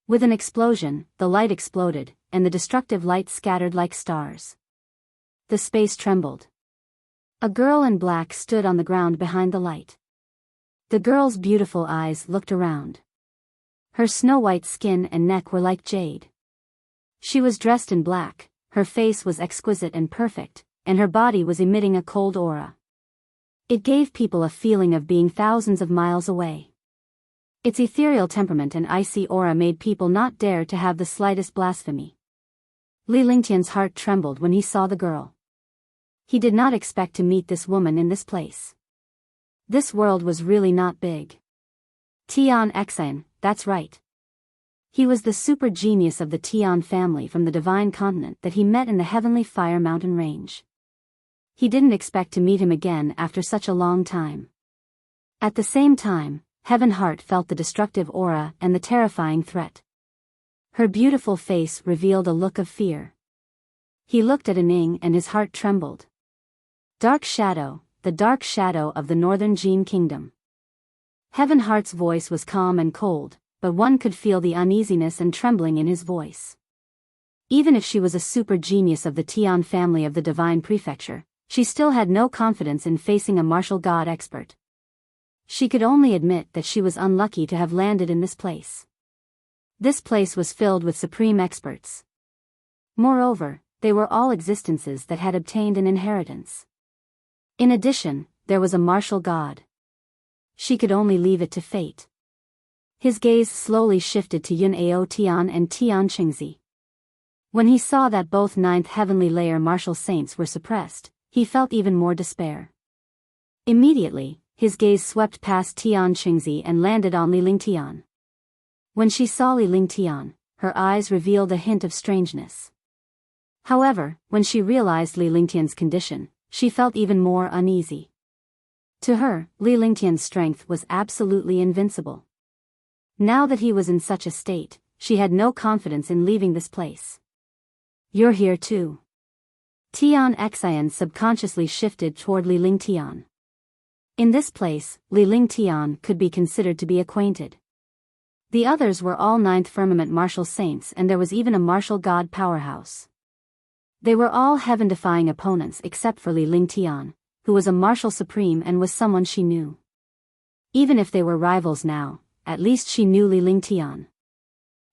With an explosion, the light exploded, and the destructive light scattered like stars. The space trembled. A girl in black stood on the ground behind the light. The girl's beautiful eyes looked around. Her snow-white skin and neck were like jade. She was dressed in black, her face was exquisite and perfect, and her body was emitting a cold aura. It gave people a feeling of being thousands of miles away. Its ethereal temperament and icy aura made people not dare to have the slightest blasphemy. Li Lingtian's heart trembled when he saw the girl. He did not expect to meet this woman in this place. This world was really not big. Tian Xan, that's right. He was the super genius of the Tian family from the divine continent that he met in the heavenly fire mountain range. He didn't expect to meet him again after such a long time. At the same time, Heaven Heart felt the destructive aura and the terrifying threat. Her beautiful face revealed a look of fear. He looked at Aning and his heart trembled. Dark Shadow, the dark shadow of the northern Jin kingdom. Heaven Heart's voice was calm and cold, but one could feel the uneasiness and trembling in his voice. Even if she was a super genius of the Tian family of the divine prefecture, she still had no confidence in facing a martial god expert. She could only admit that she was unlucky to have landed in this place. This place was filled with supreme experts. Moreover, they were all existences that had obtained an inheritance. In addition, there was a martial god. She could only leave it to fate. His gaze slowly shifted to Yun Ao Tian and Tian Qingzi. When he saw that both 9th heavenly layer martial saints were suppressed, he felt even more despair. Immediately, his gaze swept past Tian Qingzi and landed on Li Lingtian. When she saw Li Lingtian, her eyes revealed a hint of strangeness. However, when she realized Li Lingtian's condition, she felt even more uneasy. To her, Li Lingtian's strength was absolutely invincible. Now that he was in such a state, she had no confidence in leaving this place. You're here too. Tian Xian subconsciously shifted toward Li Lingtian. In this place, Li Lingtian could be considered to be acquainted. The others were all 9th firmament martial saints, and there was even a martial god powerhouse. They were all heaven-defying opponents except for Li Lingtian, who was a martial supreme and was someone she knew. Even if they were rivals now, at least she knew Li Lingtian.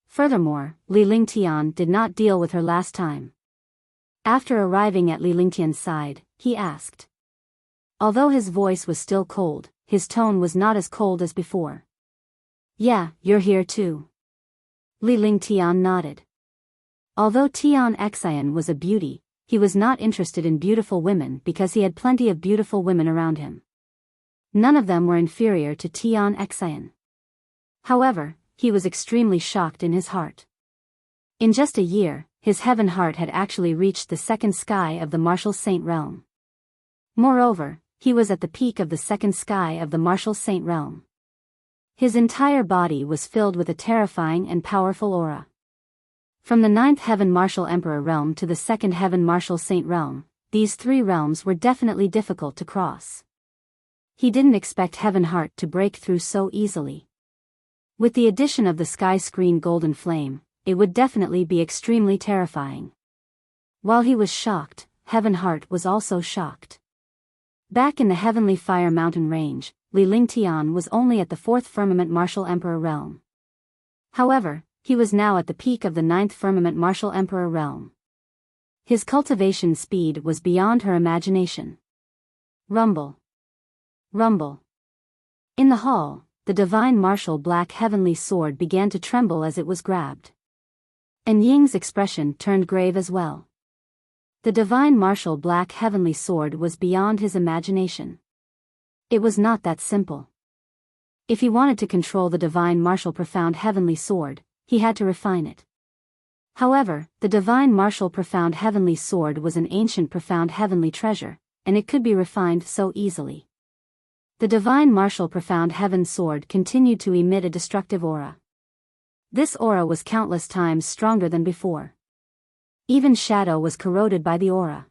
Furthermore, Li Lingtian did not deal with her last time. After arriving at Li Lingtian's side, he asked, Although his voice was still cold, his tone was not as cold as before. Yeah, you're here too. Li Lingtian nodded. Although Tian Xian was a beauty, he was not interested in beautiful women because he had plenty of beautiful women around him. None of them were inferior to Tian Xian. However, he was extremely shocked in his heart. In just a year, his heaven heart had actually reached the second sky of the martial saint realm. Moreover, he was at the peak of the second sky of the martial saint realm. His entire body was filled with a terrifying and powerful aura. From the 9th heaven martial emperor realm to the 2nd heaven martial saint realm, these three realms were definitely difficult to cross. He didn't expect heaven heart to break through so easily. With the addition of the sky screen golden flame, it would definitely be extremely terrifying. While he was shocked, heaven heart was also shocked. Back in the heavenly fire mountain range, Li Lingtian was only at the 4th firmament martial emperor realm. However, he was now at the peak of the 9th firmament martial emperor realm. His cultivation speed was beyond her imagination. Rumble. Rumble. In the hall, the divine martial black heavenly sword began to tremble as it was grabbed. And Ying's expression turned grave as well. The divine martial black heavenly sword was beyond his imagination. It was not that simple. If he wanted to control the divine martial profound heavenly sword, he had to refine it. However, the divine martial profound heavenly sword was an ancient profound heavenly treasure, and it could be refined so easily. The divine martial profound heaven sword continued to emit a destructive aura. This aura was countless times stronger than before. Even shadow was corroded by the aura.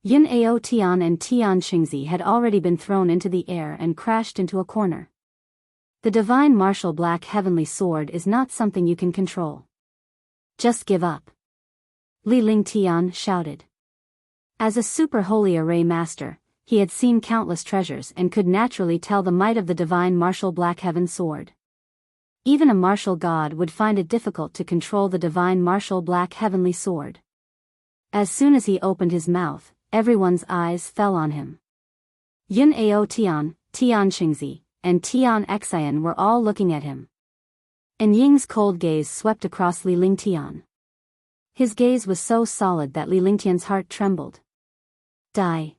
Yun Ao Tian and Tian Qingzi had already been thrown into the air and crashed into a corner. The divine martial black heavenly sword is not something you can control. Just give up. Li Lingtian shouted. As a super holy array master, he had seen countless treasures and could naturally tell the might of the divine martial black heaven sword. Even a martial god would find it difficult to control the divine martial black heavenly sword. As soon as he opened his mouth, everyone's eyes fell on him. Yun Ao Tian, Tian Qingzi, and Tian Xian were all looking at him. And Ying's cold gaze swept across Li Lingtian. His gaze was so solid that Li Lingtian's heart trembled. Die.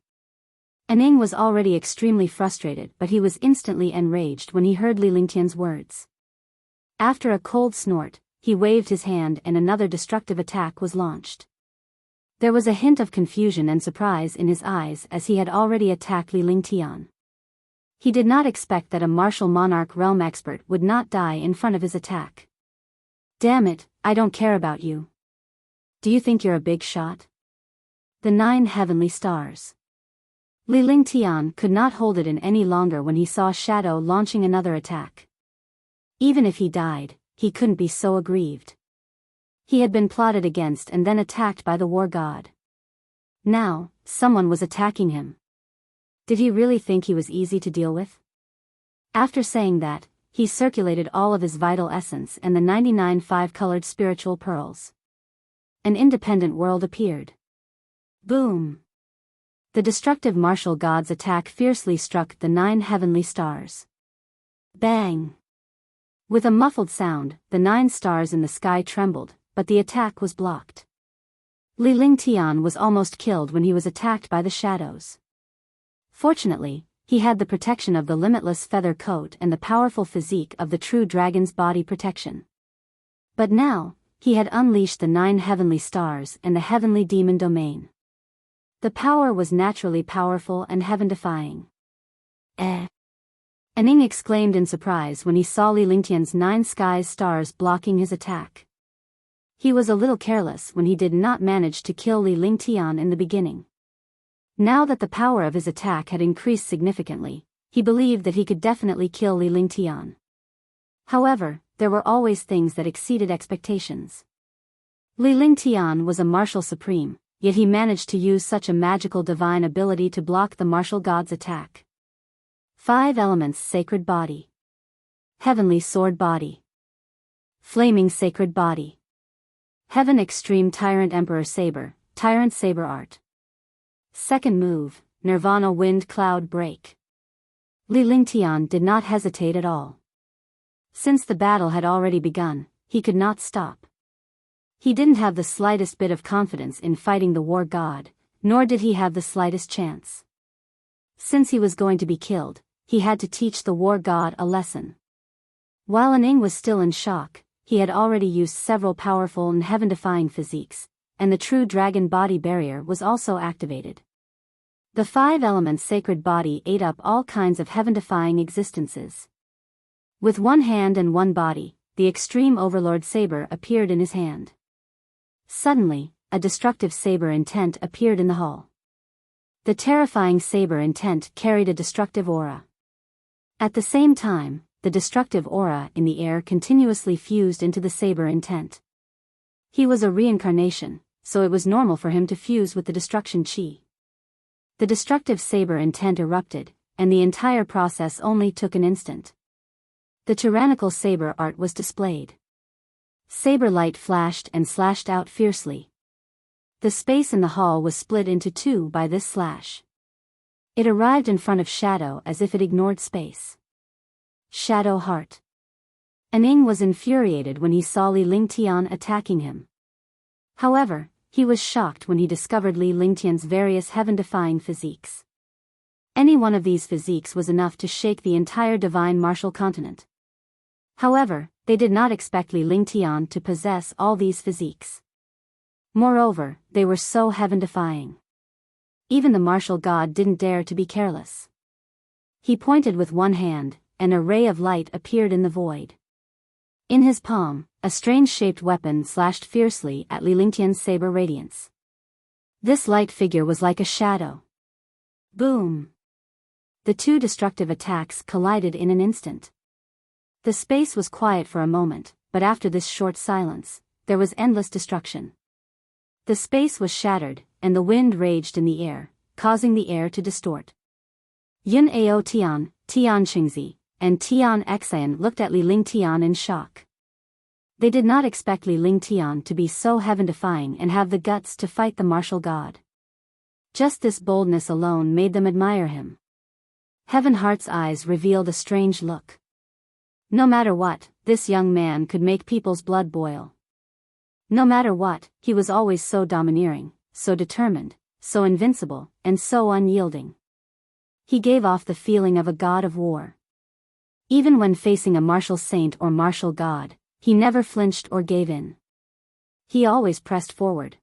Ying was already extremely frustrated, but he was instantly enraged when he heard Li Lingtian's words. After a cold snort, he waved his hand and another destructive attack was launched. There was a hint of confusion and surprise in his eyes as he had already attacked Li Lingtian. He did not expect that a martial monarch realm expert would not die in front of his attack. Damn it, I don't care about you. Do you think you're a big shot? The 9 heavenly stars. Li Lingtian could not hold it in any longer when he saw Shadow launching another attack. Even if he died, he couldn't be so aggrieved. He had been plotted against and then attacked by the war god. Now, someone was attacking him. Did he really think he was easy to deal with? After saying that, he circulated all of his vital essence and the 99 5-colored spiritual pearls. An independent world appeared. Boom! The destructive martial god's attack fiercely struck the 9 heavenly stars. Bang! With a muffled sound, the 9 stars in the sky trembled, but the attack was blocked. Li Lingtian was almost killed when he was attacked by the shadows. Fortunately, he had the protection of the limitless feather coat and the powerful physique of the true dragon's body protection. But now, he had unleashed the 9 heavenly stars and the heavenly demon domain. The power was naturally powerful and heaven-defying. Ying exclaimed in surprise when he saw Li Lingtian's 9 skies stars blocking his attack. He was a little careless when he did not manage to kill Li Lingtian in the beginning. Now that the power of his attack had increased significantly, he believed that he could definitely kill Li Lingtian. However, there were always things that exceeded expectations. Li Lingtian was a martial supreme, yet he managed to use such a magical divine ability to block the martial god's attack. 5 elements sacred body. Heavenly sword body. Flaming sacred body. Heaven extreme tyrant emperor saber, tyrant saber art. Second move, Nirvana wind cloud break. Li Lingtian did not hesitate at all. Since the battle had already begun, he could not stop. He didn't have the slightest bit of confidence in fighting the war god, nor did he have the slightest chance. Since he was going to be killed, he had to teach the war god a lesson. While Aning was still in shock, he had already used several powerful and heaven-defying physiques, and the true dragon body barrier was also activated. The 5 elements sacred body ate up all kinds of heaven-defying existences. With one hand and one body, the extreme overlord Saber appeared in his hand. Suddenly, a destructive Saber intent appeared in the hall. The terrifying Saber intent carried a destructive aura. At the same time, the destructive aura in the air continuously fused into the Saber intent. He was a reincarnation, so it was normal for him to fuse with the destruction chi. The destructive Saber intent erupted, and the entire process only took an instant. The tyrannical Saber art was displayed. Saber light flashed and slashed out fiercely. The space in the hall was split into 2 by this slash. It arrived in front of Shadow as if it ignored space. Shadow heart. Aning was infuriated when he saw Li Lingtian attacking him. However, he was shocked when he discovered Li Lingtian's various heaven-defying physiques. Any one of these physiques was enough to shake the entire divine martial continent. However, they did not expect Li Lingtian to possess all these physiques. Moreover, they were so heaven-defying. Even the martial god didn't dare to be careless. He pointed with one hand, and a ray of light appeared in the void. In his palm, a strange-shaped weapon slashed fiercely at Li Lingtian's saber radiance. This light figure was like a shadow. Boom! The 2 destructive attacks collided in an instant. The space was quiet for a moment, but after this short silence, there was endless destruction. The space was shattered, and the wind raged in the air, causing the air to distort. Yun Ao Tian, Tian Qingzi, and Tian Xian looked at Li Lingtian in shock. They did not expect Li Lingtian to be so heaven-defying and have the guts to fight the martial god. Just this boldness alone made them admire him. Heaven Heart's eyes revealed a strange look. No matter what, this young man could make people's blood boil. No matter what, he was always so domineering, so determined, so invincible, and so unyielding. He gave off the feeling of a god of war. Even when facing a martial saint or martial god, he never flinched or gave in. He always pressed forward.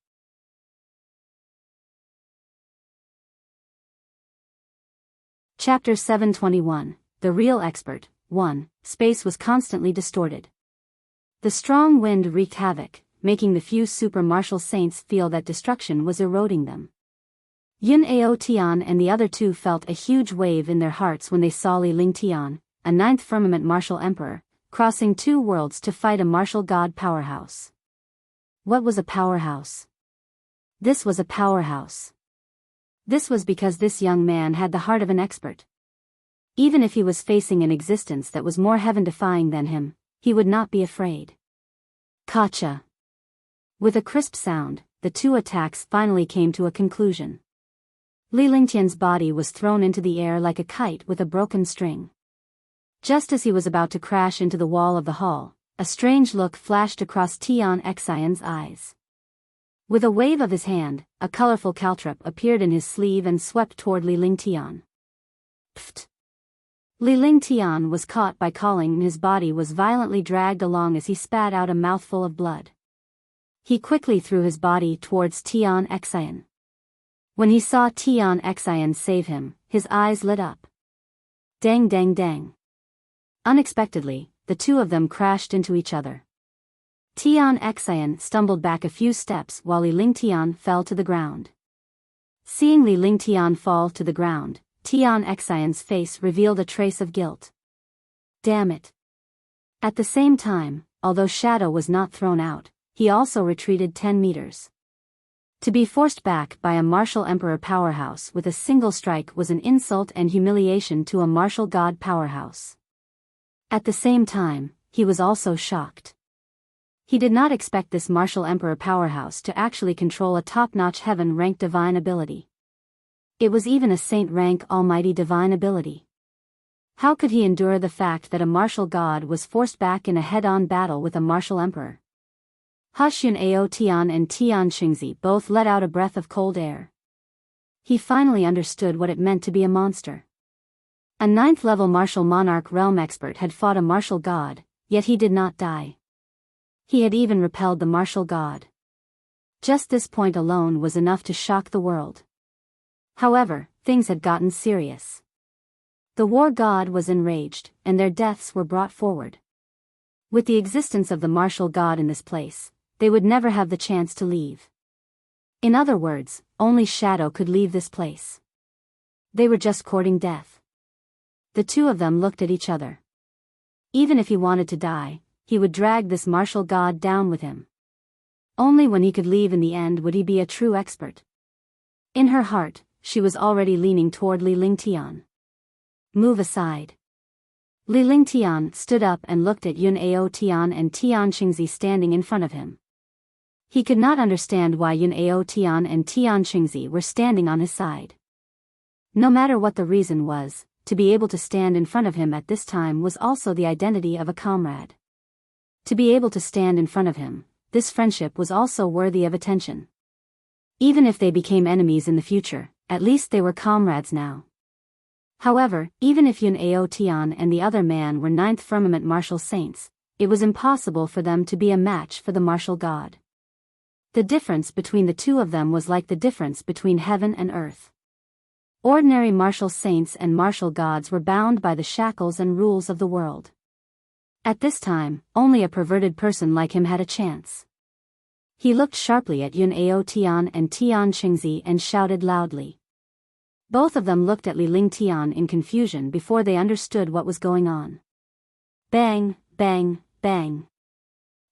Chapter 721, The Real Expert. 1. Space was constantly distorted. The strong wind wreaked havoc, making the few super martial saints feel that destruction was eroding them. Yun Ao Tian and the other 2 felt a huge wave in their hearts when they saw Li Lingtian, a 9th firmament martial emperor, crossing 2 worlds to fight a martial god powerhouse. What was a powerhouse? This was a powerhouse. This was because this young man had the heart of an expert. Even if he was facing an existence that was more heaven-defying than him, he would not be afraid. Kacha. With a crisp sound, the 2 attacks finally came to a conclusion. Li Lingtian's body was thrown into the air like a kite with a broken string. Just as he was about to crash into the wall of the hall, a strange look flashed across Tian Xian's eyes. With a wave of his hand, a colorful caltrop appeared in his sleeve and swept toward Li Lingtian. Pfft! Li Lingtian was caught by calling and his body was violently dragged along as he spat out a mouthful of blood. He quickly threw his body towards Tian Xian. When he saw Tian Xian save him, his eyes lit up. Dang dang dang. Unexpectedly, the 2 of them crashed into each other. Tian Xian stumbled back a few steps while Li Lingtian fell to the ground. Seeing Li Lingtian fall to the ground, Tian Xian's face revealed a trace of guilt. Damn it. At the same time, although Shadow was not thrown out, he also retreated 10 meters. To be forced back by a martial emperor powerhouse with a single strike was an insult and humiliation to a martial god powerhouse. At the same time, he was also shocked. He did not expect this martial emperor powerhouse to actually control a top-notch heaven-ranked divine ability. It was even a saint-rank almighty divine ability. How could he endure the fact that a martial god was forced back in a head-on battle with a martial emperor? Yun Ao Tian and Tian Xingzi both let out a breath of cold air. He finally understood what it meant to be a monster. A 9th-level martial monarch realm expert had fought a martial god, yet he did not die. He had even repelled the martial god. Just this point alone was enough to shock the world. However, things had gotten serious. The war god was enraged, and their deaths were brought forward. With the existence of the martial god in this place, they would never have the chance to leave. In other words, only Shadow could leave this place. They were just courting death. The two of them looked at each other. Even if he wanted to die, he would drag this martial god down with him. Only when he could leave in the end would he be a true expert. In her heart, she was already leaning toward Li Lingtian. Move aside. Li Lingtian stood up and looked at Yun Ao Tian and Tian Xingzi standing in front of him. He could not understand why Yun Ao Tian and Tian Xingzi were standing on his side. No matter what the reason was, to be able to stand in front of him at this time was also the identity of a comrade. To be able to stand in front of him, this friendship was also worthy of attention. Even if they became enemies in the future, at least they were comrades now. However, even if Yun Ao Tian and the other man were 9th firmament martial saints, it was impossible for them to be a match for the martial god. The difference between the two of them was like the difference between heaven and earth. Ordinary martial saints and martial gods were bound by the shackles and rules of the world. At this time, only a perverted person like him had a chance. He looked sharply at Yun Ao Tian and Tian Xingzi and shouted loudly. Both of them looked at Li Lingtian in confusion before they understood what was going on. Bang, bang, bang.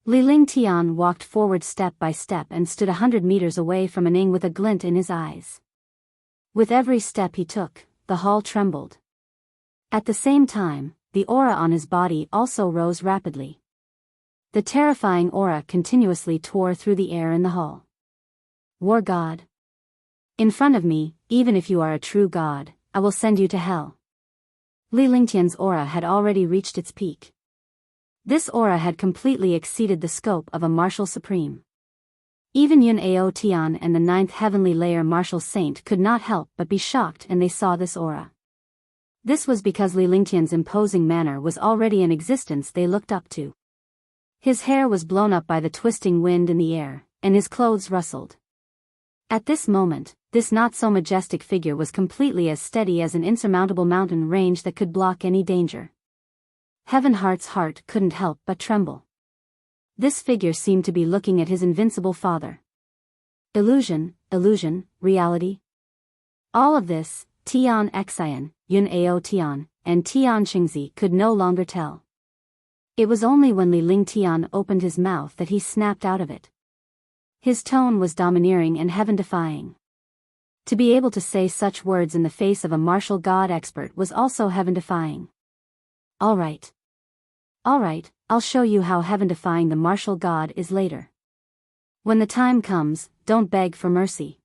Li Lingtian walked forward step by step and stood 100 meters away from Aning with a glint in his eyes. With every step he took, the hall trembled. At the same time, the aura on his body also rose rapidly. The terrifying aura continuously tore through the air in the hall. War god. In front of me, even if you are a true god, I will send you to hell. Li Lingtian's aura had already reached its peak. This aura had completely exceeded the scope of a martial supreme. Even Yun Ao Tian and the 9th heavenly layer martial saint could not help but be shocked and they saw this aura. This was because Li Lingtian's imposing manner was already an existence they looked up to. His hair was blown up by the twisting wind in the air, and his clothes rustled. At this moment, this not-so-majestic figure was completely as steady as an insurmountable mountain range that could block any danger. Heavenheart's heart couldn't help but tremble. This figure seemed to be looking at his invincible father. Illusion, illusion, reality. All of this, Tian Xian, Yun Ao Tian, and Tian Xingzi could no longer tell. It was only when Li Lingtian opened his mouth that he snapped out of it. His tone was domineering and heaven-defying. To be able to say such words in the face of a martial god expert was also heaven-defying. All right, I'll show you how heaven-defying the martial god is later. When the time comes, don't beg for mercy.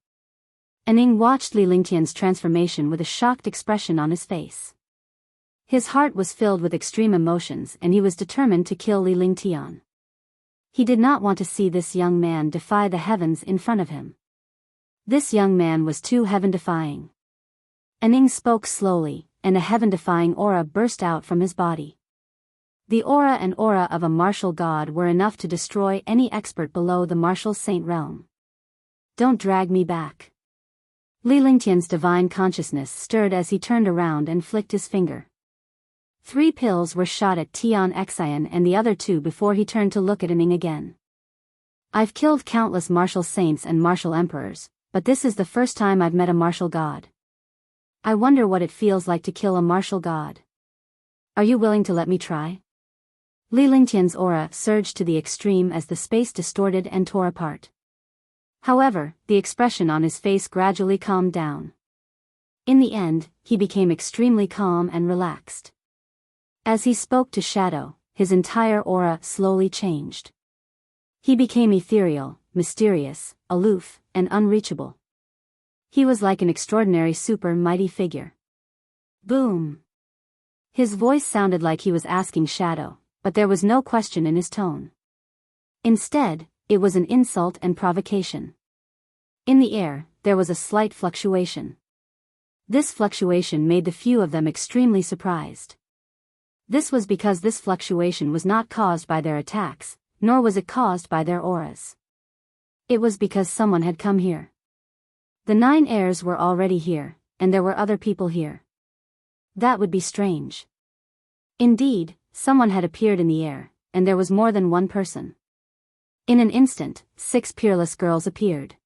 Aning watched Li Lingtian's transformation with a shocked expression on his face. His heart was filled with extreme emotions and he was determined to kill Li Lingtian. He did not want to see this young man defy the heavens in front of him. This young man was too heaven-defying. Aning spoke slowly, and a heaven-defying aura burst out from his body. The aura and aura of a martial god were enough to destroy any expert below the martial saint realm. Don't drag me back. Li Lingtian's divine consciousness stirred as he turned around and flicked his finger. 3 pills were shot at Tian Xian and the other 2 before he turned to look at Aning again. I've killed countless martial saints and martial emperors, but this is the first time I've met a martial god. I wonder what it feels like to kill a martial god. Are you willing to let me try? Li Lingtian's aura surged to the extreme as the space distorted and tore apart. However, the expression on his face gradually calmed down. In the end, he became extremely calm and relaxed. As he spoke to Shadow, his entire aura slowly changed. He became ethereal, mysterious, aloof, and unreachable. He was like an extraordinary super mighty figure. Boom! His voice sounded like he was asking Shadow, but there was no question in his tone. Instead, it was an insult and provocation. In the air, there was a slight fluctuation. This fluctuation made the few of them extremely surprised. This was because this fluctuation was not caused by their attacks, nor was it caused by their auras. It was because someone had come here. The 9 heirs were already here, and there were other people here. That would be strange. Indeed, someone had appeared in the air, and there was more than one person. In an instant, 6 peerless girls appeared.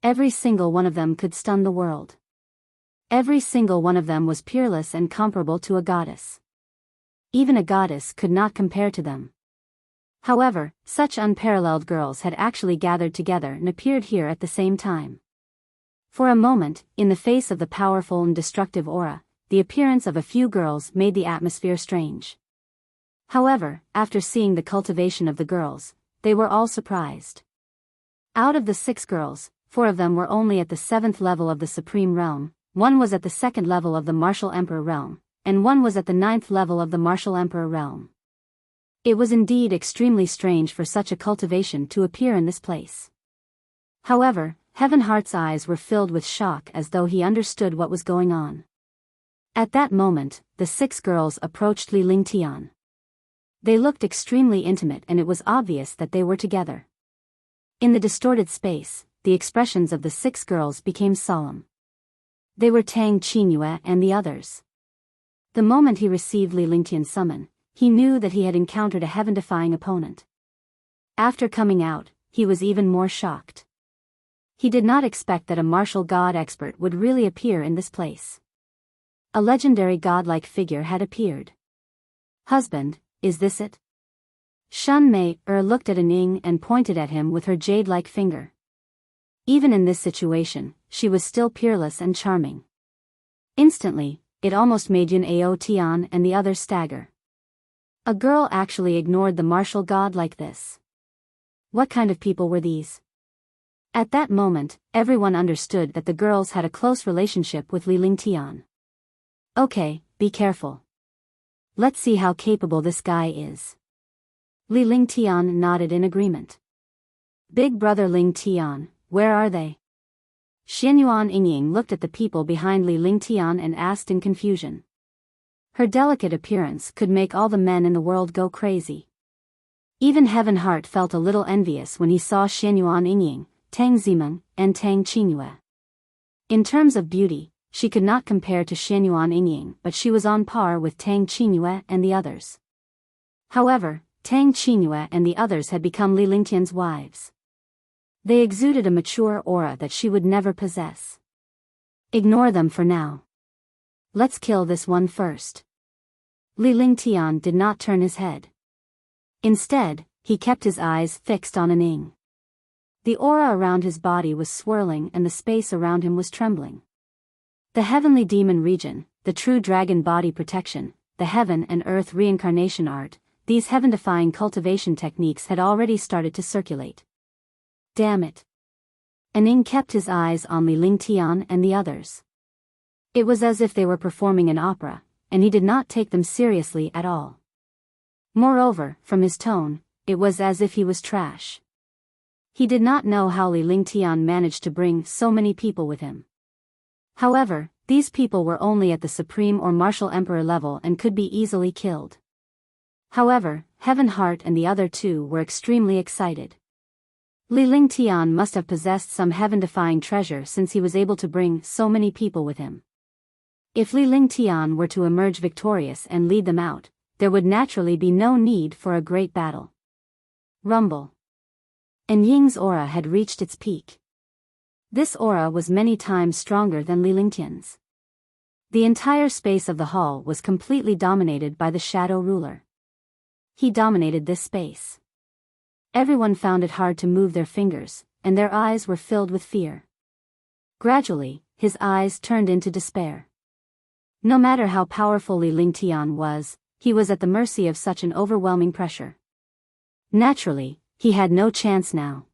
Every single one of them could stun the world. Every single one of them was peerless and comparable to a goddess. Even a goddess could not compare to them. However, such unparalleled girls had actually gathered together and appeared here at the same time. For a moment, in the face of the powerful and destructive aura, the appearance of a few girls made the atmosphere strange. However, after seeing the cultivation of the girls, they were all surprised. Out of the 6 girls, 4 of them were only at the 7th level of the Supreme Realm, 1 was at the 2nd level of the Martial Emperor Realm, and 1 was at the 9th level of the Martial Emperor Realm. It was indeed extremely strange for such a cultivation to appear in this place. However, Heavenheart's eyes were filled with shock as though he understood what was going on. At that moment, the 6 girls approached Li Lingtian. They looked extremely intimate and it was obvious that they were together. In the distorted space, the expressions of the 6 girls became solemn. They were Tang Qingyue and the others. The moment he received Li Lingtian's summon, he knew that he had encountered a heaven-defying opponent. After coming out, he was even more shocked. He did not expect that a martial god expert would really appear in this place. A legendary godlike figure had appeared. Husband, is this it? Shun Mei looked at Ning and pointed at him with her jade-like finger. Even in this situation, she was still peerless and charming. Instantly, it almost made Yun Ao Tian and the others stagger. A girl actually ignored the martial god like this. What kind of people were these? At that moment, everyone understood that the girls had a close relationship with Li Lingtian. Okay, be careful. Let's see how capable this guy is. Li Lingtian nodded in agreement. Big brother Lingtian, where are they? Xianyuan Yingying looked at the people behind Li Lingtian and asked in confusion. Her delicate appearance could make all the men in the world go crazy. Even Heavenheart felt a little envious when he saw Xianyuan Yingying, Tang Zimeng, and Tang Qingyue. In terms of beauty, she could not compare to Xianyuan Yingying, but she was on par with Tang Qingyue and the others. However, Tang Qingyue and the others had become Li Lingtian's wives. They exuded a mature aura that she would never possess. Ignore them for now. Let's kill this one first. Li Lingtian did not turn his head. Instead, he kept his eyes fixed on Ning. The aura around his body was swirling and the space around him was trembling. The heavenly demon region, the true dragon body protection, the heaven and earth reincarnation art, these heaven-defying cultivation techniques had already started to circulate. Damn it. Ning kept his eyes on Li Lingtian and the others. It was as if they were performing an opera, and he did not take them seriously at all. Moreover, from his tone, it was as if he was trash. He did not know how Li Lingtian managed to bring so many people with him. However, these people were only at the Supreme or Martial Emperor level and could be easily killed. However, Heavenheart and the other 2 were extremely excited. Li Lingtian must have possessed some heaven-defying treasure since he was able to bring so many people with him. If Li Lingtian were to emerge victorious and lead them out, there would naturally be no need for a great battle. Rumble. Ying's aura had reached its peak. This aura was many times stronger than Li Lingtian's. The entire space of the hall was completely dominated by the Shadow Ruler. He dominated this space. Everyone found it hard to move their fingers, and their eyes were filled with fear. Gradually, his eyes turned into despair. No matter how powerful Li Lingtian was, he was at the mercy of such an overwhelming pressure. Naturally, he had no chance now.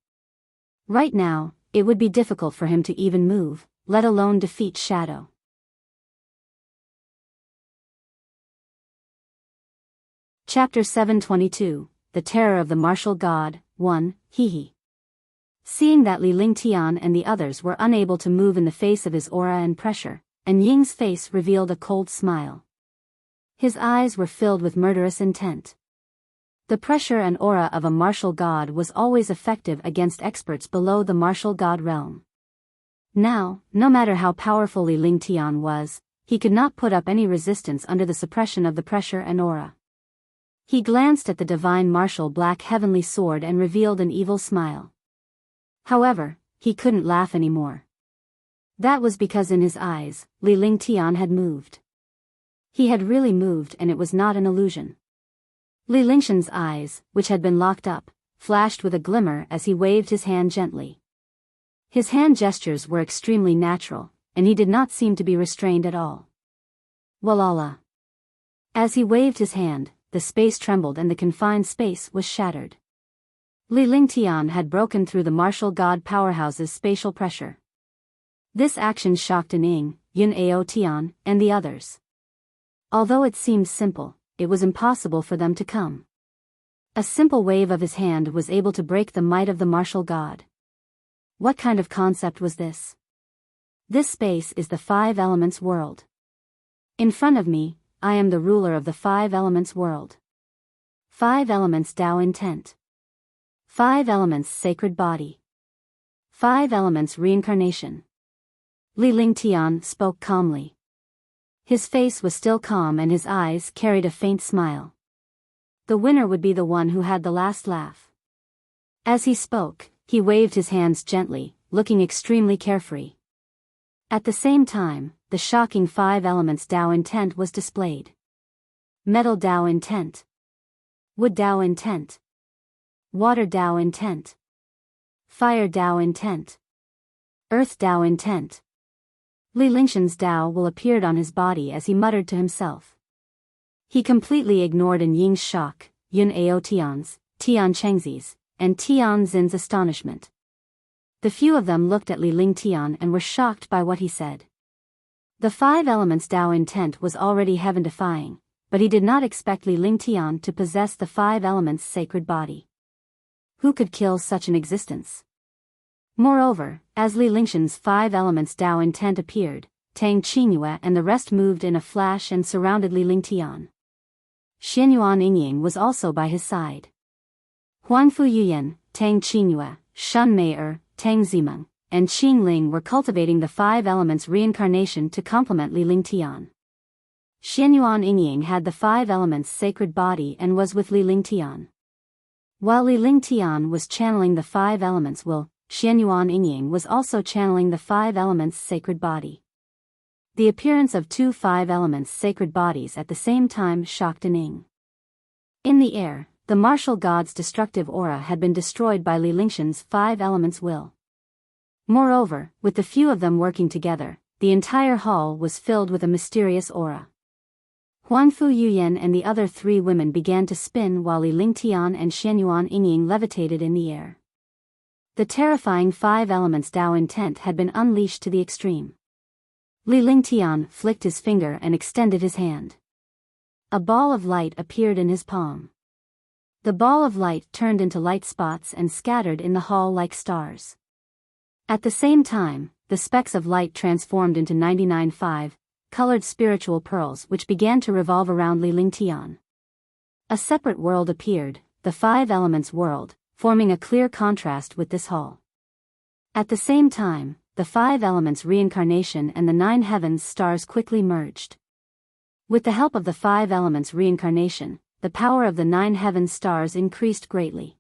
Right now, it would be difficult for him to even move, let alone defeat shadow. Chapter 722, The Terror of the Martial God, 1, Hehe. Seeing that Li Lingtian and the others were unable to move in the face of his aura and pressure, and Ying's face revealed a cold smile. His eyes were filled with murderous intent. The pressure and aura of a martial god was always effective against experts below the martial god realm. Now, no matter how powerful Li Lingtian was, he could not put up any resistance under the suppression of the pressure and aura. He glanced at the divine martial black heavenly sword and revealed an evil smile. However, he couldn't laugh anymore. That was because in his eyes, Li Lingtian had moved. He had really moved, and it was not an illusion. Li Lingshan's eyes, which had been locked up, flashed with a glimmer as he waved his hand gently. His hand gestures were extremely natural, and he did not seem to be restrained at all. Walala. As he waved his hand, the space trembled and the confined space was shattered. Li Lingtian had broken through the martial god powerhouse's spatial pressure. This action shocked Ning, Yun Ao Tian, and the others. Although it seemed simple, it was impossible for them to come. A simple wave of his hand was able to break the might of the martial god. What kind of concept was this? This space is the five elements world. In front of me, I am the ruler of the five elements world. Five elements Tao intent. Five elements sacred body. Five elements reincarnation. Li Lingtian spoke calmly. His face was still calm and his eyes carried a faint smile. The winner would be the one who had the last laugh. As he spoke, he waved his hands gently, looking extremely carefree. At the same time, the shocking five elements Tao intent was displayed. Metal Tao intent. Wood Tao intent. Water Tao intent. Fire Tao intent. Earth Tao intent. Li Lingshan's Tao will appeared on his body as he muttered to himself. He completely ignored An Ying's shock, Yun Ao Tian's, Tian Chengzi's, and Tian Xin's astonishment. The few of them looked at Li Lingtian and were shocked by what he said. The five elements Tao intent was already heaven-defying, but he did not expect Li Lingtian to possess the five elements sacred body. Who could kill such an existence? Moreover, as Li Lingshan's five elements Tao intent appeared, Tang Qingyue and the rest moved in a flash and surrounded Li Lingtian. Xianyuan Yingying was also by his side. Huangfu Yuyan, Tang Qingyue, Shun Mei'er, Tang Zimeng, and Qing Ling were cultivating the five elements reincarnation to complement Li Lingtian. Xianyuan Yingying had the five elements sacred body and was with Li Lingtian. While Li Lingtian was channeling the five elements will, Xianyuan Yingying was also channeling the five elements sacred body. The appearance of two five elements sacred bodies at the same time shocked Ning. In the air, the martial god's destructive aura had been destroyed by Li Lingshan's five elements will. Moreover, with the few of them working together, the entire hall was filled with a mysterious aura. Huangfu Yuyan and the other three women began to spin while Li Lingtian and Xianyuan Yingying levitated in the air. The terrifying five elements Tao intent had been unleashed to the extreme. Li Lingtian flicked his finger and extended his hand. A ball of light appeared in his palm. The ball of light turned into light spots and scattered in the hall like stars. At the same time, the specks of light transformed into 99 colored spiritual pearls which began to revolve around Li Lingtian. A separate world appeared, the five elements world, forming a clear contrast with this hall. At the same time, the five elements reincarnation and the 9 heavens stars quickly merged. With the help of the five elements reincarnation, the power of the 9 heavens stars increased greatly.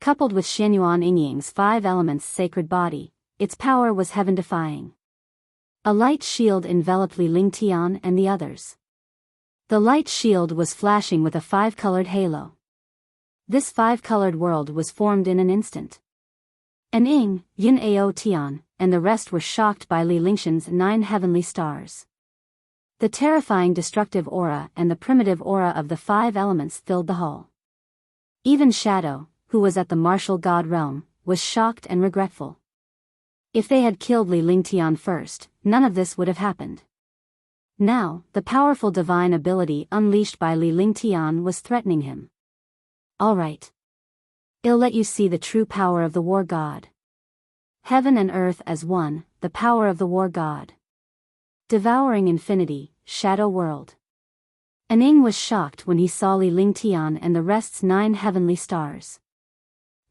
Coupled with Xianyuan Yingying's five elements sacred body, its power was heaven-defying. A light shield enveloped Li Lingtian and the others. The light shield was flashing with a five-colored halo. This five-colored world was formed in an instant. Ning, Yun Ao Tian, and the rest were shocked by Li Lingshan's 9 heavenly stars. The terrifying destructive aura and the primitive aura of the five elements filled the hall. Even Shadow, who was at the martial god realm, was shocked and regretful. If they had killed Li Lingtian first, none of this would have happened. Now, the powerful divine ability unleashed by Li Lingtian was threatening him. All right. I'll let you see the true power of the war god. Heaven and earth as one, the power of the war god. Devouring infinity, shadow world. Aning was shocked when he saw Li Lingtian and the rest's 9 heavenly stars.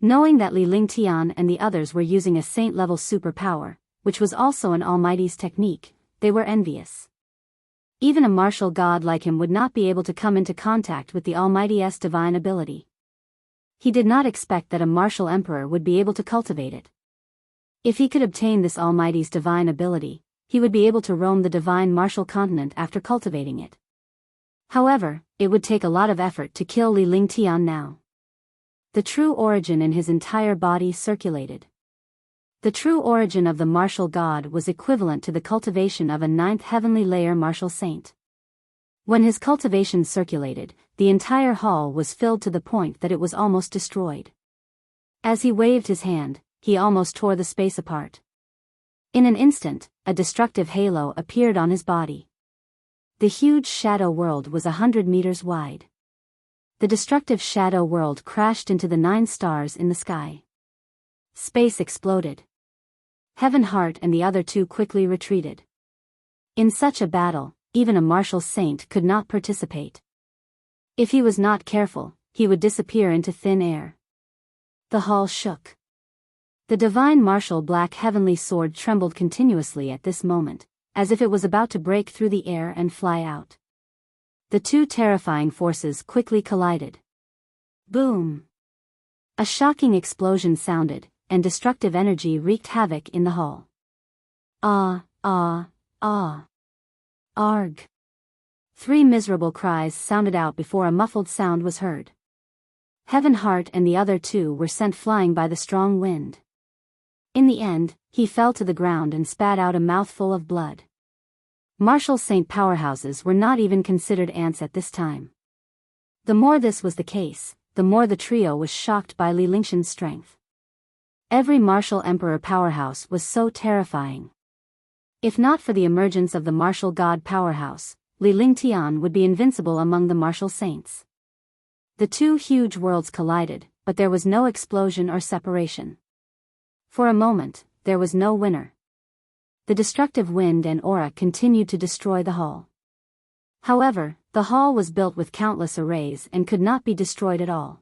Knowing that Li Lingtian and the others were using a saint-level superpower, which was also an almighty's technique, they were envious. Even a martial god like him would not be able to come into contact with the almighty's divine ability. He did not expect that a martial emperor would be able to cultivate it. If he could obtain this almighty's divine ability, he would be able to roam the divine martial continent after cultivating it. However, it would take a lot of effort to kill Li Lingtian now. The true origin in his entire body circulated. The true origin of the martial god was equivalent to the cultivation of a 9th heavenly layer martial saint. When his cultivation circulated, the entire hall was filled to the point that it was almost destroyed. As he waved his hand, he almost tore the space apart. In an instant, a destructive halo appeared on his body. The huge shadow world was 100 meters wide. The destructive shadow world crashed into the 9 stars in the sky. Space exploded. Heaven Heart and the other 2 quickly retreated. In such a battle, even a martial saint could not participate. If he was not careful, he would disappear into thin air. The hall shook. The divine martial black heavenly sword trembled continuously at this moment, as if it was about to break through the air and fly out. The 2 terrifying forces quickly collided. Boom! A shocking explosion sounded, and destructive energy wreaked havoc in the hall. Ah, ah, ah. Arg! 3 miserable cries sounded out before a muffled sound was heard. Heaven Heart and the other 2 were sent flying by the strong wind. In the end, he fell to the ground and spat out a mouthful of blood. Martial saint powerhouses were not even considered ants at this time. The more this was the case, the more the trio was shocked by Li Lingtian's strength. Every martial emperor powerhouse was so terrifying. If not for the emergence of the martial god powerhouse, Li Lingtian would be invincible among the martial saints. The 2 huge worlds collided, but there was no explosion or separation. For a moment, there was no winner. The destructive wind and aura continued to destroy the hall. However, the hall was built with countless arrays and could not be destroyed at all.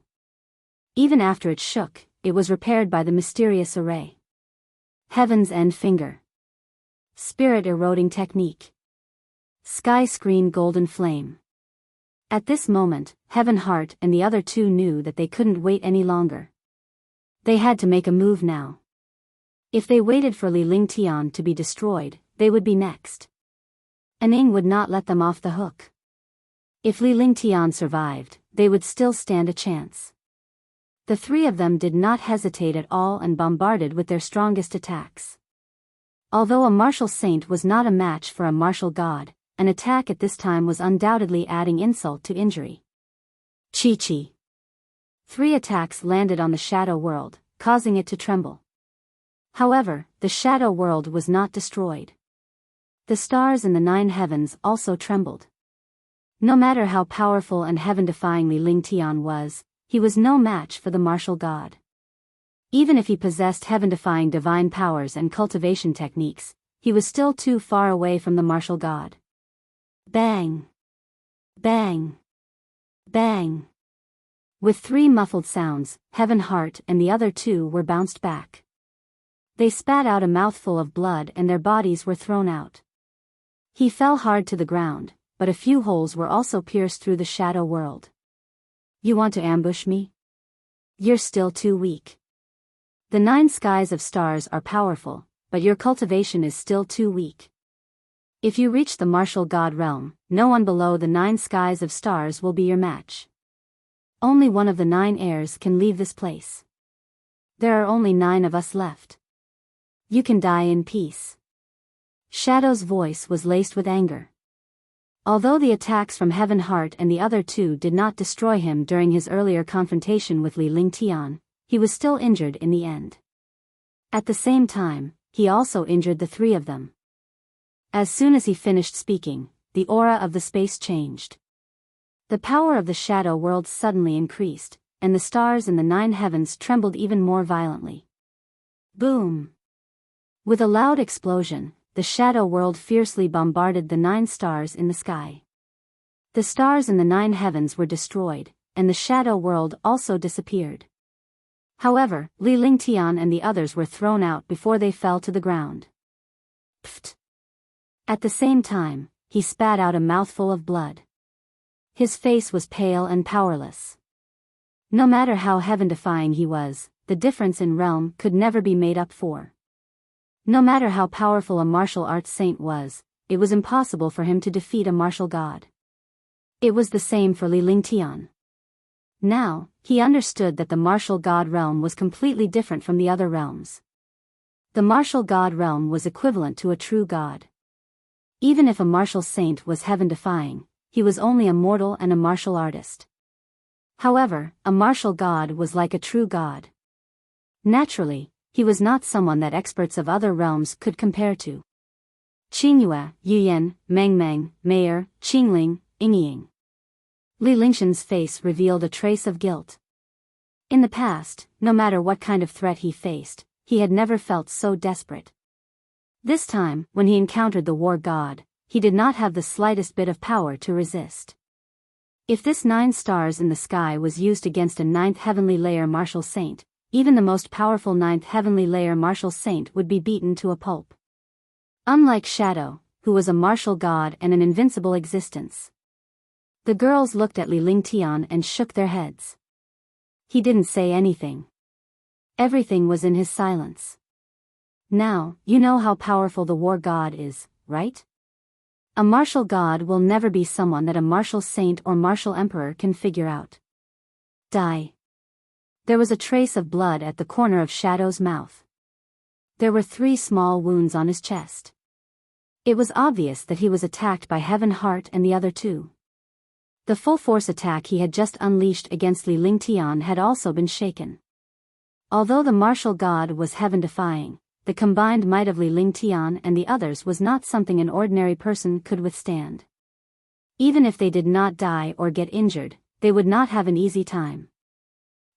Even after it shook, it was repaired by the mysterious array. Heaven's End Finger. Spirit Eroding Technique. Sky Screen Golden Flame. At this moment, Heaven Heart and the other 2 knew that they couldn't wait any longer. They had to make a move now. If they waited for Li Lingtian to be destroyed, they would be next. Aning would not let them off the hook. If Li Lingtian survived, they would still stand a chance. The 3 of them did not hesitate at all and bombarded with their strongest attacks. Although a martial saint was not a match for a martial god, an attack at this time was undoubtedly adding insult to injury. Chi-chi. 3 attacks landed on the shadow world, causing it to tremble. However, the shadow world was not destroyed. The stars in the 9 heavens also trembled. No matter how powerful and heaven-defying Li Lingtian was, he was no match for the martial god. Even if he possessed heaven-defying divine powers and cultivation techniques, he was still too far away from the martial god. Bang! Bang! Bang! With 3 muffled sounds, Heaven Heart and the other 2 were bounced back. They spat out a mouthful of blood and their bodies were thrown out. He fell hard to the ground, but a few holes were also pierced through the shadow world. You want to ambush me? You're still too weak. The 9 skies of stars are powerful, but your cultivation is still too weak. If you reach the martial god realm, no one below the 9 skies of stars will be your match. Only one of the 9 heirs can leave this place. There are only 9 of us left. You can die in peace. Shadow's voice was laced with anger. Although the attacks from Heaven Heart and the other 2 did not destroy him during his earlier confrontation with Li Lingtian, he was still injured in the end. At the same time, he also injured the three of them. As soon as he finished speaking, the aura of the space changed. The power of the shadow world suddenly increased, and the stars in the 9 heavens trembled even more violently. Boom! With a loud explosion, the shadow world fiercely bombarded the 9 stars in the sky. The stars in the 9 heavens were destroyed, and the shadow world also disappeared. However, Li Lingtian and the others were thrown out before they fell to the ground. Pfft! At the same time, he spat out a mouthful of blood. His face was pale and powerless. No matter how heaven-defying he was, the difference in realm could never be made up for. No matter how powerful a martial arts saint was, it was impossible for him to defeat a martial god. It was the same for Li Lingtian. Now, he understood that the martial god realm was completely different from the other realms. The martial god realm was equivalent to a true god. Even if a martial saint was heaven-defying, he was only a mortal and a martial artist. However, a martial god was like a true god. Naturally, he was not someone that experts of other realms could compare to. Qingyue, Yuyan, Mengmeng, Mayer, Qingling, Yingying. Li Lingshan's face revealed a trace of guilt. In the past, no matter what kind of threat he faced, he had never felt so desperate. This time, when he encountered the war god, he did not have the slightest bit of power to resist. If this 9 stars in the sky was used against a 9th heavenly layer martial saint, even the most powerful 9th heavenly layer martial saint would be beaten to a pulp. Unlike Shadow, who was a martial god and an invincible existence. The girls looked at Li Lingtian and shook their heads. He didn't say anything. Everything was in his silence. Now, you know how powerful the war god is, right? A martial god will never be someone that a martial saint or martial emperor can figure out. Die. There was a trace of blood at the corner of Shadow's mouth. There were 3 small wounds on his chest. It was obvious that he was attacked by Heaven Heart and the other 2. The full-force attack he had just unleashed against Li Lingtian had also been shaken. Although the martial god was heaven-defying, the combined might of Li Lingtian and the others was not something an ordinary person could withstand. Even if they did not die or get injured, they would not have an easy time.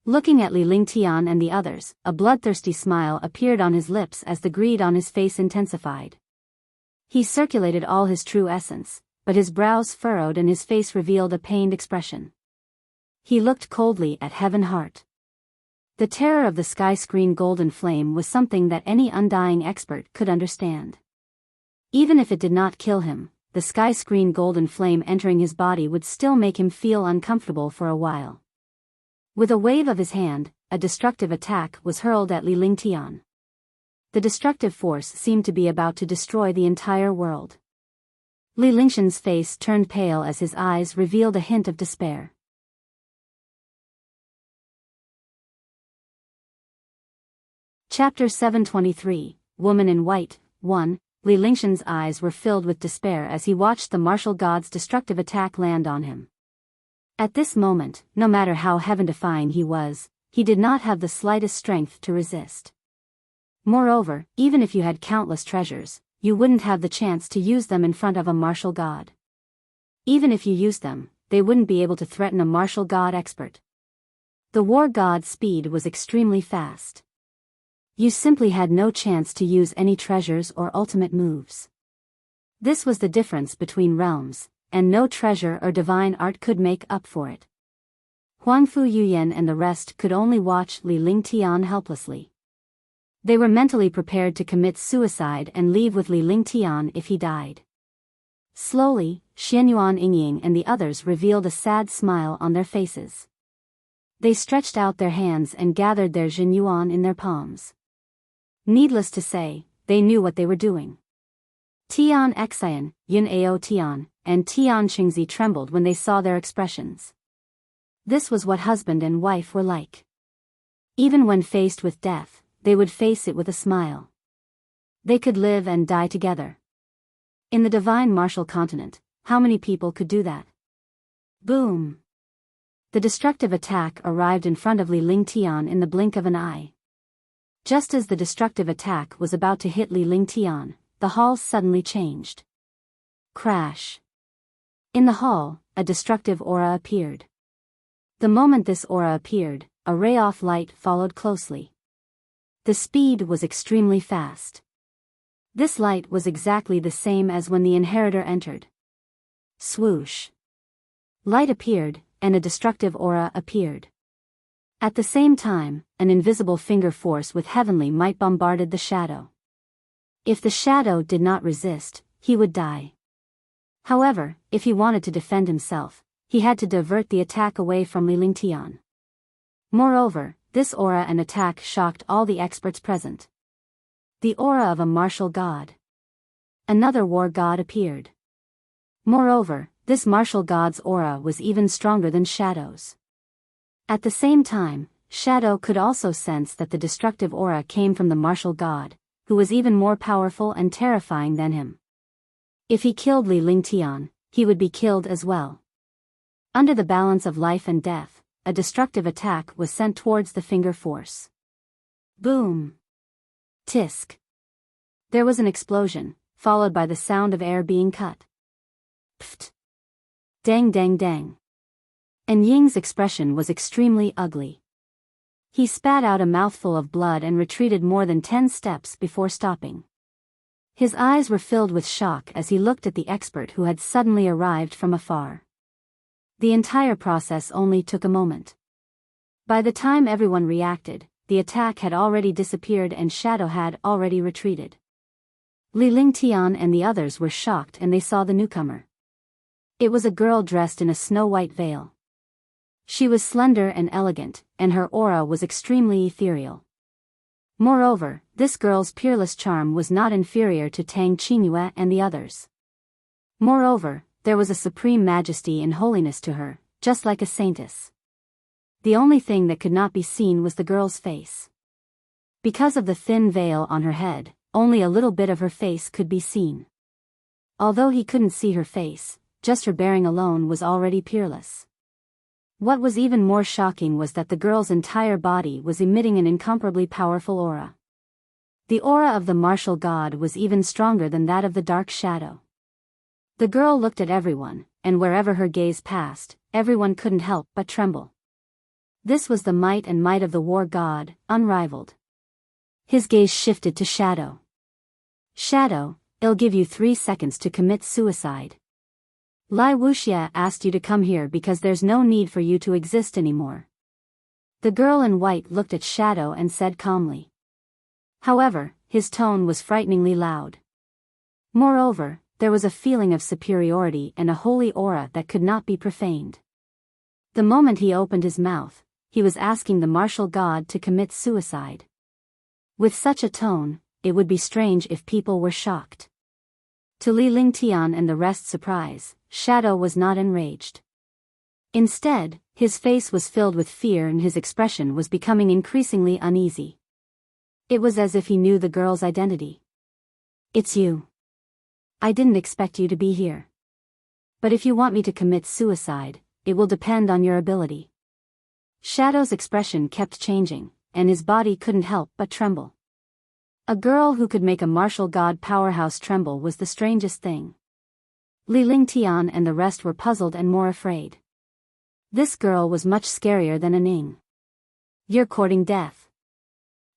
Looking at Li Lingtian and the others, a bloodthirsty smile appeared on his lips as the greed on his face intensified. He circulated all his true essence, but his brows furrowed and his face revealed a pained expression. He looked coldly at Heaven Heart. The terror of the sky screen golden flame was something that any undying expert could understand. Even if it did not kill him, the sky screen golden flame entering his body would still make him feel uncomfortable for a while. With a wave of his hand, a destructive attack was hurled at Li Lingtian. The destructive force seemed to be about to destroy the entire world. Li Lingshan's face turned pale as his eyes revealed a hint of despair. Chapter 723, Woman in White, 1. Li Lingshan's eyes were filled with despair as he watched the martial god's destructive attack land on him. At this moment, no matter how heaven-defying he was, he did not have the slightest strength to resist. Moreover, even if you had countless treasures, you wouldn't have the chance to use them in front of a martial god. Even if you used them, they wouldn't be able to threaten a martial god expert. The war god's speed was extremely fast. You simply had no chance to use any treasures or ultimate moves. This was the difference between realms, and no treasure or divine art could make up for it. Huangfu Yuyan and the rest could only watch Li Lingtian helplessly. They were mentally prepared to commit suicide and leave with Li Lingtian if he died. Slowly, Xianyuan Yingying and the others revealed a sad smile on their faces. They stretched out their hands and gathered their Xianyuan in their palms. Needless to say, they knew what they were doing. Tian Xian, Yun Ao Tian, and Tian Qingzi trembled when they saw their expressions. This was what husband and wife were like. Even when faced with death, they would face it with a smile. They could live and die together. In the divine martial continent, how many people could do that? Boom! The destructive attack arrived in front of Li Lingtian in the blink of an eye. Just as the destructive attack was about to hit Li Lingtian, the hall suddenly changed. Crash. In the hall, a destructive aura appeared. The moment this aura appeared, a ray of light followed closely. The speed was extremely fast. This light was exactly the same as when the inheritor entered. Swoosh. Light appeared, and a destructive aura appeared. At the same time, an invisible finger force with heavenly might bombarded the shadow. If the shadow did not resist, he would die. However, if he wanted to defend himself, he had to divert the attack away from Li Lingtian. Moreover, this aura and attack shocked all the experts present. The aura of a martial god. Another war god appeared. Moreover, this martial god's aura was even stronger than Shadow's. At the same time, Shadow could also sense that the destructive aura came from the martial god, who was even more powerful and terrifying than him. If he killed Li Lingtian, he would be killed as well. Under the balance of life and death, a destructive attack was sent towards the finger force. Boom! Tisk! There was an explosion, followed by the sound of air being cut. Pft! Dang dang dang! And Ying's expression was extremely ugly. He spat out a mouthful of blood and retreated more than 10 steps before stopping. His eyes were filled with shock as he looked at the expert who had suddenly arrived from afar. The entire process only took a moment. By the time everyone reacted, the attack had already disappeared and Shadow had already retreated. Li Lingtian and the others were shocked and they saw the newcomer. It was a girl dressed in a snow-white veil. She was slender and elegant, and her aura was extremely ethereal. Moreover, this girl's peerless charm was not inferior to Tang Qingyue and the others. Moreover, there was a supreme majesty and holiness to her, just like a saintess. The only thing that could not be seen was the girl's face. Because of the thin veil on her head, only a little bit of her face could be seen. Although he couldn't see her face, just her bearing alone was already peerless. What was even more shocking was that the girl's entire body was emitting an incomparably powerful aura. The aura of the martial god was even stronger than that of the dark shadow. The girl looked at everyone, and wherever her gaze passed, everyone couldn't help but tremble. This was the might and might of the war god, unrivaled. His gaze shifted to Shadow. Shadow, I'll give you 3 seconds to commit suicide. Lai Wuxia asked you to come here because there's no need for you to exist anymore. The girl in white looked at Shadow and said calmly. However, his tone was frighteningly loud. Moreover, there was a feeling of superiority and a holy aura that could not be profaned. The moment he opened his mouth, he was asking the martial god to commit suicide. With such a tone, it would be strange if people were shocked. To Li Lingtian and the rest's surprise, Shadow was not enraged. Instead, his face was filled with fear and his expression was becoming increasingly uneasy. It was as if he knew the girl's identity. It's you. I didn't expect you to be here. But if you want me to commit suicide, it will depend on your ability. Shadow's expression kept changing, and his body couldn't help but tremble. A girl who could make a martial god powerhouse tremble was the strangest thing. Li Lingtian and the rest were puzzled and more afraid. This girl was much scarier than Ning. You're courting death.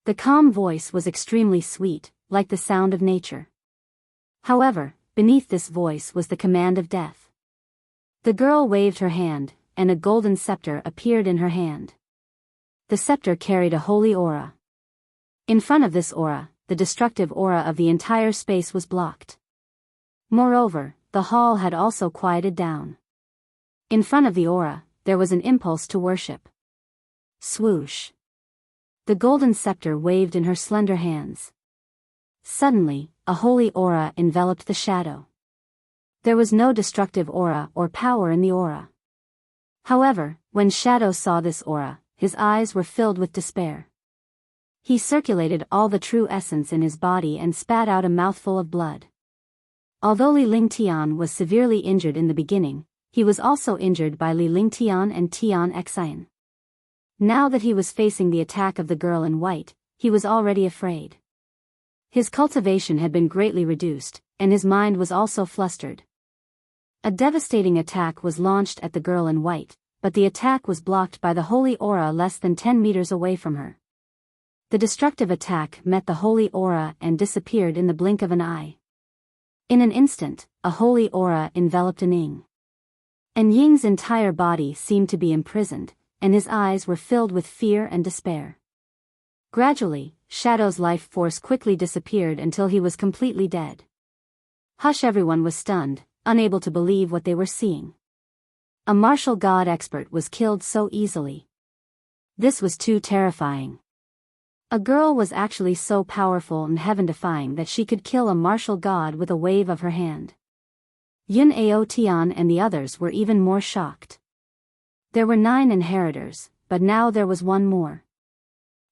The calm voice was extremely sweet, like the sound of nature. However, beneath this voice was the command of death. The girl waved her hand, and a golden scepter appeared in her hand. The scepter carried a holy aura. In front of this aura, the destructive aura of the entire space was blocked. Moreover, the hall had also quieted down. In front of the aura, there was an impulse to worship. Swoosh. The golden scepter waved in her slender hands. Suddenly, a holy aura enveloped the shadow. There was no destructive aura or power in the aura. However, when Shadow saw this aura, his eyes were filled with despair. He circulated all the true essence in his body and spat out a mouthful of blood. Although Li Lingtian was severely injured in the beginning, he was also injured by Li Lingtian and Tian Xian. Now that he was facing the attack of the girl in white, he was already afraid. His cultivation had been greatly reduced, and his mind was also flustered. A devastating attack was launched at the girl in white, but the attack was blocked by the holy aura less than 10 meters away from her. The destructive attack met the holy aura and disappeared in the blink of an eye. In an instant, a holy aura enveloped Ning. And Ying's entire body seemed to be imprisoned, and his eyes were filled with fear and despair. Gradually, Shadow's life force quickly disappeared until he was completely dead. Hush! Everyone was stunned, unable to believe what they were seeing. A martial god expert was killed so easily. This was too terrifying. A girl was actually so powerful and heaven-defying that she could kill a martial god with a wave of her hand. Yun Ao Tian and the others were even more shocked. There were 9 inheritors, but now there was one more.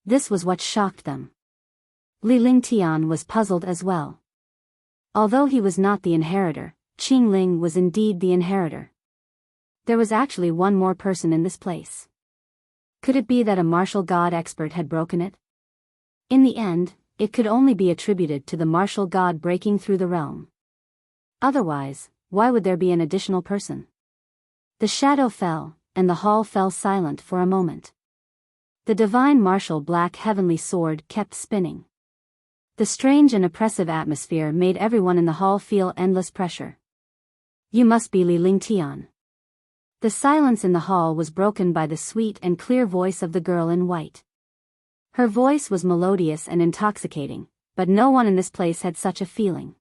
This was what shocked them. Li Lingtian was puzzled as well. Although he was not the inheritor, Qing Ling was indeed the inheritor. There was actually one more person in this place. Could it be that a martial god expert had broken it? In the end, it could only be attributed to the martial god breaking through the realm. Otherwise, why would there be an additional person? The shadow fell, and the hall fell silent for a moment. The divine martial black heavenly sword kept spinning. The strange and oppressive atmosphere made everyone in the hall feel endless pressure. You must be Li Lingtian. The silence in the hall was broken by the sweet and clear voice of the girl in white. Her voice was melodious and intoxicating, but no one in this place had such a feeling.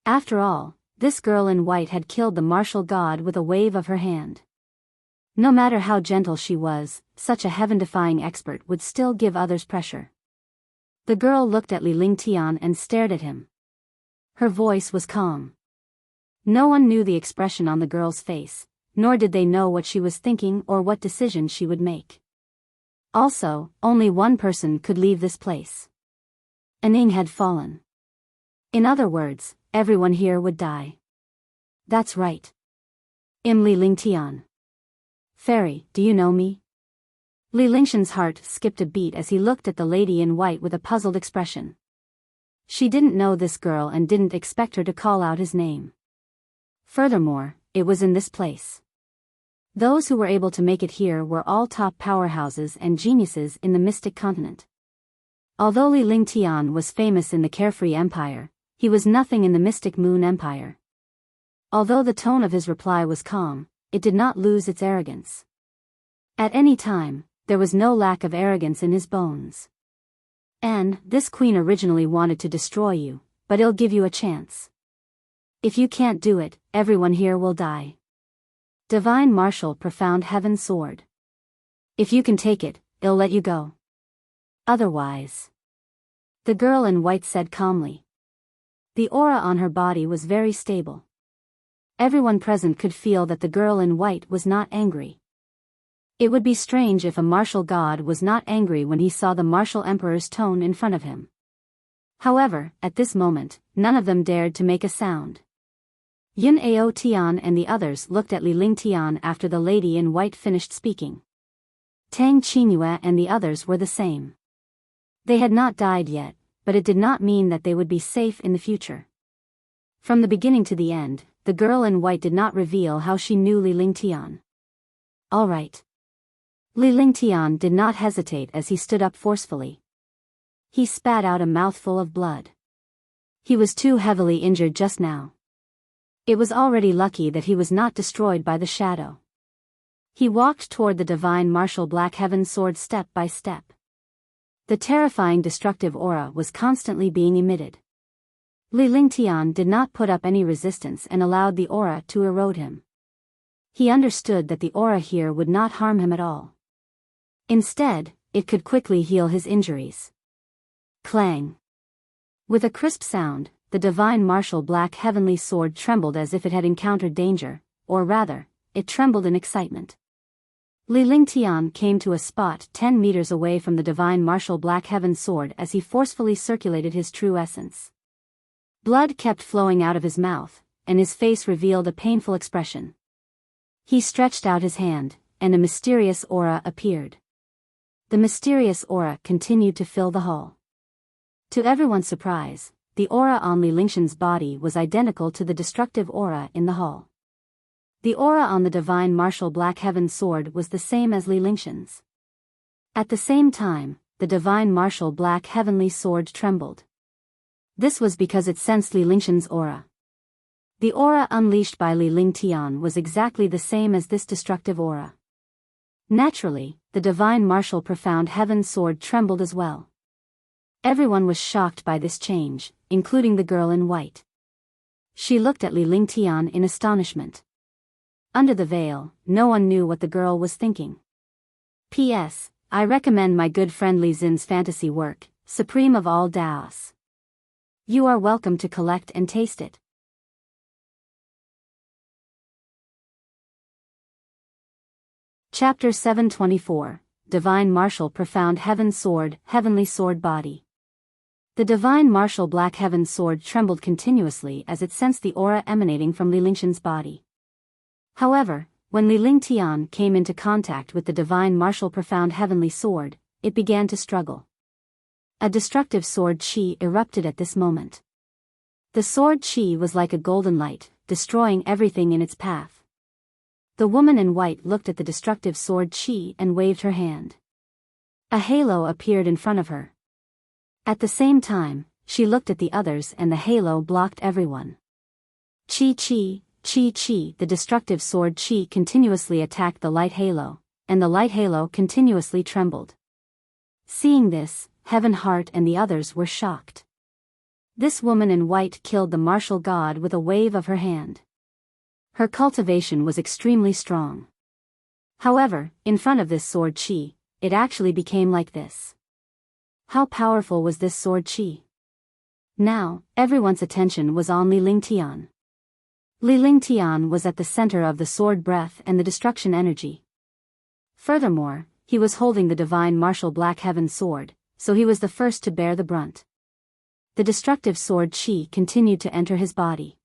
After all, this girl in white had killed the martial god with a wave of her hand. No matter how gentle she was, such a heaven-defying expert would still give others pressure. The girl looked at Li Lingtian and stared at him. Her voice was calm. No one knew the expression on the girl's face, nor did they know what she was thinking or what decision she would make. Also, only one person could leave this place. Ning had fallen. In other words, everyone here would die. That's right. Li Lingtian. Fairy, do you know me? Li Lingshan's heart skipped a beat as he looked at the lady in white with a puzzled expression. She didn't know this girl and didn't expect her to call out his name. Furthermore, it was in this place. Those who were able to make it here were all top powerhouses and geniuses in the Mystic Continent. Although Li Lingtian was famous in the Carefree Empire, he was nothing in the Mystic Moon Empire. Although the tone of his reply was calm, it did not lose its arrogance. At any time, there was no lack of arrogance in his bones. And this queen originally wanted to destroy you, but I'll give you a chance. If you can't do it, everyone here will die. Divine Martial Profound Heaven Sword. If you can take it, I'll let you go. Otherwise. The girl in white said calmly. The aura on her body was very stable. Everyone present could feel that the girl in white was not angry. It would be strange if a martial god was not angry when he saw the martial emperor's tone in front of him. However, at this moment, none of them dared to make a sound. Yun Ao Tian and the others looked at Li Lingtian after the lady in white finished speaking. Tang Qingyue and the others were the same. They had not died yet, but it did not mean that they would be safe in the future. From the beginning to the end, the girl in white did not reveal how she knew Li Lingtian. All right. Li Lingtian did not hesitate as he stood up forcefully. He spat out a mouthful of blood. He was too heavily injured just now. It was already lucky that he was not destroyed by the shadow. He walked toward the divine martial black heaven sword step by step. The terrifying destructive aura was constantly being emitted. Li Lingtian did not put up any resistance and allowed the aura to erode him. He understood that the aura here would not harm him at all. Instead, it could quickly heal his injuries. Clang. With a crisp sound, the divine martial black heavenly sword trembled as if it had encountered danger, or rather, it trembled in excitement. Li Lingtian came to a spot 10 meters away from the divine martial black heaven sword as he forcefully circulated his true essence. Blood kept flowing out of his mouth, and his face revealed a painful expression. He stretched out his hand, and a mysterious aura appeared. The mysterious aura continued to fill the hall. To everyone's surprise, the aura on Li Lingshan's body was identical to the destructive aura in the hall. The aura on the divine martial Black Heaven sword was the same as Li Lingshan's. At the same time, the divine martial Black Heavenly sword trembled. This was because it sensed Li Lingshan's aura. The aura unleashed by Li Lingtian was exactly the same as this destructive aura. Naturally, the divine martial profound heaven sword trembled as well. Everyone was shocked by this change, including the girl in white. She looked at Li Lingtian in astonishment. Under the veil, no one knew what the girl was thinking. P.S. I recommend my good friend Li Zin's fantasy work, Supreme of All Daos. You are welcome to collect and taste it. Chapter 724, Divine Martial Profound Heaven Sword, Heavenly Sword Body. The divine martial Black Heaven sword trembled continuously as it sensed the aura emanating from Li Lingshan's body. However, when Li Lingtian came into contact with the divine martial profound heavenly sword, it began to struggle. A destructive sword chi erupted at this moment. The sword chi was like a golden light, destroying everything in its path. The woman in white looked at the destructive sword chi and waved her hand. A halo appeared in front of her. At the same time, she looked at the others and the halo blocked everyone. Chi chi, chi chi, the destructive sword chi continuously attacked the light halo, and the light halo continuously trembled. Seeing this, Heaven Heart and the others were shocked. This woman in white killed the martial god with a wave of her hand. Her cultivation was extremely strong. However, in front of this sword chi, it actually became like this. How powerful was this sword chi? Now, everyone's attention was on Li Lingtian. Li Lingtian was at the center of the sword breath and the destruction energy. Furthermore, he was holding the divine martial Black Heaven sword, so he was the first to bear the brunt. The destructive sword chi continued to enter his body.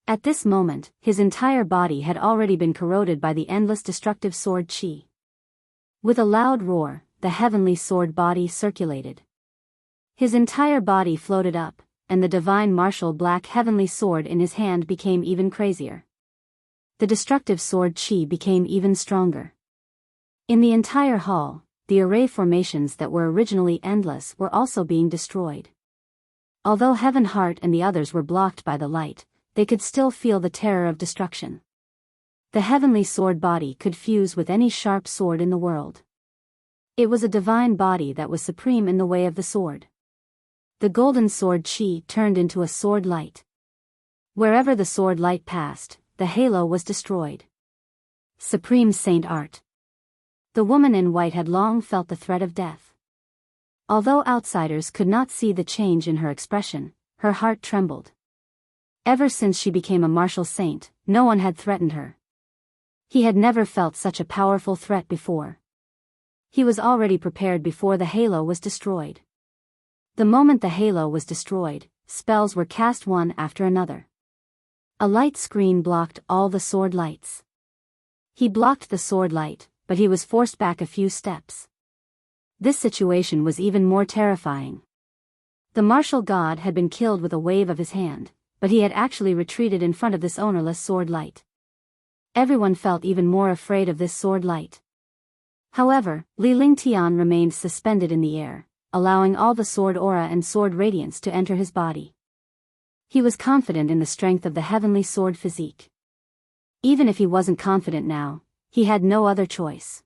At this moment, his entire body had already been corroded by the endless destructive sword chi. With a loud roar, the heavenly sword body circulated. His entire body floated up, and the divine martial Black Heavenly sword in his hand became even crazier. The destructive sword chi became even stronger. In the entire hall, the array formations that were originally endless were also being destroyed. Although Heaven Heart and the others were blocked by the light, they could still feel the terror of destruction. The heavenly sword body could fuse with any sharp sword in the world. It was a divine body that was supreme in the way of the sword. The golden sword chi turned into a sword light. Wherever the sword light passed, the halo was destroyed. Supreme Saint Art. The woman in white had long felt the threat of death. Although outsiders could not see the change in her expression, her heart trembled. Ever since she became a martial saint, no one had threatened her. He had never felt such a powerful threat before. He was already prepared before the halo was destroyed. The moment the halo was destroyed, spells were cast one after another. A light screen blocked all the sword lights. He blocked the sword light, but he was forced back a few steps. This situation was even more terrifying. The martial god had been killed with a wave of his hand, but he had actually retreated in front of this ownerless sword light. Everyone felt even more afraid of this sword light. However, Li Lingtian remained suspended in the air, allowing all the sword aura and sword radiance to enter his body. He was confident in the strength of the heavenly sword physique. Even if he wasn't confident now, he had no other choice.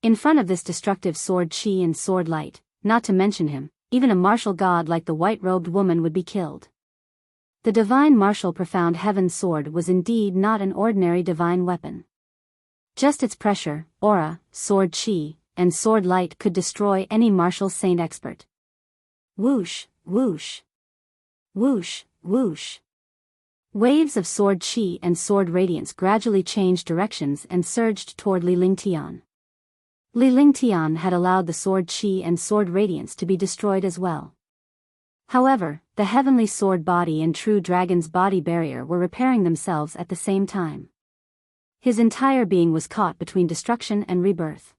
In front of this destructive sword chi and sword light, not to mention him, even a martial god like the white-robed woman would be killed. The divine martial profound heaven sword was indeed not an ordinary divine weapon. Just its pressure, aura, sword chi, and sword light could destroy any martial saint expert. Whoosh, whoosh. Whoosh, whoosh. Waves of sword chi and sword radiance gradually changed directions and surged toward Li Lingtian. Li Lingtian had allowed the sword chi and sword radiance to be destroyed as well. However, the heavenly sword body and true dragon's body barrier were repairing themselves at the same time. His entire being was caught between destruction and rebirth.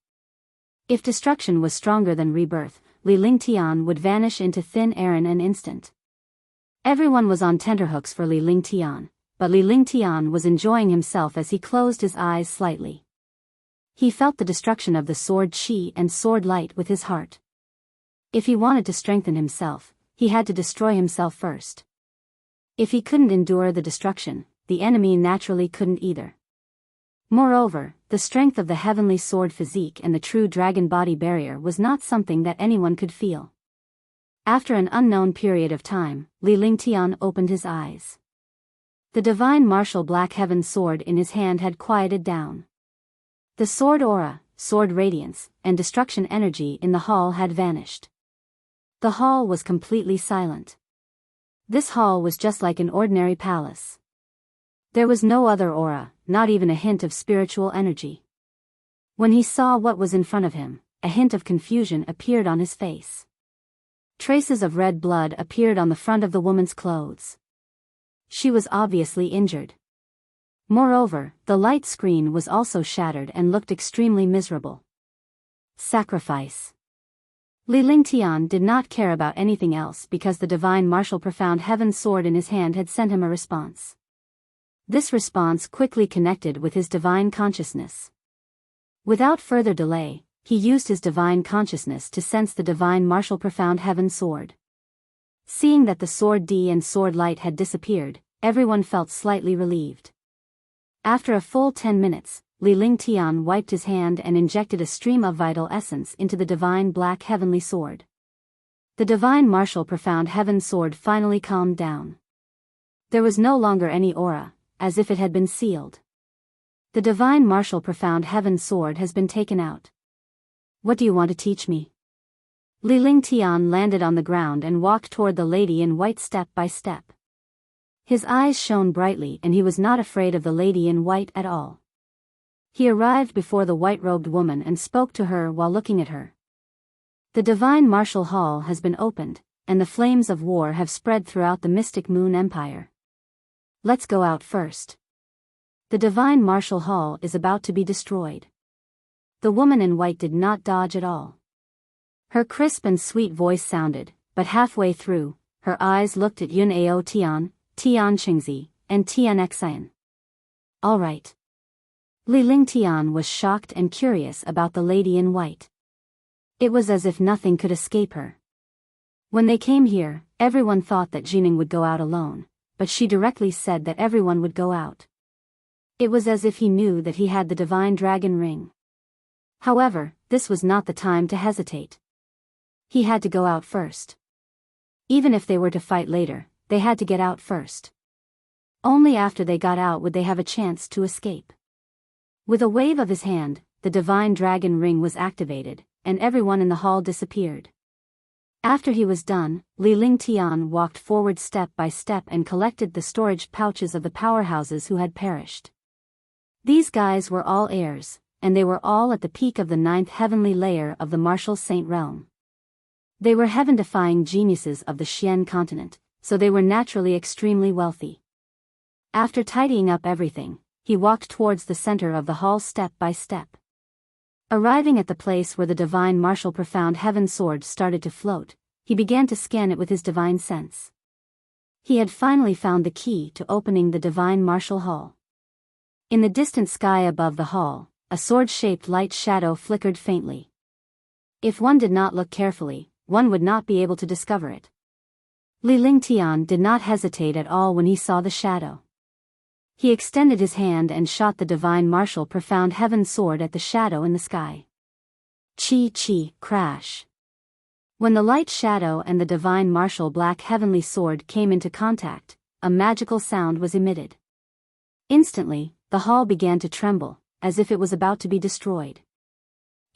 If destruction was stronger than rebirth, Li Lingtian would vanish into thin air in an instant. Everyone was on tenterhooks for Li Lingtian, but Li Lingtian was enjoying himself as he closed his eyes slightly. He felt the destruction of the sword chi and sword light with his heart. If he wanted to strengthen himself, he had to destroy himself first. If he couldn't endure the destruction, the enemy naturally couldn't either. Moreover, the strength of the heavenly sword physique and the true dragon body barrier was not something that anyone could feel. After an unknown period of time, Li Lingtian opened his eyes. The divine martial black heaven sword in his hand had quieted down. The sword aura, sword radiance, and destruction energy in the hall had vanished. The hall was completely silent. This hall was just like an ordinary palace. There was no other aura, not even a hint of spiritual energy. When he saw what was in front of him, a hint of confusion appeared on his face. Traces of red blood appeared on the front of the woman's clothes. She was obviously injured. Moreover, the light screen was also shattered and looked extremely miserable. Sacrifice. Li Lingtian did not care about anything else because the divine martial profound heaven sword in his hand had sent him a response. This response quickly connected with his divine consciousness. Without further delay, he used his divine consciousness to sense the divine martial profound heaven sword. Seeing that the sword D and sword light had disappeared, everyone felt slightly relieved. After a full 10 minutes, Li Lingtian wiped his hand and injected a stream of vital essence into the divine black heavenly sword. The divine martial profound heaven sword finally calmed down. There was no longer any aura, as if it had been sealed. The divine martial profound heaven sword has been taken out. What do you want to teach me? Li Lingtian landed on the ground and walked toward the lady in white step by step. His eyes shone brightly and he was not afraid of the lady in white at all. He arrived before the white-robed woman and spoke to her while looking at her. The divine martial hall has been opened, and the flames of war have spread throughout the mystic moon empire. Let's go out first. The divine martial hall is about to be destroyed. The woman in white did not dodge at all. Her crisp and sweet voice sounded, but halfway through, her eyes looked at Yun Ao Tian, Tian Qingzi, and Tian Xian. All right. Li Lingtian was shocked and curious about the lady in white. It was as if nothing could escape her. When they came here, everyone thought that Jining would go out alone, but she directly said that everyone would go out. It was as if he knew that he had the divine dragon ring. However, this was not the time to hesitate. He had to go out first. Even if they were to fight later, they had to get out first. Only after they got out would they have a chance to escape. With a wave of his hand, the divine dragon ring was activated, and everyone in the hall disappeared. After he was done, Li Lingtian walked forward step by step and collected the storage pouches of the powerhouses who had perished. These guys were all heirs, and they were all at the peak of the 9th heavenly layer of the martial saint realm. They were heaven-defying geniuses of the Xian continent, so they were naturally extremely wealthy. After tidying up everything, he walked towards the center of the hall step by step. Arriving at the place where the divine martial profound heaven sword started to float, he began to scan it with his divine sense. He had finally found the key to opening the divine martial hall. In the distant sky above the hall, a sword-shaped light shadow flickered faintly. If one did not look carefully, one would not be able to discover it. Li Lingtian did not hesitate at all when he saw the shadow. He extended his hand and shot the divine martial profound heaven sword at the shadow in the sky. Chi, crash. When the light shadow and the divine martial black heavenly sword came into contact, a magical sound was emitted. Instantly, the hall began to tremble, as if it was about to be destroyed.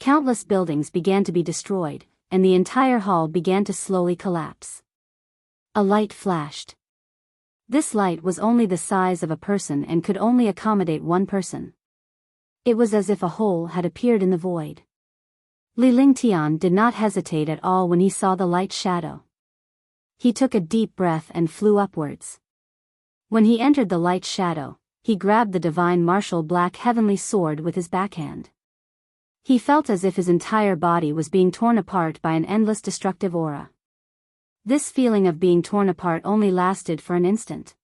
Countless buildings began to be destroyed, and the entire hall began to slowly collapse. A light flashed. This light was only the size of a person and could only accommodate one person. It was as if a hole had appeared in the void. Li Lingtian did not hesitate at all when he saw the light shadow. He took a deep breath and flew upwards. When he entered the light shadow, he grabbed the divine martial black heavenly sword with his backhand. He felt as if his entire body was being torn apart by an endless destructive aura. This feeling of being torn apart only lasted for an instant.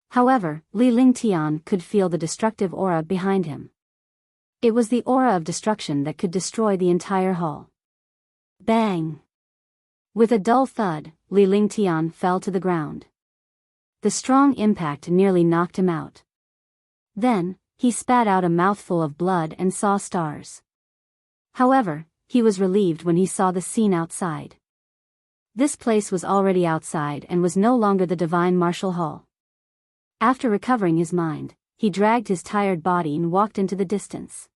However, Li Lingtian could feel the destructive aura behind him. It was the aura of destruction that could destroy the entire hall. Bang! With a dull thud, Li Lingtian fell to the ground. The strong impact nearly knocked him out. Then, he spat out a mouthful of blood and saw stars. However, he was relieved when he saw the scene outside. This place was already outside and was no longer the divine martial hall. After recovering his mind, he dragged his tired body and walked into the distance.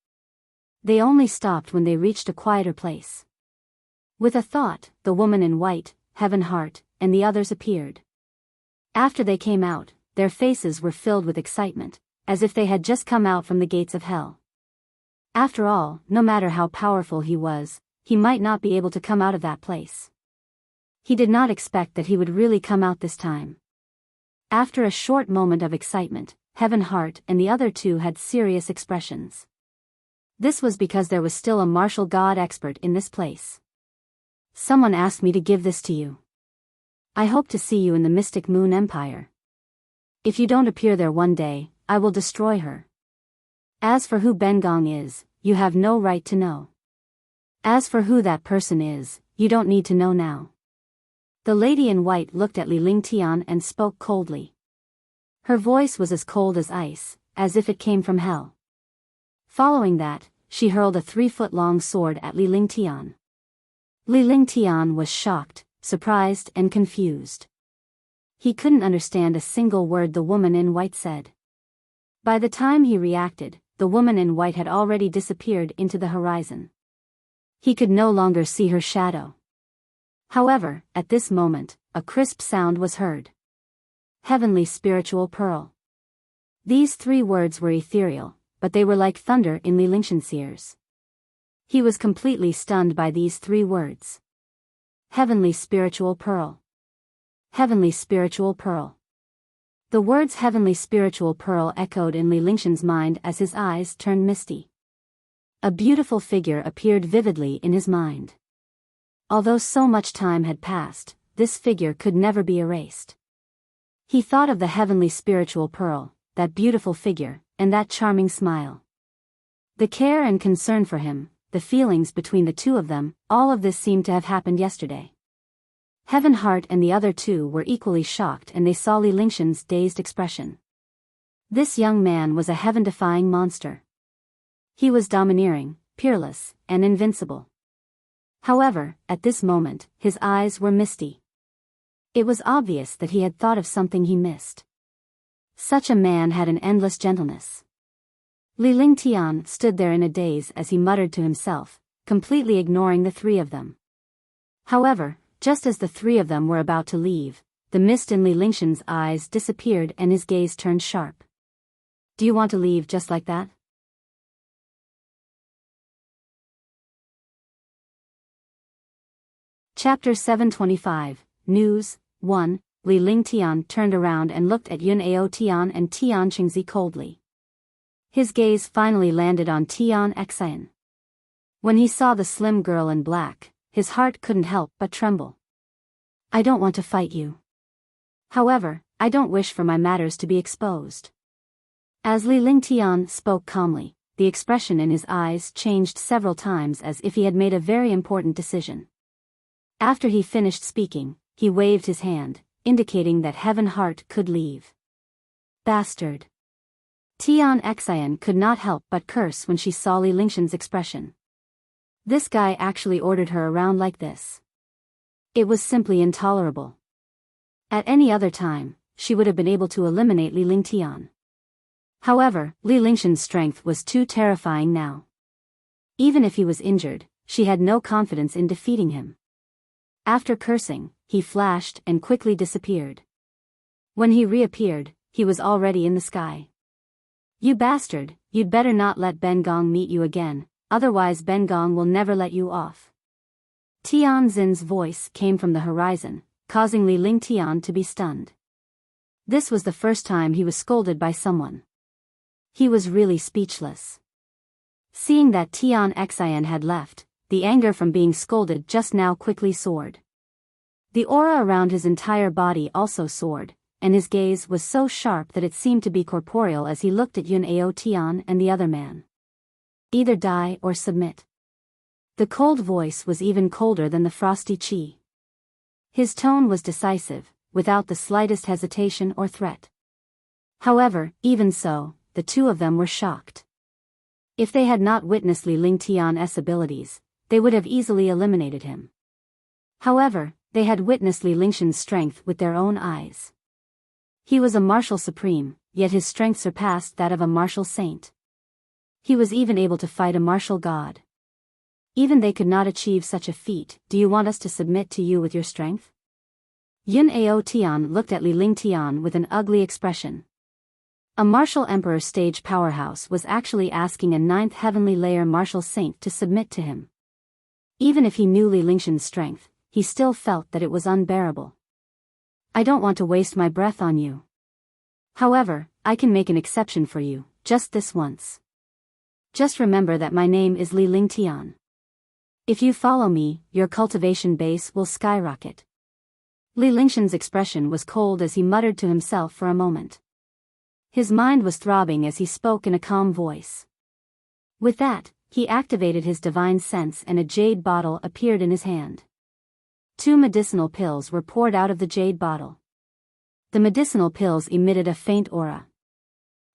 They only stopped when they reached a quieter place. With a thought, the woman in white, Heaven Heart, and the others appeared. After they came out, their faces were filled with excitement, as if they had just come out from the gates of hell. After all, no matter how powerful he was, he might not be able to come out of that place. He did not expect that he would really come out this time. After a short moment of excitement, Heaven Heart and the other two had serious expressions. This was because there was still a martial god expert in this place. Someone asked me to give this to you. I hope to see you in the Mystic Moon Empire. If you don't appear there one day, I will destroy her. As for who Bengong is, you have no right to know. As for who that person is, you don't need to know now. The lady in white looked at Li Lingtian and spoke coldly. Her voice was as cold as ice, as if it came from hell. Following that, she hurled a 3-foot-long sword at Li Lingtian. Li Lingtian was shocked, surprised and confused. He couldn't understand a single word the woman in white said. By the time he reacted, the woman in white had already disappeared into the horizon. He could no longer see her shadow. However, at this moment, a crisp sound was heard. Heavenly Spiritual Pearl. These 3 words were ethereal, but they were like thunder in Li Lingtian's ears. He was completely stunned by these 3 words. Heavenly Spiritual Pearl. Heavenly Spiritual Pearl. The words Heavenly Spiritual Pearl echoed in Li Lingtian's mind as his eyes turned misty. A beautiful figure appeared vividly in his mind. Although so much time had passed, this figure could never be erased. He thought of the Heavenly Spiritual Pearl, that beautiful figure, and that charming smile. The care and concern for him, the feelings between the two of them, all of this seemed to have happened yesterday. Heaven Heart and the other two were equally shocked and they saw Li Lingtian's dazed expression. This young man was a heaven-defying monster. He was domineering, peerless, and invincible. However, at this moment, his eyes were misty. It was obvious that he had thought of something he missed. Such a man had an endless gentleness. Li Lingtian stood there in a daze as he muttered to himself, completely ignoring the 3 of them. However, just as the 3 of them were about to leave, the mist in Li Lingtian's eyes disappeared and his gaze turned sharp. Do you want to leave just like that? Chapter 725, News, 1, Li Lingtian turned around and looked at Yun Ao Tian and Tian Qingzi coldly. His gaze finally landed on Tian Xian. When he saw the slim girl in black, his heart couldn't help but tremble. I don't want to fight you. However, I don't wish for my matters to be exposed. As Li Lingtian spoke calmly, the expression in his eyes changed several times as if he had made a very important decision. After he finished speaking, he waved his hand, indicating that Heaven Heart could leave. Bastard. Tian Xian could not help but curse when she saw Li Lingtian's expression. This guy actually ordered her around like this. It was simply intolerable. At any other time, she would have been able to eliminate Li Lingtian. However, Li Lingtian's strength was too terrifying now. Even if he was injured, she had no confidence in defeating him. After cursing, he flashed and quickly disappeared. When he reappeared, he was already in the sky. You bastard, you'd better not let Bengong meet you again, otherwise Bengong will never let you off. Tian Xin's voice came from the horizon, causing Li Lingtian to be stunned. This was the first time he was scolded by someone. He was really speechless. Seeing that Tian Xian had left, the anger from being scolded just now quickly soared. The aura around his entire body also soared, and his gaze was so sharp that it seemed to be corporeal as he looked at Yun Ao Tian and the other man. Either die or submit. The cold voice was even colder than the frosty chi. His tone was decisive, without the slightest hesitation or threat. However, even so, the two of them were shocked. If they had not witnessed Li Lingtian's abilities, they would have easily eliminated him. However, they had witnessed Li Lingshan's strength with their own eyes. He was a martial supreme, yet his strength surpassed that of a martial saint. He was even able to fight a martial god. Even they could not achieve such a feat. Do you want us to submit to you with your strength? Yun Ao Tian looked at Li Lingtian with an ugly expression. A martial emperor stage powerhouse was actually asking a 9th heavenly layer martial saint to submit to him. Even if he knew Li Lingshan's strength, he still felt that it was unbearable. I don't want to waste my breath on you. However, I can make an exception for you, just this once. Just remember that my name is Li Lingtian. If you follow me, your cultivation base will skyrocket. Li Lingshan's expression was cold as he muttered to himself for a moment. His mind was throbbing as he spoke in a calm voice. With that, he activated his divine sense and a jade bottle appeared in his hand. 2 medicinal pills were poured out of the jade bottle. The medicinal pills emitted a faint aura.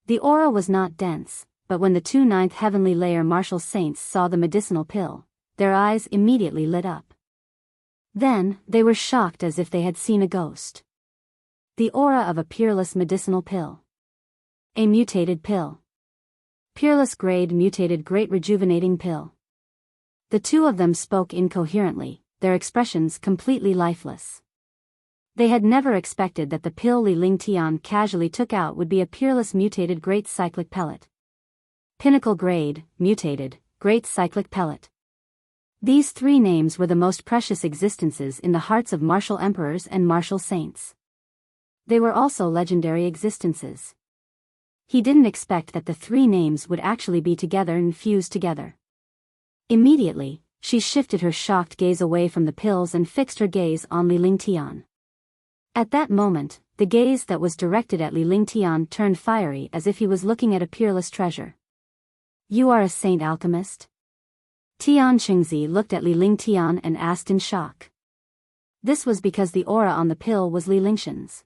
The aura was not dense, but when the 2 9th heavenly layer martial saints saw the medicinal pill, their eyes immediately lit up. Then, they were shocked as if they had seen a ghost. The aura of a peerless medicinal pill. A mutated pill. Peerless grade mutated great rejuvenating pill. The two of them spoke incoherently, their expressions completely lifeless. They had never expected that the pill Li Lingtian casually took out would be a peerless mutated great cyclic pellet. Pinnacle grade, mutated, great cyclic pellet. These 3 names were the most precious existences in the hearts of martial emperors and martial saints. They were also legendary existences. He didn't expect that the 3 names would actually be together and fused together. Immediately, she shifted her shocked gaze away from the pills and fixed her gaze on Li Lingtian. At that moment, the gaze that was directed at Li Lingtian turned fiery as if he was looking at a peerless treasure. You are a saint alchemist? Tian Qingzi looked at Li Lingtian and asked in shock. This was because the aura on the pill was Li Lingshan's.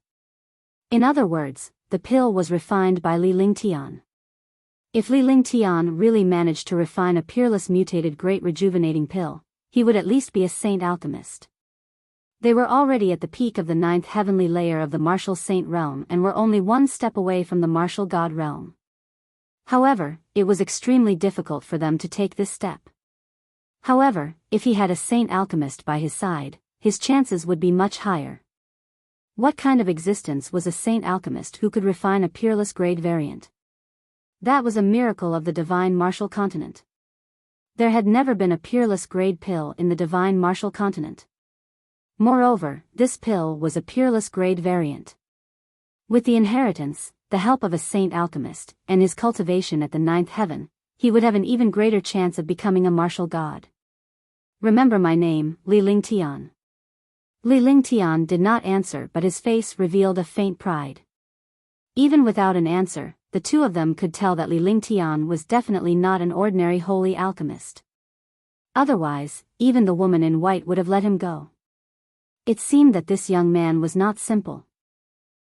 In other words, the pill was refined by Li Lingtian. If Li Lingtian really managed to refine a peerless mutated great rejuvenating pill, he would at least be a saint alchemist. They were already at the peak of the 9th heavenly layer of the martial saint realm and were only 1 step away from the martial god realm. However, it was extremely difficult for them to take this step. However, if he had a saint alchemist by his side, his chances would be much higher. What kind of existence was a saint alchemist who could refine a peerless grade variant? That was a miracle of the divine martial continent. There had never been a peerless grade pill in the divine martial continent. Moreover, this pill was a peerless grade variant. With the inheritance, the help of a saint alchemist, and his cultivation at the 9th heaven, he would have an even greater chance of becoming a martial god. Remember my name, Li Lingtian. Li Lingtian did not answer, but his face revealed a faint pride. Even without an answer, the two of them could tell that Li Lingtian was definitely not an ordinary holy alchemist. Otherwise, even the woman in white would have let him go. It seemed that this young man was not simple.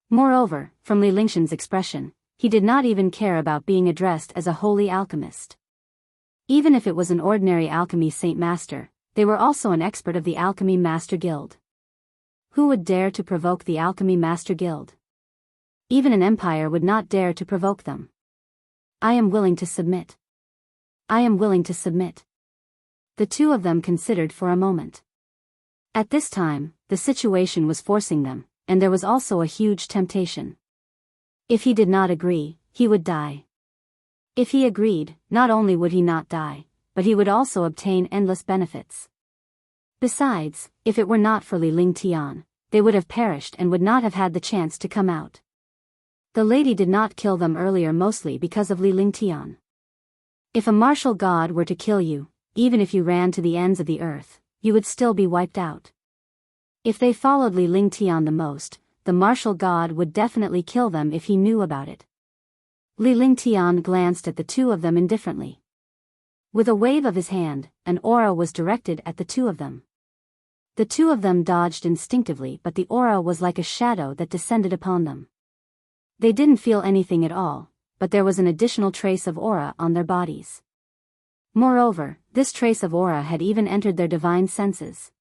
Moreover, from Li Lingshan's expression, he did not even care about being addressed as a holy alchemist. Even if it was an ordinary alchemy saint master, they were also an expert of the Alchemy Master Guild. Who would dare to provoke the Alchemy Master Guild? Even an empire would not dare to provoke them. I am willing to submit. I am willing to submit. The two of them considered for a moment. At this time, the situation was forcing them, and there was also a huge temptation. If he did not agree, he would die. If he agreed, not only would he not die, but he would also obtain endless benefits. Besides, if it were not for Li Lingtian, they would have perished and would not have had the chance to come out. The lady did not kill them earlier mostly because of Li Lingtian. If a martial god were to kill you, even if you ran to the ends of the earth, you would still be wiped out. If they followed Li Lingtian the most, the martial god would definitely kill them if he knew about it. Li Lingtian glanced at the two of them indifferently. With a wave of his hand, an aura was directed at the two of them. The two of them dodged instinctively, but the aura was like a shadow that descended upon them. They didn't feel anything at all, but there was an additional trace of aura on their bodies. Moreover, this trace of aura had even entered their divine senses.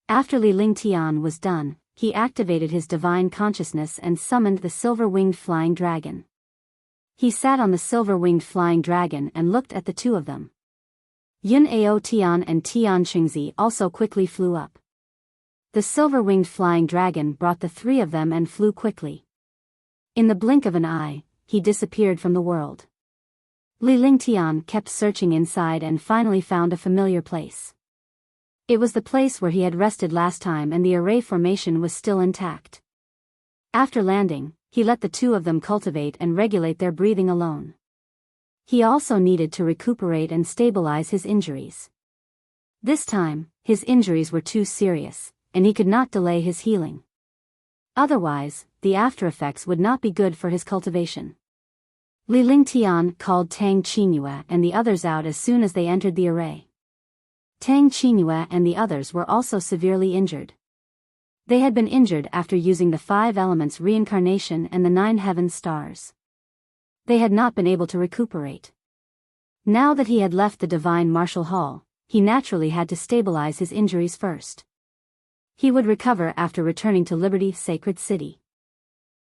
After Li Lingtian was done, he activated his divine consciousness and summoned the silver-winged flying dragon. He sat on the silver-winged flying dragon and looked at the two of them. Yun Ao Tian and Tian Qingzi also quickly flew up. The silver-winged flying dragon brought the three of them and flew quickly. In the blink of an eye, he disappeared from the world. Li Lingtian kept searching inside and finally found a familiar place. It was the place where he had rested last time, and the array formation was still intact. After landing, he let the two of them cultivate and regulate their breathing alone. He also needed to recuperate and stabilize his injuries. This time, his injuries were too serious, and he could not delay his healing. Otherwise, the aftereffects would not be good for his cultivation. Li Lingtian called Tang Qingyue and the others out as soon as they entered the array. Tang Qingyue and the others were also severely injured. They had been injured after using the 5 elements reincarnation and the 9 heaven stars. They had not been able to recuperate. Now that he had left the divine martial hall, he naturally had to stabilize his injuries first. He would recover after returning to Liberty Sacred City.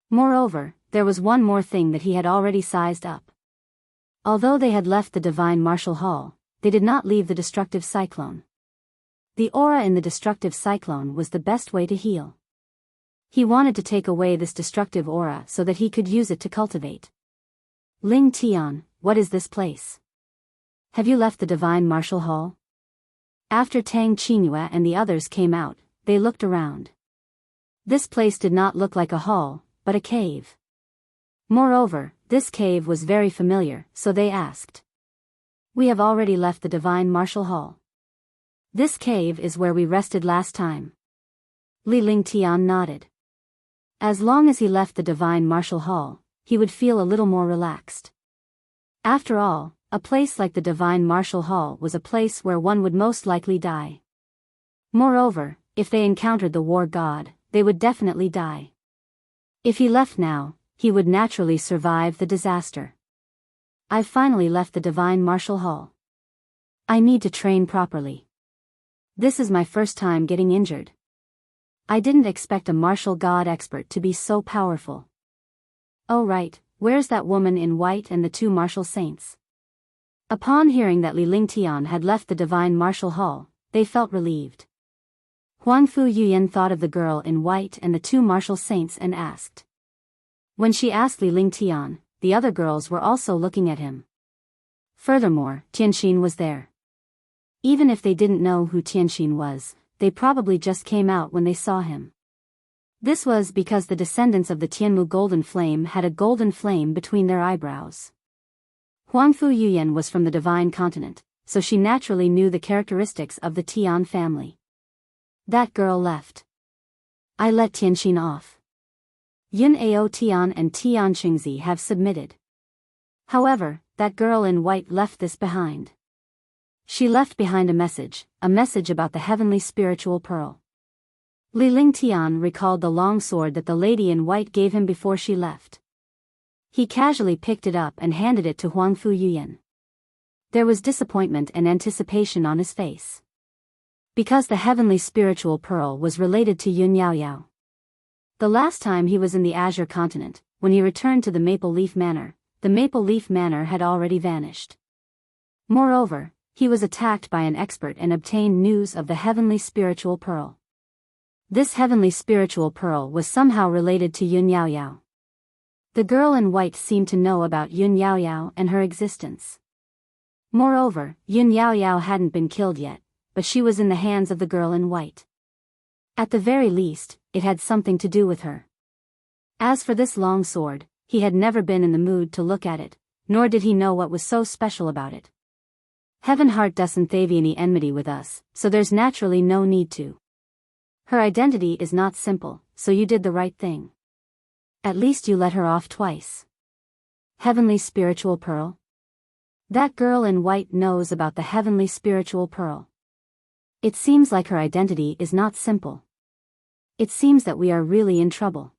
Moreover, there was one more thing that he had already sized up. Although they had left the divine martial hall, they did not leave the destructive cyclone. The aura in the destructive cyclone was the best way to heal. He wanted to take away this destructive aura so that he could use it to cultivate. Ling Tian, what is this place? Have you left the divine martial hall? After Tang Qingyue and the others came out, they looked around. This place did not look like a hall, but a cave. Moreover, this cave was very familiar, so they asked. We have already left the divine martial hall. This cave is where we rested last time. Li Lingtian nodded. As long as he left the divine martial hall, he would feel a little more relaxed. After all, a place like the divine martial hall was a place where one would most likely die. Moreover, if they encountered the war god, they would definitely die. If he left now, he would naturally survive the disaster. I've finally left the divine martial hall. I need to train properly. This is my first time getting injured. I didn't expect a martial god expert to be so powerful. Oh right, where's that woman in white and the 2 martial saints? Upon hearing that Li Lingtian had left the divine martial hall, they felt relieved. Huangfu Yuyan thought of the girl in white and the 2 martial saints and asked. When she asked Li Lingtian, the other girls were also looking at him. Furthermore, Tianxin was there. Even if they didn't know who Tianxin was, they probably just came out when they saw him. This was because the descendants of the Tianmu golden flame had a golden flame between their eyebrows. Huangfu Yuyan was from the divine continent, so she naturally knew the characteristics of the Tian family. That girl left. I let Tianxin off. Yun Ao Tian and Tian Qingzi have submitted. However, that girl in white left this behind. She left behind a message about the heavenly spiritual pearl. Li Lingtian recalled the long sword that the lady in white gave him before she left. He casually picked it up and handed it to Huangfu Yuyan. There was disappointment and anticipation on his face. Because the heavenly spiritual pearl was related to Yun Yaoyao. The last time he was in the Azure continent, when he returned to the Maple Leaf Manor, the Maple Leaf Manor had already vanished. Moreover, he was attacked by an expert and obtained news of the heavenly spiritual pearl. This heavenly spiritual pearl was somehow related to Yun Yaoyao. The girl in white seemed to know about Yun Yaoyao and her existence. Moreover, Yun Yaoyao hadn't been killed yet, but she was in the hands of the girl in white. At the very least, it had something to do with her. As for this long sword, he had never been in the mood to look at it, nor did he know what was so special about it. Heaven Heart doesn't have any enmity with us, so there's naturally no need to. Her identity is not simple, so you did the right thing. At least you let her off twice. Heavenly Spiritual Pearl? That girl in white knows about the Heavenly Spiritual Pearl. It seems like her identity is not simple. It seems that we are really in trouble.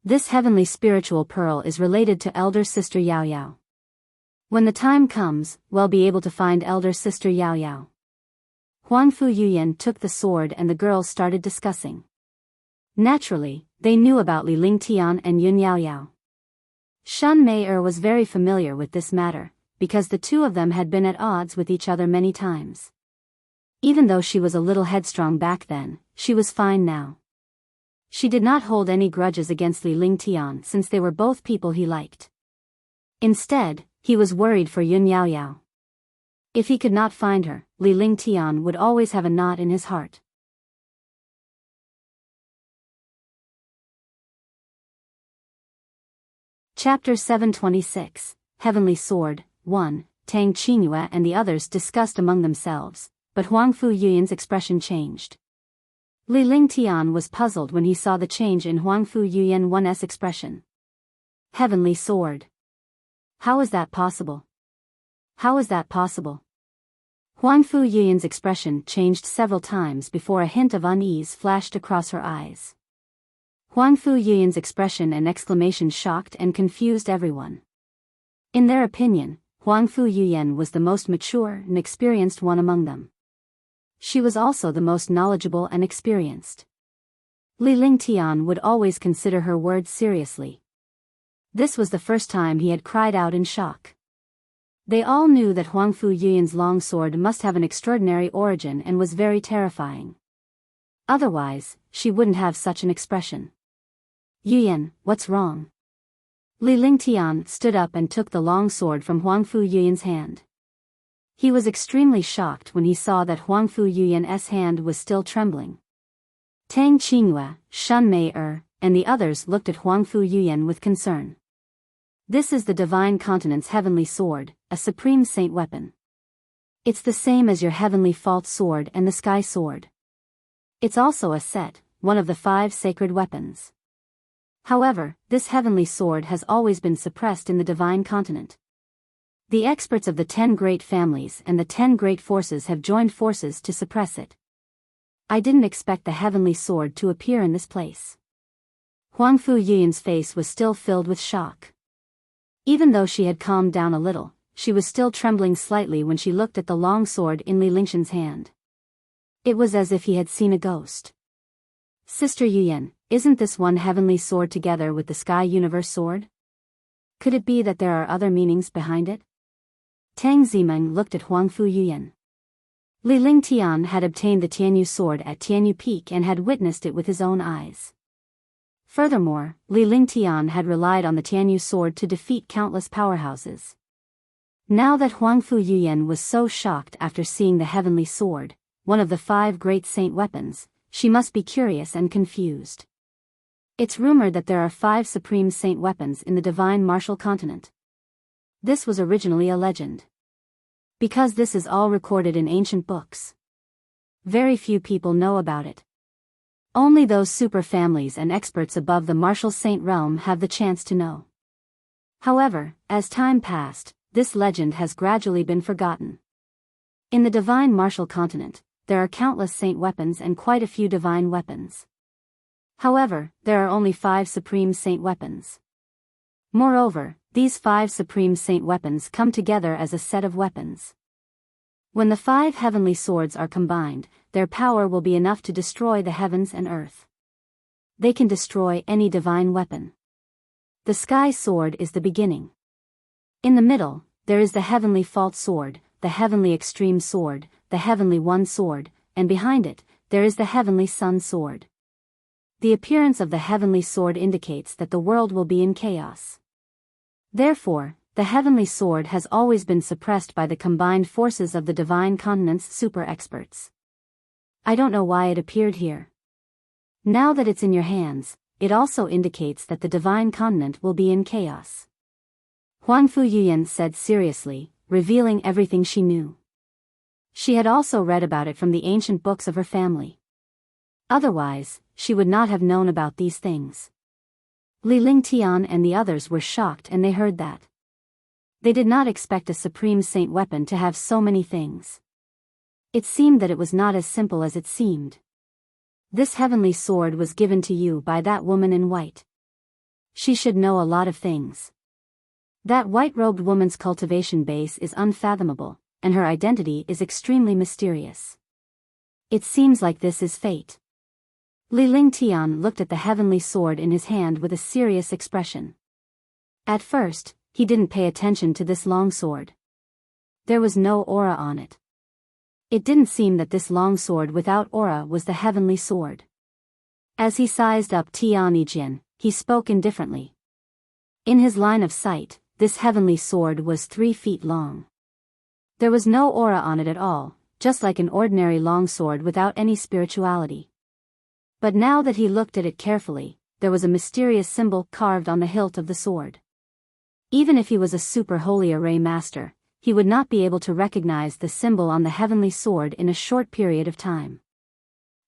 This Heavenly Spiritual Pearl is related to Elder Sister Yao Yao. When the time comes, we'll be able to find Elder Sister Yao Yao. Huangfu Yuyan took the sword and the girls started discussing. Naturally, they knew about Li Lingtian and Yun Yao Yao. Shun Mei was very familiar with this matter, because the two of them had been at odds with each other many times. Even though she was a little headstrong back then, she was fine now. She did not hold any grudges against Li Lingtian since they were both people he liked. Instead, he was worried for Yun Yao Yao. If he could not find her, Li Lingtian would always have a knot in his heart. Chapter 726, Heavenly Sword, 1. Tang Qingyue and the others discussed among themselves, but Huangfu Yuyan's expression changed. Li Lingtian was puzzled when he saw the change in Huangfu Yuyan 1's expression. Heavenly Sword. How is that possible? How is that possible? Huangfu Yuyan's expression changed several times before a hint of unease flashed across her eyes. Huangfu Yuyan's expression and exclamation shocked and confused everyone. In their opinion, Huangfu Yuyan was the most mature and experienced one among them. She was also the most knowledgeable and experienced. Li Lingtian would always consider her words seriously. This was the first time he had cried out in shock. They all knew that Huangfu Yuyan's long sword must have an extraordinary origin and was very terrifying. Otherwise, she wouldn't have such an expression. Yuyan, what's wrong? Li Lingtian stood up and took the long sword from Huangfu Yuyan's hand. He was extremely shocked when he saw that Huangfu Yuyan's hand was still trembling. Tang Qingyue, Shun Mei and the others looked at Huangfu Yuyan with concern. This is the Divine Continent's Heavenly Sword, a supreme saint weapon. It's the same as your Heavenly Fault Sword and the Sky Sword. It's also a set, one of the 5 sacred weapons. However, this Heavenly Sword has always been suppressed in the Divine Continent. The experts of the 10 great families and the 10 great forces have joined forces to suppress it. I didn't expect the Heavenly Sword to appear in this place. Huangfu Yuyan's face was still filled with shock. Even though she had calmed down a little, she was still trembling slightly when she looked at the long sword in Li Lingtian's hand. It was as if he had seen a ghost. Sister Yuyan, isn't this one heavenly sword together with the Sky Universe sword? Could it be that there are other meanings behind it? Tang Zimeng looked at Huangfu Yuyan. Li Lingtian had obtained the Tianyu sword at Tianyu Peak and had witnessed it with his own eyes. Furthermore, Li Lingtian had relied on the Tianyu sword to defeat countless powerhouses. Now that Huangfu Yuyan was so shocked after seeing the heavenly sword, one of the 5 great saint weapons, she must be curious and confused. It's rumored that there are 5 supreme saint weapons in the divine martial continent. This was originally a legend. Because this is all recorded in ancient books. Very few people know about it. Only those super families and experts above the martial saint realm have the chance to know. However, as time passed, this legend has gradually been forgotten. In the divine martial continent, there are countless saint weapons and quite a few divine weapons. However, there are only 5 supreme saint weapons. Moreover, these 5 supreme saint weapons come together as a set of weapons. When the 5 heavenly swords are combined, their power will be enough to destroy the heavens and earth. They can destroy any divine weapon. The Sky Sword is the beginning. In the middle, there is the Heavenly Fault Sword, the Heavenly Extreme Sword, the Heavenly One Sword, and behind it, there is the Heavenly Sun Sword. The appearance of the Heavenly Sword indicates that the world will be in chaos. Therefore, the Heavenly Sword has always been suppressed by the combined forces of the Divine Continent's super experts. I don't know why it appeared here. Now that it's in your hands, it also indicates that the Divine Continent will be in chaos. Huangfu Yuyan said seriously, revealing everything she knew. She had also read about it from the ancient books of her family. Otherwise, she would not have known about these things. Li Lingtian and the others were shocked and they heard that. They did not expect a supreme saint weapon to have so many things. It seemed that it was not as simple as it seemed. This heavenly sword was given to you by that woman in white. She should know a lot of things. That white-robed woman's cultivation base is unfathomable, and her identity is extremely mysterious. It seems like this is fate. Li Lingtian looked at the heavenly sword in his hand with a serious expression. At first, he didn't pay attention to this long sword. There was no aura on it. It didn't seem that this long sword without aura was the heavenly sword. As he sized up Tianijin, he spoke indifferently. In his line of sight, this heavenly sword was 3 feet long. There was no aura on it at all, just like an ordinary long sword without any spirituality. But now that he looked at it carefully, there was a mysterious symbol carved on the hilt of the sword. Even if he was a super holy array master, he would not be able to recognize the symbol on the heavenly sword in a short period of time.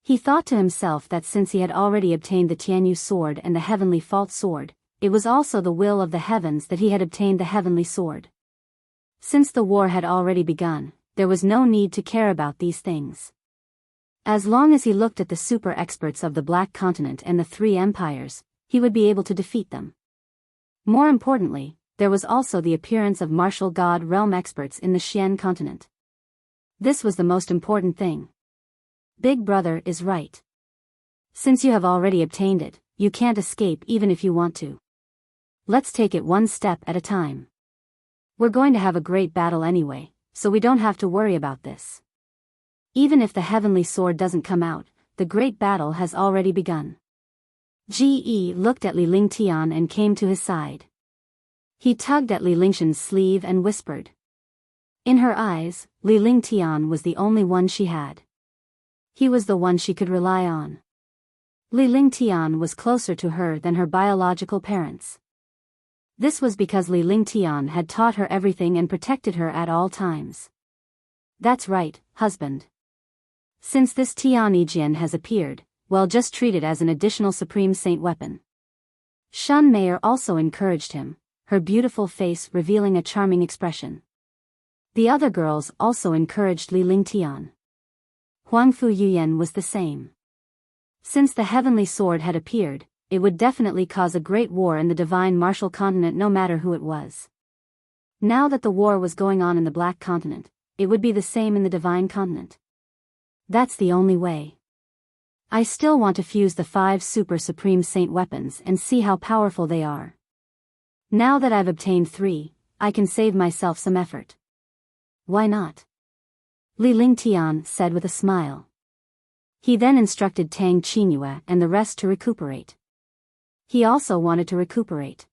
He thought to himself that since he had already obtained the Tianyu sword and the heavenly fault sword, it was also the will of the heavens that he had obtained the heavenly sword. Since the war had already begun, there was no need to care about these things. As long as he looked at the super experts of the Black Continent and the 3 empires, he would be able to defeat them. More importantly, there was also the appearance of martial god realm experts in the Xian continent. This was the most important thing. Big Brother is right. Since you have already obtained it, you can't escape even if you want to. Let's take it one step at a time. We're going to have a great battle anyway, so we don't have to worry about this. Even if the heavenly sword doesn't come out, the great battle has already begun. Ge looked at Li Lingtian and came to his side. He tugged at Li Lingshan's sleeve and whispered. In her eyes, Li Lingtian was the only one she had. He was the one she could rely on. Li Lingtian was closer to her than her biological parents. This was because Li Lingtian had taught her everything and protected her at all times. That's right, husband. Since this Tianijin has appeared, well, just treat it as an additional supreme saint weapon. Shun Mayer also encouraged him, her beautiful face revealing a charming expression. The other girls also encouraged Li Lingtian. Huangfu Yuyan was the same. Since the heavenly sword had appeared, it would definitely cause a great war in the divine martial continent no matter who it was. Now that the war was going on in the Black Continent, it would be the same in the divine continent. That's the only way. I still want to fuse the 5 super supreme saint weapons and see how powerful they are. Now that I've obtained 3, I can save myself some effort. Why not? Li Lingtian said with a smile. He then instructed Tang Qingyue and the rest to recuperate. He also wanted to recuperate.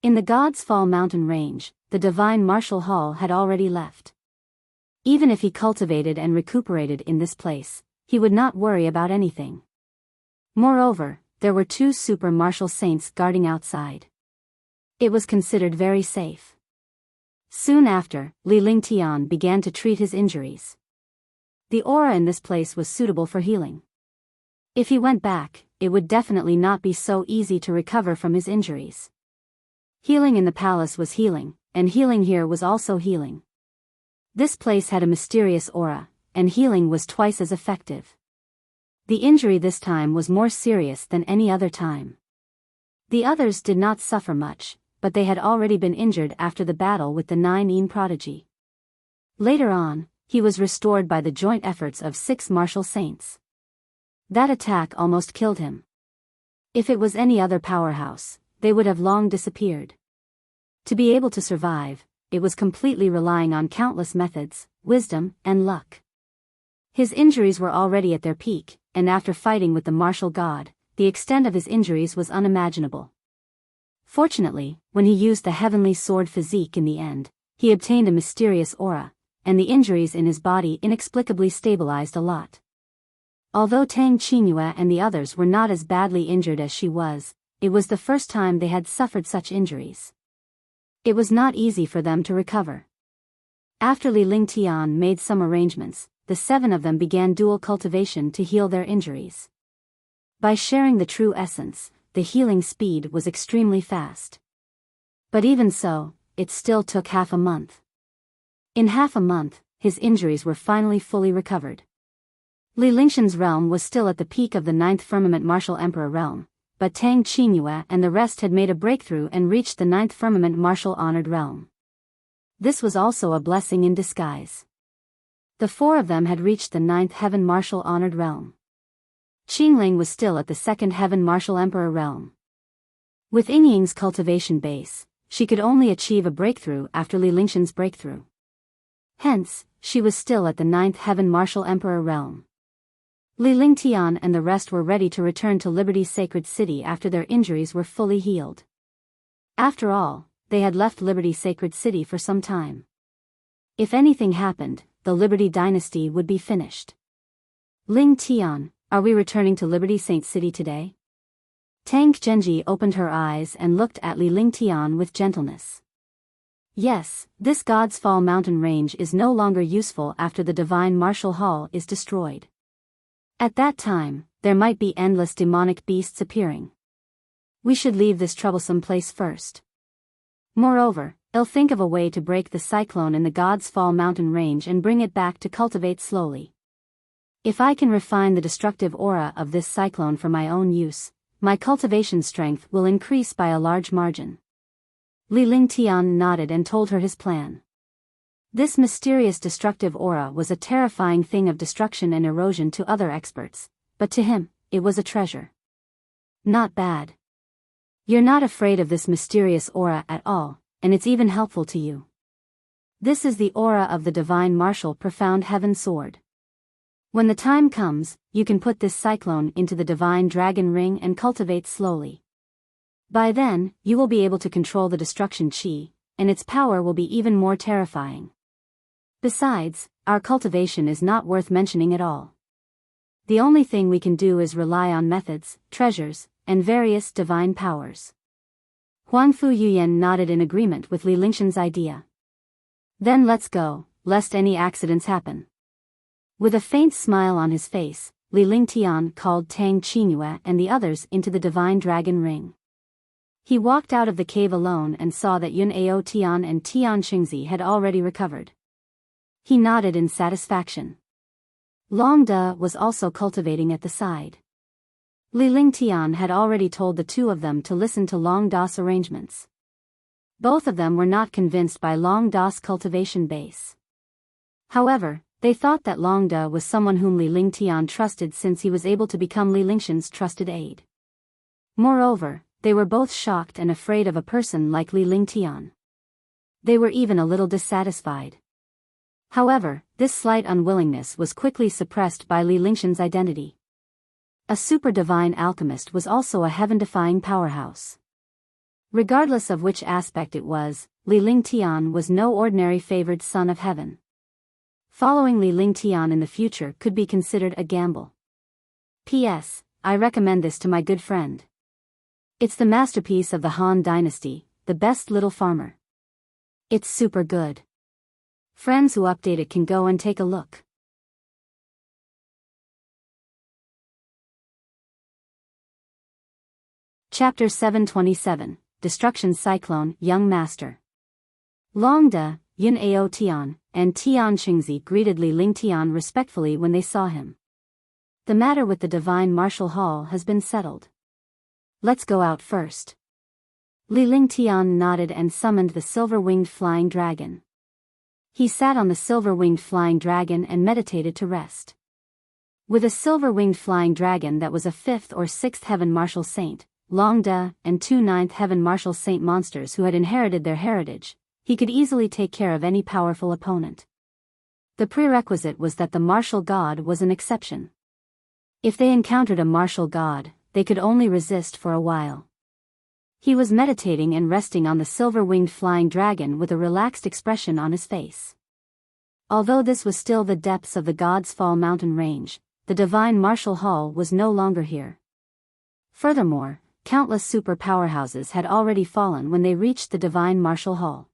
In the God's Fall mountain range, the divine martial hall had already left. Even if he cultivated and recuperated in this place, he would not worry about anything. Moreover, there were 2 super martial saints guarding outside. It was considered very safe. Soon after, Li Lingtian began to treat his injuries. The aura in this place was suitable for healing. If he went back, it would definitely not be so easy to recover from his injuries. Healing in the palace was healing, and healing here was also healing. This place had a mysterious aura, and healing was twice as effective. The injury this time was more serious than any other time. The others did not suffer much, but they had already been injured after the battle with the 9 prodigy. Later on, he was restored by the joint efforts of 6 martial saints. That attack almost killed him. If it was any other powerhouse, they would have long disappeared. To be able to survive, it was completely relying on countless methods, wisdom, and luck. His injuries were already at their peak, and after fighting with the martial god, the extent of his injuries was unimaginable. Fortunately, when he used the heavenly sword physique in the end, he obtained a mysterious aura, and the injuries in his body inexplicably stabilized a lot. Although Tang Qingyue and the others were not as badly injured as she was, it was the first time they had suffered such injuries. It was not easy for them to recover. After Li Lingtian made some arrangements, the 7 of them began dual cultivation to heal their injuries. By sharing the true essence, the healing speed was extremely fast. But even so, it still took half a month. In half a month, his injuries were finally fully recovered. Li Lingshan's realm was still at the peak of the 9th firmament martial emperor realm, but Tang Qingyue and the rest had made a breakthrough and reached the 9th firmament martial honored realm. This was also a blessing in disguise. The 4 of them had reached the 9th heaven martial honored realm. Qingling was still at the 2nd heaven martial emperor realm. With Yingying's cultivation base, she could only achieve a breakthrough after Li Lingshan's breakthrough. Hence, she was still at the 9th heaven martial emperor realm. Li Lingtian and the rest were ready to return to Liberty's sacred city after their injuries were fully healed. After all, they had left Liberty's sacred city for some time. If anything happened, the Liberty dynasty would be finished. Ling Tian, are we returning to Liberty Saint City today? Tang Genji opened her eyes and looked at Li Lingtian with gentleness. Yes, this God's Fall mountain range is no longer useful after the divine martial hall is destroyed. At that time, there might be endless demonic beasts appearing. We should leave this troublesome place first. Moreover, I'll think of a way to break the cyclone in the God's Fall mountain range and bring it back to cultivate slowly. If I can refine the destructive aura of this cyclone for my own use, my cultivation strength will increase by a large margin. Li Lingtian nodded and told her his plan. This mysterious destructive aura was a terrifying thing of destruction and erosion to other experts, but to him, it was a treasure. Not bad. You're not afraid of this mysterious aura at all, and it's even helpful to you. This is the aura of the divine martial profound heaven sword. When the time comes, you can put this cyclone into the divine dragon ring and cultivate slowly. By then, you will be able to control the destruction chi, and its power will be even more terrifying. Besides, our cultivation is not worth mentioning at all. The only thing we can do is rely on methods, treasures, and various divine powers. Huangfu Yuyan nodded in agreement with Li Lingshan's idea. Then let's go, lest any accidents happen. With a faint smile on his face, Li Lingtian called Tang Qingyue and the others into the divine dragon ring. He walked out of the cave alone and saw that Yun Ao Tian and Tian Xingzi had already recovered. He nodded in satisfaction. Long De was also cultivating at the side. Li Lingtian had already told the 2 of them to listen to Long Da's arrangements. Both of them were not convinced by Long Da's cultivation base. However, they thought that Long De was someone whom Li Lingtian trusted since he was able to become Li Lingshan's trusted aide. Moreover, they were both shocked and afraid of a person like Li Lingtian. They were even a little dissatisfied. However, this slight unwillingness was quickly suppressed by Li Lingshan's identity. A super-divine alchemist was also a heaven-defying powerhouse. Regardless of which aspect it was, Li Lingtian was no ordinary favored son of heaven. Following Li Lingtian in the future could be considered a gamble. P.S. I recommend this to my good friend. It's the masterpiece of the Han Dynasty, the best little farmer. It's super good. Friends who update it can go and take a look. Chapter 727, Destruction Cyclone, Young Master. Long De, Yun Ao Tian, and Tian Xingzi greeted Li Lingtian respectfully when they saw him. The matter with the divine martial hall has been settled. Let's go out first. Li Lingtian nodded and summoned the silver-winged flying dragon. He sat on the silver-winged flying dragon and meditated to rest. With a silver-winged flying dragon that was a 5th or 6th heaven martial saint, Long De, and 2 9th heaven martial saint monsters who had inherited their heritage, he could easily take care of any powerful opponent. The prerequisite was that the martial god was an exception. If they encountered a martial god, they could only resist for a while. He was meditating and resting on the silver-winged flying dragon with a relaxed expression on his face. Although this was still the depths of the God's Fall mountain range, the divine martial hall was no longer here. Furthermore, countless super powerhouses had already fallen when they reached the divine martial hall.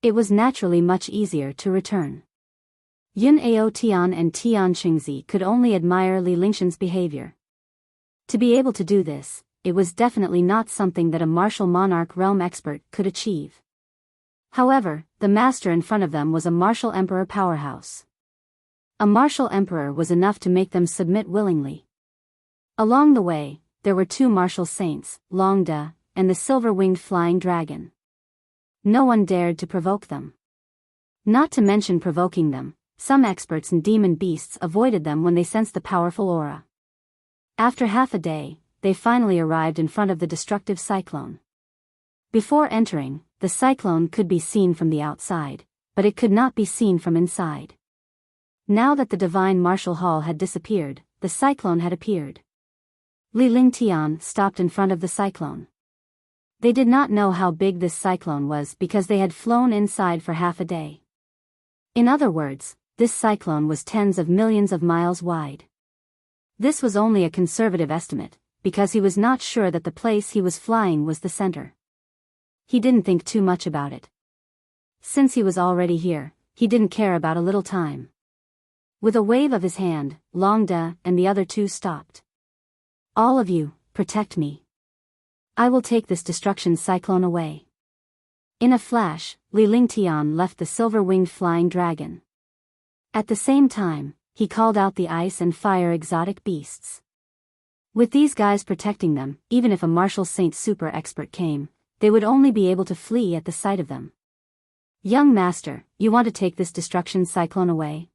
It was naturally much easier to return. Yun Ao Tian and Tian Qingzi could only admire Li Lingshan's behavior. To be able to do this, it was definitely not something that a martial monarch realm expert could achieve. However, the master in front of them was a martial emperor powerhouse. A martial emperor was enough to make them submit willingly. Along the way, there were two martial saints, Long De, and the silver-winged flying dragon. No one dared to provoke them. Not to mention provoking them, some experts in demon beasts avoided them when they sensed the powerful aura. After half a day, they finally arrived in front of the destructive cyclone. Before entering, the cyclone could be seen from the outside, but it could not be seen from inside. Now that the divine martial hall had disappeared, the cyclone had appeared. Li Lingtian stopped in front of the cyclone. They did not know how big this cyclone was because they had flown inside for half a day. In other words, this cyclone was tens of millions of miles wide. This was only a conservative estimate, because he was not sure that the place he was flying was the center. He didn't think too much about it. Since he was already here, he didn't care about a little time. With a wave of his hand, Long De and the other two stopped. All of you, protect me. I will take this destruction cyclone away. In a flash, Li Lingtian left the silver-winged flying dragon. At the same time, he called out the ice and fire exotic beasts. With these guys protecting them, even if a martial saint super expert came, they would only be able to flee at the sight of them. Young master, you want to take this destruction cyclone away?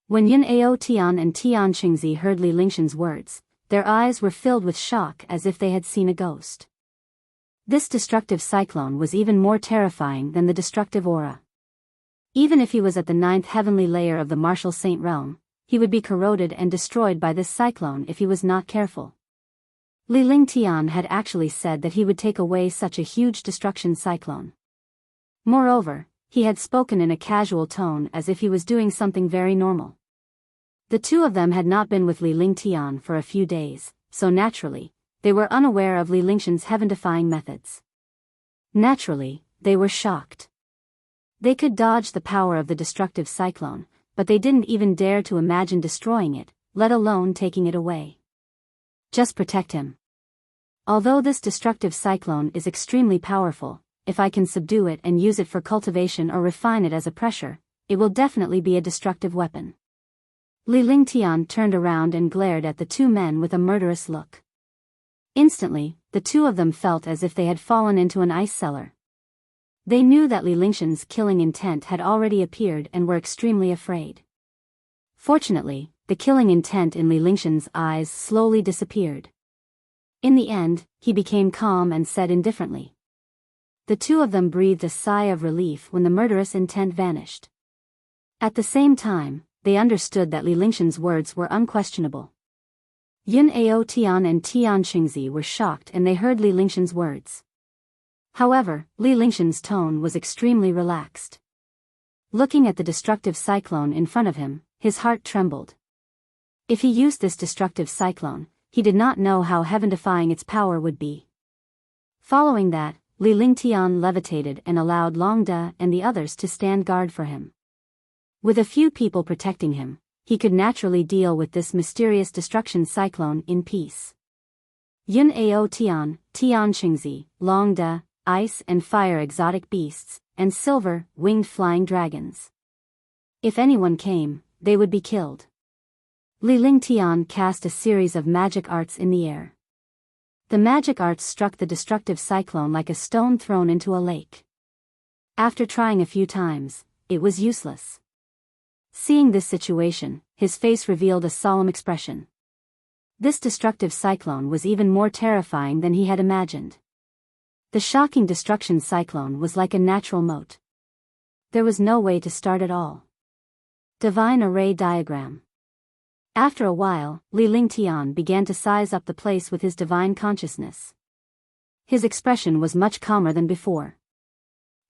When Yun Ao Tian and Tian Qingzi heard Li Lingshan's words, their eyes were filled with shock as if they had seen a ghost. This destructive cyclone was even more terrifying than the destructive aura. Even if he was at the 9th heavenly layer of the martial saint realm, he would be corroded and destroyed by this cyclone if he was not careful. Li Lingtian had actually said that he would take away such a huge destruction cyclone. Moreover, he had spoken in a casual tone as if he was doing something very normal. The two of them had not been with Li Lingtian for a few days, so naturally, they were unaware of Li Lingshan's heaven-defying methods. Naturally, they were shocked. They could dodge the power of the destructive cyclone, but they didn't even dare to imagine destroying it, let alone taking it away. Just protect him. Although this destructive cyclone is extremely powerful, if I can subdue it and use it for cultivation or refine it as a pressure, it will definitely be a destructive weapon. Li Lingtian turned around and glared at the two men with a murderous look. Instantly, the two of them felt as if they had fallen into an ice cellar. They knew that Li Lingshan's killing intent had already appeared and were extremely afraid. Fortunately, the killing intent in Li Lingshan's eyes slowly disappeared. In the end, he became calm and said indifferently. The two of them breathed a sigh of relief when the murderous intent vanished. At the same time, they understood that Li Lingshan's words were unquestionable. Yun Ao Tian and Tian Qingzi were shocked and they heard Li Lingshan's words. However, Li Lingshan's tone was extremely relaxed. Looking at the destructive cyclone in front of him, his heart trembled. If he used this destructive cyclone, he did not know how heaven-defying its power would be. Following that, Li Lingtian levitated and allowed Long De and the others to stand guard for him. With a few people protecting him, he could naturally deal with this mysterious destruction cyclone in peace. Yun Ao Tian, Tian Qingzi, Long De, ice and fire exotic beasts, and silver, winged flying dragons. If anyone came, they would be killed. Li Lingtian cast a series of magic arts in the air. The magic arts struck the destructive cyclone like a stone thrown into a lake. After trying a few times, it was useless. Seeing this situation, his face revealed a solemn expression. This destructive cyclone was even more terrifying than he had imagined. The shocking destruction cyclone was like a natural moat. There was no way to start at all. Divine Array Diagram. After a while, Li Lingtian began to size up the place with his divine consciousness. His expression was much calmer than before.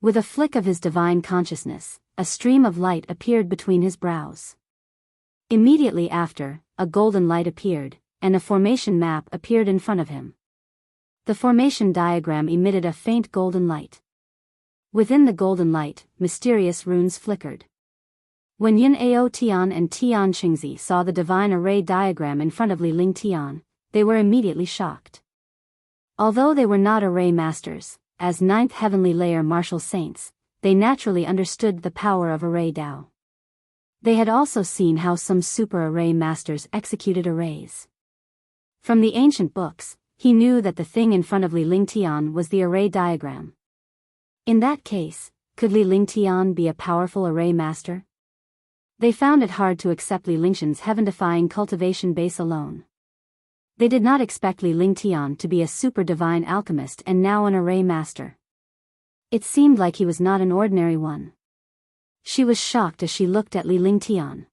With a flick of his divine consciousness, a stream of light appeared between his brows. Immediately after, a golden light appeared, and a formation map appeared in front of him. The formation diagram emitted a faint golden light. Within the golden light, mysterious runes flickered. When Yun Ao Tian and Tian Qingzi saw the divine array diagram in front of Li Ling Tian, they were immediately shocked. Although they were not array masters, as ninth heavenly layer martial saints, they naturally understood the power of array Dao. They had also seen how some super array masters executed arrays. From the ancient books, he knew that the thing in front of Li Ling Tian was the array diagram. In that case, could Li Ling Tian be a powerful array master? They found it hard to accept Li Lingshan's heaven-defying cultivation base alone. They did not expect Li Ling Tian to be a super divine alchemist and now an array master. It seemed like he was not an ordinary one. She was shocked as she looked at Li Ling Tian.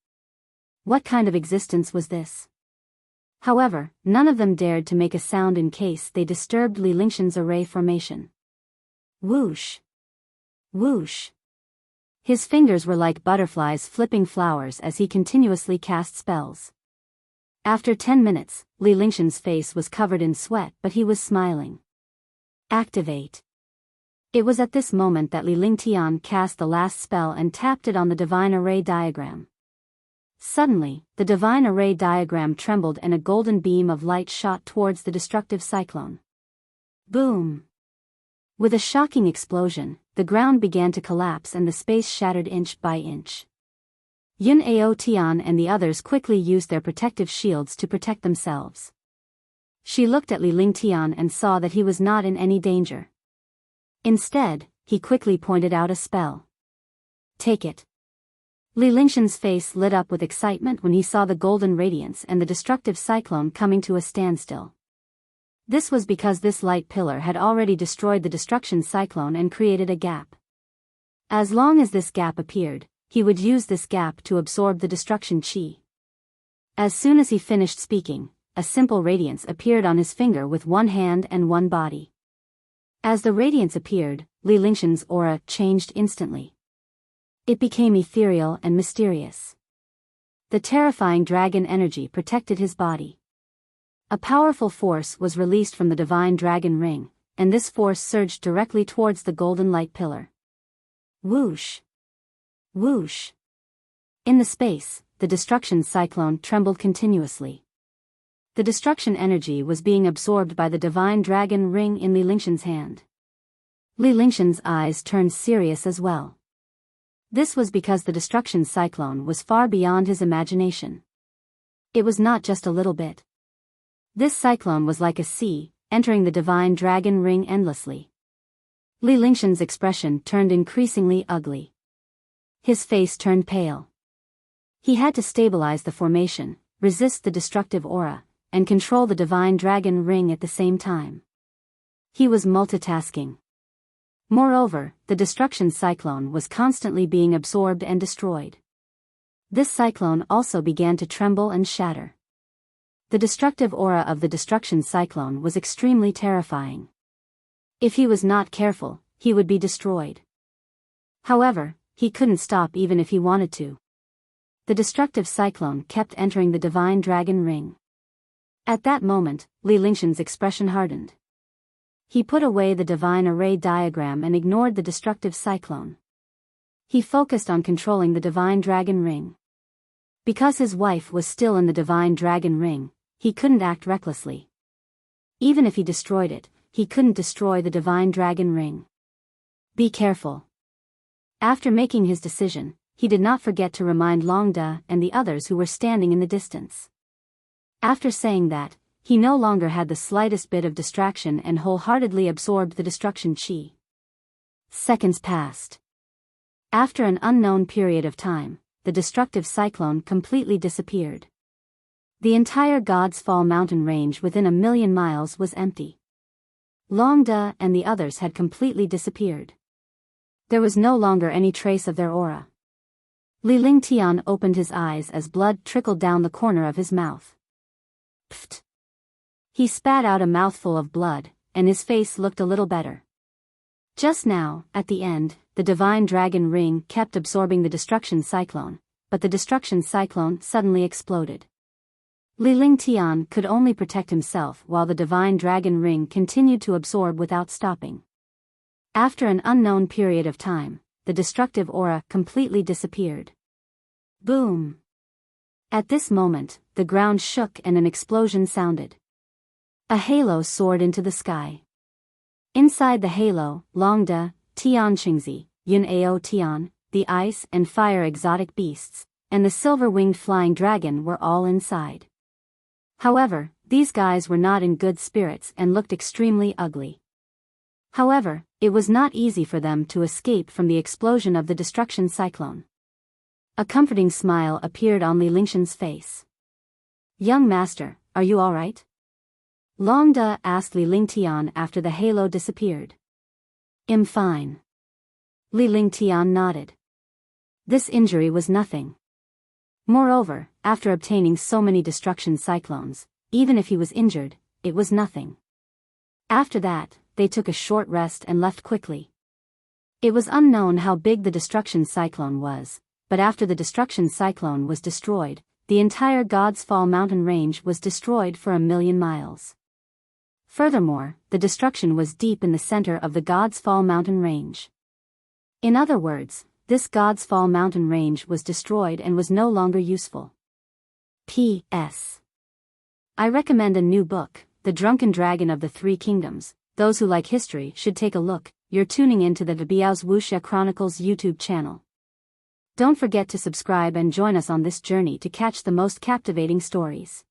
What kind of existence was this? However, none of them dared to make a sound in case they disturbed Li Lingshan's array formation. Whoosh! Whoosh! His fingers were like butterflies flipping flowers as he continuously cast spells. After 10 minutes, Li Lingshan's face was covered in sweat, but he was smiling. Activate. It was at this moment that Li Ling Tian cast the last spell and tapped it on the divine array diagram. Suddenly, the divine array diagram trembled and a golden beam of light shot towards the destructive cyclone. Boom! With a shocking explosion, the ground began to collapse and the space shattered inch by inch. Yun Ao Tian and the others quickly used their protective shields to protect themselves. She looked at Li Ling Tian and saw that he was not in any danger. Instead, he quickly pointed out a spell. Take it. Li Lingshan's face lit up with excitement when he saw the golden radiance and the destructive cyclone coming to a standstill. This was because this light pillar had already destroyed the destruction cyclone and created a gap. As long as this gap appeared, he would use this gap to absorb the destruction chi. As soon as he finished speaking, a simple radiance appeared on his finger with one hand and one body. As the radiance appeared, Li Lingshan's aura changed instantly. It became ethereal and mysterious. The terrifying dragon energy protected his body. A powerful force was released from the divine dragon ring, and this force surged directly towards the golden light pillar. Whoosh! Whoosh! In the space, the destruction cyclone trembled continuously. The destruction energy was being absorbed by the divine dragon ring in Li Lingshan's hand. Li Lingshan's eyes turned serious as well. This was because the destruction cyclone was far beyond his imagination. It was not just a little bit. This cyclone was like a sea, entering the divine dragon ring endlessly. Li Lingshan's expression turned increasingly ugly. His face turned pale. He had to stabilize the formation, resist the destructive aura, and control the divine dragon ring at the same time. He was multitasking. Moreover, the destruction cyclone was constantly being absorbed and destroyed. This cyclone also began to tremble and shatter. The destructive aura of the destruction cyclone was extremely terrifying. If he was not careful, he would be destroyed. However, he couldn't stop even if he wanted to. The destructive cyclone kept entering the divine dragon ring. At that moment, Li Lingshan's expression hardened. He put away the divine array diagram and ignored the destructive cyclone. He focused on controlling the divine dragon ring. Because his wife was still in the divine dragon ring, he couldn't act recklessly. Even if he destroyed it, he couldn't destroy the divine dragon ring. Be careful. After making his decision, he did not forget to remind Long Da and the others who were standing in the distance. After saying that, he no longer had the slightest bit of distraction and wholeheartedly absorbed the destruction chi. Seconds passed. After an unknown period of time, the destructive cyclone completely disappeared. The entire God's Fall mountain range within 1,000,000 miles was empty. Long Da and the others had completely disappeared. There was no longer any trace of their aura. Li Ling Tian opened his eyes as blood trickled down the corner of his mouth. Pfft! He spat out a mouthful of blood, and his face looked a little better. Just now, at the end, the divine dragon ring kept absorbing the destruction cyclone, but the destruction cyclone suddenly exploded. Li Lingtian could only protect himself while the divine dragon ring continued to absorb without stopping. After an unknown period of time, the destructive aura completely disappeared. Boom! At this moment, the ground shook and an explosion sounded. A halo soared into the sky. Inside the halo, Longda, Tianqingzi, Yun Ao Tian, the ice and fire exotic beasts, and the silver-winged flying dragon were all inside. However, these guys were not in good spirits and looked extremely ugly. However, it was not easy for them to escape from the explosion of the destruction cyclone. A comforting smile appeared on Li Lingtian's face. "Young master, are you all right?" Longda asked Li Lingtian after the halo disappeared. "I'm fine." Li Lingtian nodded. This injury was nothing. Moreover, after obtaining so many destruction cyclones, even if he was injured, it was nothing. After that, they took a short rest and left quickly. It was unknown how big the destruction cyclone was, but after the destruction cyclone was destroyed, the entire God's Fall mountain range was destroyed for 1,000,000 miles. Furthermore, the destruction was deep in the center of the God's Fall mountain range. In other words, this God's Fall mountain range was destroyed and was no longer useful. P.S. I recommend a new book, The Drunken Dragon of the Three Kingdoms. Those who like history should take a look. You're tuning into the Biyao's Wuxia Chronicles YouTube channel. Don't forget to subscribe and join us on this journey to catch the most captivating stories.